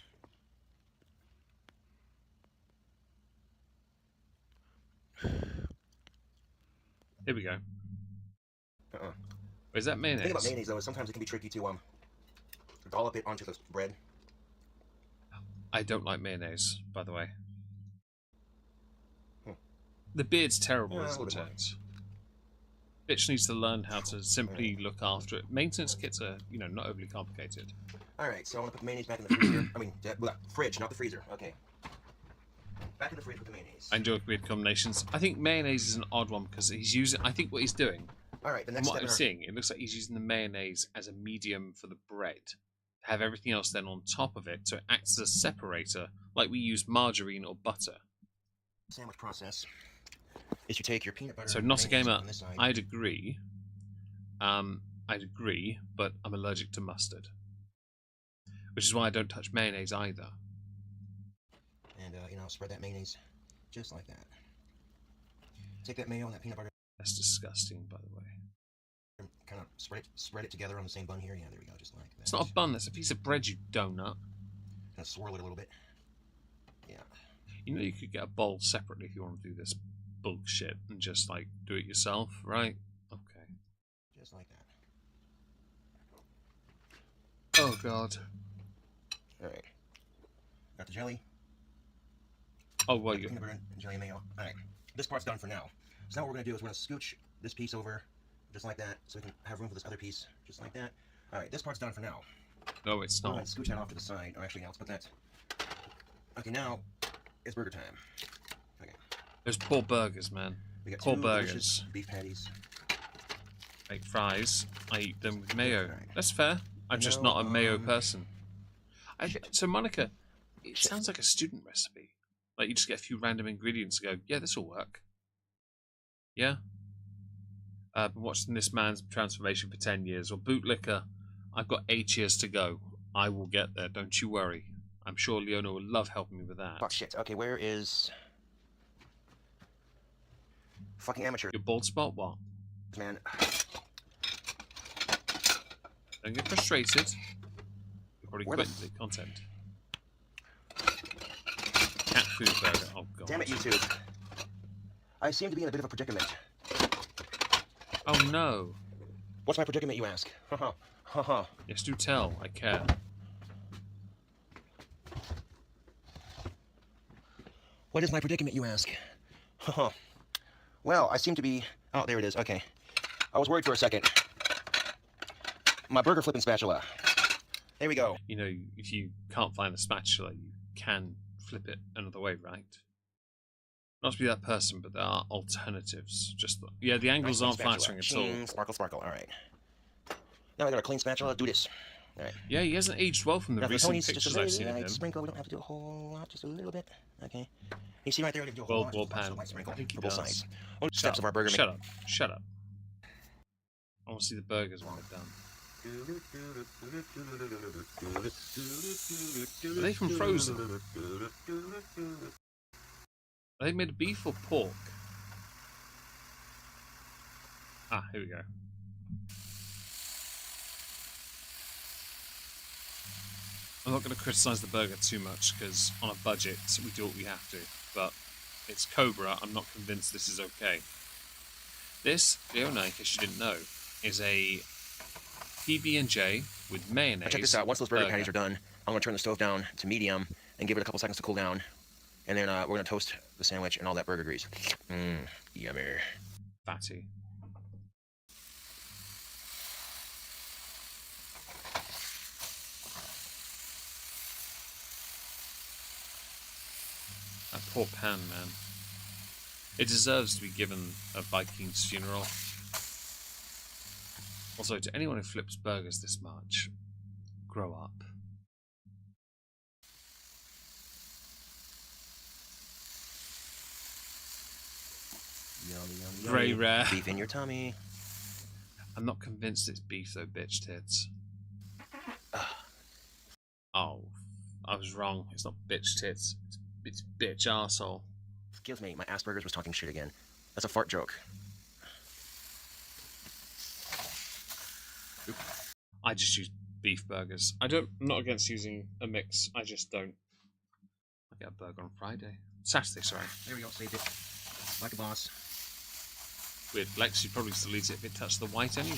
Here we go. Is that The mayonnaise? thing about mayonnaise though is sometimes it can be tricky to dollop it onto the bread. I don't like mayonnaise, by the way. Hmm. The beard's terrible, Yeah, a isn't little bit it? Bitch needs to learn how to simply look after it. Maintenance kits are, you know, not overly complicated. Alright, so I want to put the mayonnaise back in the freezer. I mean, fridge, not the freezer. Okay. Back in the fridge with the mayonnaise. I enjoy weird combinations. I think mayonnaise is an odd one because he's using. I think what he's doing, Alright, the from next what step I'm in our... seeing, it looks like he's using the mayonnaise as a medium for the bread. Have everything else then on top of it, so it acts as a separator, like we use margarine or butter. sandwich process is you take your peanut butter... So not a gamer. on this side. I'd agree. I'd agree, but I'm allergic to mustard, which is why I don't touch mayonnaise either. And, you know, spread that mayonnaise just like that. Take that mayo and that peanut butter That's disgusting, by the way. and kind of spread it together on the same bun here. Yeah, there we go, just like that. It's not a bun. That's a piece of bread, you donut. Kind of swirl it a little bit. Yeah. You know, you could get a bowl separately if you want to do this bullshit and just like do it yourself, right? Okay. Just like that. Oh god. Alright. Got the jelly. Oh well, Got the you. peanut butter and jelly and mayo. Alright. This part's done for now. So now what we're going to do is we're going to scooch this piece over just like that so we can have room for this other piece just like that. Alright, this part's done for now. No, it's Go ahead not. and scooch that off to the side. Or actually, let's put that... Okay, now it's burger time. Okay. Those poor burgers, man. We got Poor two burgers. delicious beef patties. Make fries. I eat them with mayo. Right. That's fair. I'm just No, not a mayo person. shit. So Monica, it Shit. sounds like a student recipe. Like you just get a few random ingredients and go, yeah, this will work. Yeah. Been watching this man's transformation for 10 years. Or bootlicker, I've got 8 years to go. I will get there. Don't you worry. I'm sure Leona will love helping me with that. Oh shit. Okay, where is... Fucking amateur, Your bald spot? What? man. Don't get frustrated. You're probably Where the quitting the content. Cat food burger. Oh god. Damn it, YouTube. I seem to be in a bit of a predicament. Oh no. What's my predicament, you ask? Haha. Haha. Yes, do tell. I care. What is my predicament, you ask? Haha. Well, I seem to be... Oh, there it is. Okay. I was worried for a second. My burger flipping spatula. There we go. You know, if you can't find the spatula, you can flip it another way, right? Not to be that person, but there are alternatives. Just yeah, the angles Nice aren't spatula. flattering at Ching, all. sparkle, sparkle. All right. Now I got a clean spatula. Do this. All right. Yeah, he hasn't aged well from the Now, recent Tony's just a pictures I've seen little of him. sprinkle. We don't have to do a whole lot. Just a little bit. Okay. You see right there? I didn't do a World whole War lot. Just a pan. light sprinkle I think he for both does. sides. Only Shut steps up. of our burger. Shut up. Shut up. I want to see the burgers when they're done. Are they from Frozen? Are they made of beef or pork? Ah, here we go. I'm not going to criticise the burger too much because on a budget we do what we have to. But it's Cobra. I'm not convinced this is okay. This, Leona, in case you didn't know, is a PB&J with mayonnaise. Now check this out. Once those burger patties are done, I'm going to turn the stove down to medium and give it a couple seconds to cool down. And then we're going to toast the sandwich and all that burger grease. Mmm, yummy. Fatty. That poor pan, man. It deserves to be given a Viking's funeral. Also, to anyone who flips burgers this much, grow up. Yummy, yummy, Very yummy. rare. Beef in your tummy. I'm not convinced it's beef though, bitch tits. Ah. Oh, I was wrong. It's not bitch tits. It's bitch arsehole. Excuse me, my Asperger's was talking shit again. That's a fart joke. I just use beef burgers. I'm not against using a mix. I just don't. I get a burger on Friday. Saturday, sorry. There we go, saved it. Like a boss. Weird flex, you'd probably still eat it if it touched the white anyway.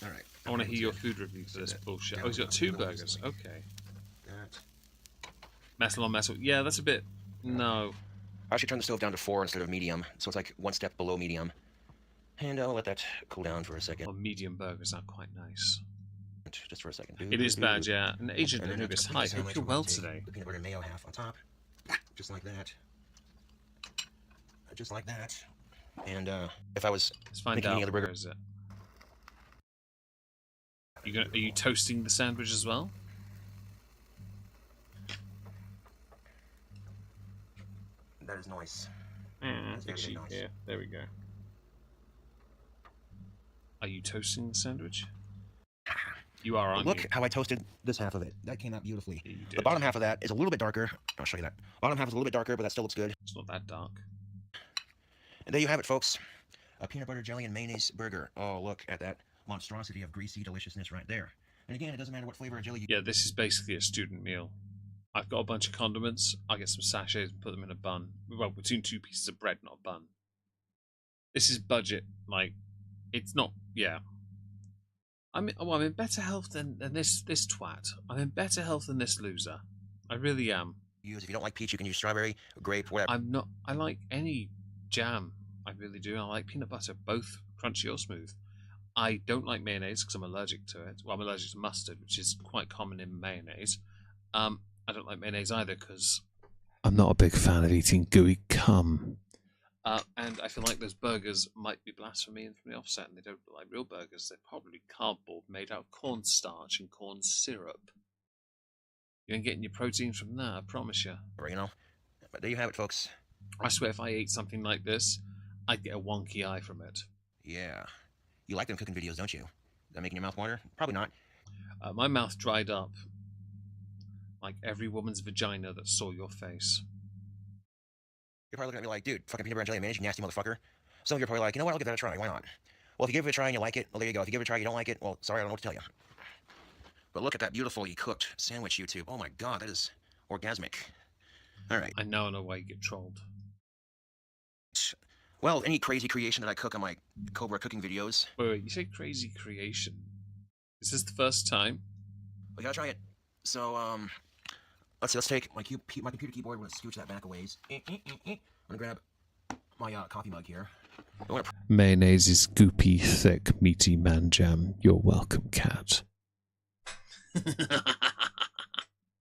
All right. I want to hear your food review for this bullshit. Oh, he's got 2 burgers. Okay. That. Metal on metal. Yeah, that's a bit... No. I should turn the stove down to 4 instead of medium, so it's like 1 step below medium. And I'll let that cool down for a second. Well, medium burgers are quite nice. Just for a second. It is bad, yeah. And Agent Anubis, hi, hope you're well today. The peanut butter and mayo half on top. Just like that. Just like that. And if I was Let's find making out. any other burger... Where is it? Are you toasting the sandwich as well? That is nice. Actually, nice. Yeah, there we go. Are you toasting the sandwich? You are, aren't Look you? how I toasted this half of it. That came out beautifully. Yeah, you The did. bottom half of that is a little bit darker. I'll show you that. Bottom half is a little bit darker, but that still looks good. It's not that dark. And there you have it, folks. A peanut butter, jelly, and mayonnaise burger. Oh, look at that monstrosity of greasy deliciousness right there. And again, it doesn't matter what flavor of jelly you... Yeah, this is basically a student meal. I've got a bunch of condiments. I'll get some sachets and put them in a bun. Well, between 2 pieces of bread, not a bun. This is budget. Like, it's not... Yeah. I'm in better health than this twat. I'm in better health than this loser. I really am. use. If you don't like peach, you can use strawberry, grape, whatever. I'm not... I like any jam. I really do. I like peanut butter, both crunchy or smooth. I don't like mayonnaise because I'm allergic to it. Well, I'm allergic to mustard, which is quite common in mayonnaise. I don't like mayonnaise either because I'm not a big fan of eating gooey cum. and I feel like those burgers might be blasphemy and from the offset, and they don't look like real burgers. They're probably cardboard made out of cornstarch and corn syrup. You ain't getting your protein from that, I promise you. You know, but there you have it, folks. I swear if I ate something like this, I'd get a wonky eye from it. Yeah. You like them cooking videos, don't you? Is that making your mouth water? Probably not. My mouth dried up like every woman's vagina that saw your face. You're probably looking at me like, dude, fucking peanut butter and jelly mayonnaise, you nasty motherfucker. Some of you are probably like, you know what, I'll give that a try. Why not? Well, if you give it a try and you like it, well, there you go. If you give it a try and you don't like it, well, sorry, I don't know what to tell you. But look at that beautifully cooked sandwich, YouTube. Oh my god, that is orgasmic. All right. I know why you get trolled. Well, any crazy creation that I cook on my Cobra cooking videos. Wait, you say crazy creation. Is this the first time? We gotta try it. So, let's see, let's take my computer keyboard. We're gonna scooch that back a ways. I'm gonna grab my coffee mug here. Mayonnaise is goopy, thick, meaty man jam. You're welcome, cat.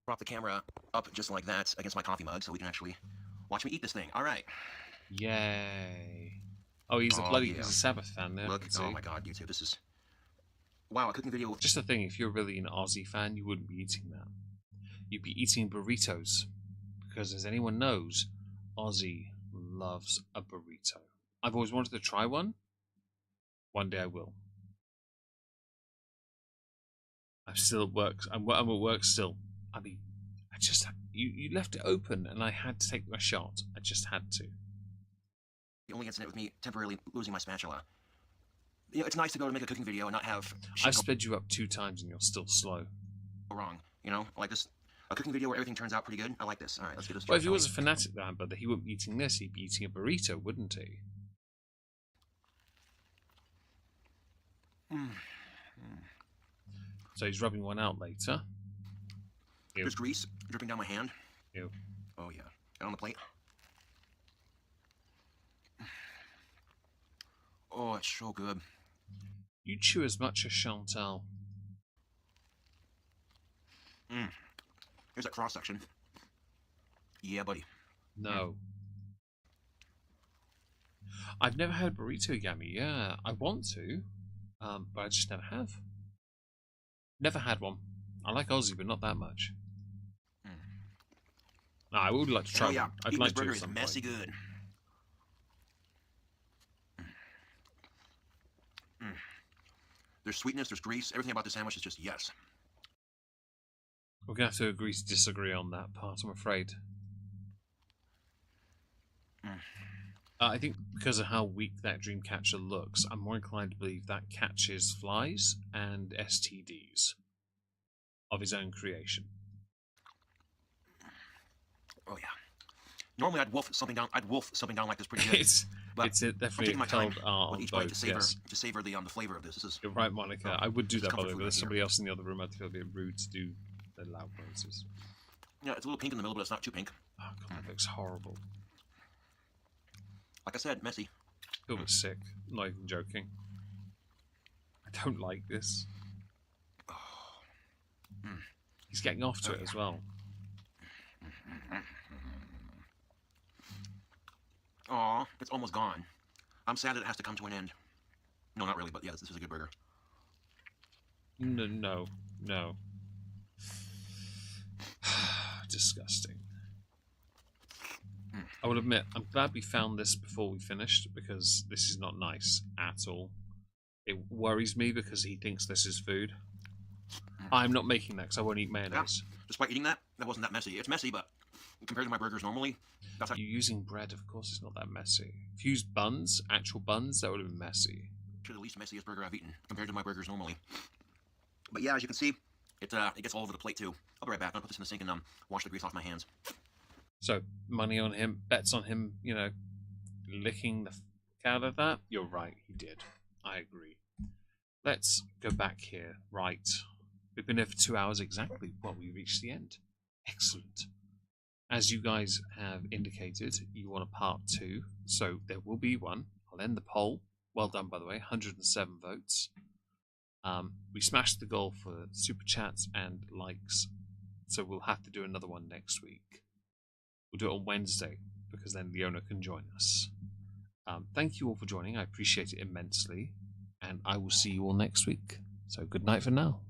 Prop the camera up just like that against my coffee mug so we can actually watch me eat this thing. All right. Yay. Oh, he's Oh, he's a Sabbath fan there. Look, oh my god, YouTube, this is... Wow, a cooking video with... Just the thing, if you're really an Aussie fan, you wouldn't be eating that. You'd be eating burritos. Because as anyone knows, Aussie loves a burrito. I've always wanted to try one. One day I will. I'm still at work. I'm at work still. I mean, I just... You left it open and I had to take my shot. I just had to. The only incident with me temporarily losing my spatula. You know, it's nice to go to make a cooking video and not have shit I've sped you up 2 times and you're still slow. go wrong. You know, like this, a cooking video where everything turns out pretty good. I like this. All right, let's get this. Well, if he was a fanatic, brother, he wouldn't be eating this. He'd be eating a burrito, wouldn't he? So he's rubbing one out later. Ew. There's grease dripping down my hand. Ew. Oh yeah, and on the plate. Oh, it's so good. You chew as much as Chantal. Here's that cross section. Yeah, buddy. No. I've never had burrito yummy. Yeah, I want to, but I just never have. Never had one. I like Aussie, but not that much. No, I would like to try Oh yeah, one. I'd eating like this to burger at is some messy point. good. There's sweetness, there's grease. Everything about the sandwich is just yes. We're going to have to agree to disagree on that part, I'm afraid. I think because of how weak that Dreamcatcher looks, I'm more inclined to believe that catches flies and STDs of his own creation. Oh yeah. Normally I'd wolf something down. I'd wolf something down like this pretty good. But It's I'm definitely taking a my time cold art with on each bite both, to savor yes. the flavor of this. This is You're right, Monica. Oh, I would do this is that, by the comfort way, but food there's right somebody here. else in the other room. I feel a bit rude to do the loud noises. Yeah, it's a little pink in the middle, but it's not too pink. Oh, God, that looks horrible. Like I said, messy. I feel a bit sick. I'm not even joking. I don't like this. He's getting off to it as well. Aw, it's almost gone. I'm sad that it has to come to an end. No, not really, but yeah, this is a good burger. No. Disgusting. I will admit, I'm glad we found this before we finished, because this is not nice at all. It worries me because he thinks this is food. I'm not making that because I won't eat mayonnaise. Yeah, despite eating that, that wasn't that messy. It's messy, but compared to my burgers normally, that's You're using bread, of course it's not that messy. If you used buns, actual buns, that would have been messy. actually the least messiest burger I've eaten compared to my burgers normally. But yeah, as you can see, it gets all over the plate too. I'll be right back. I'm gonna put this in the sink and wash the grease off my hands. So, money on him, bets on him, you know, licking the f out of that? You're right, he did. I agree. Let's go back here. Right. We've been here for 2 hours exactly. Well, we reached the end. Excellent. As you guys have indicated, you want a part 2, so there will be one. I'll end the poll. Well done, by the way. 107 votes. We smashed the goal for super chats and likes, so we'll have to do another one next week. We'll do it on Wednesday, because then Leona can join us. Thank you all for joining. I appreciate it immensely, and I will see you all next week. So good night for now.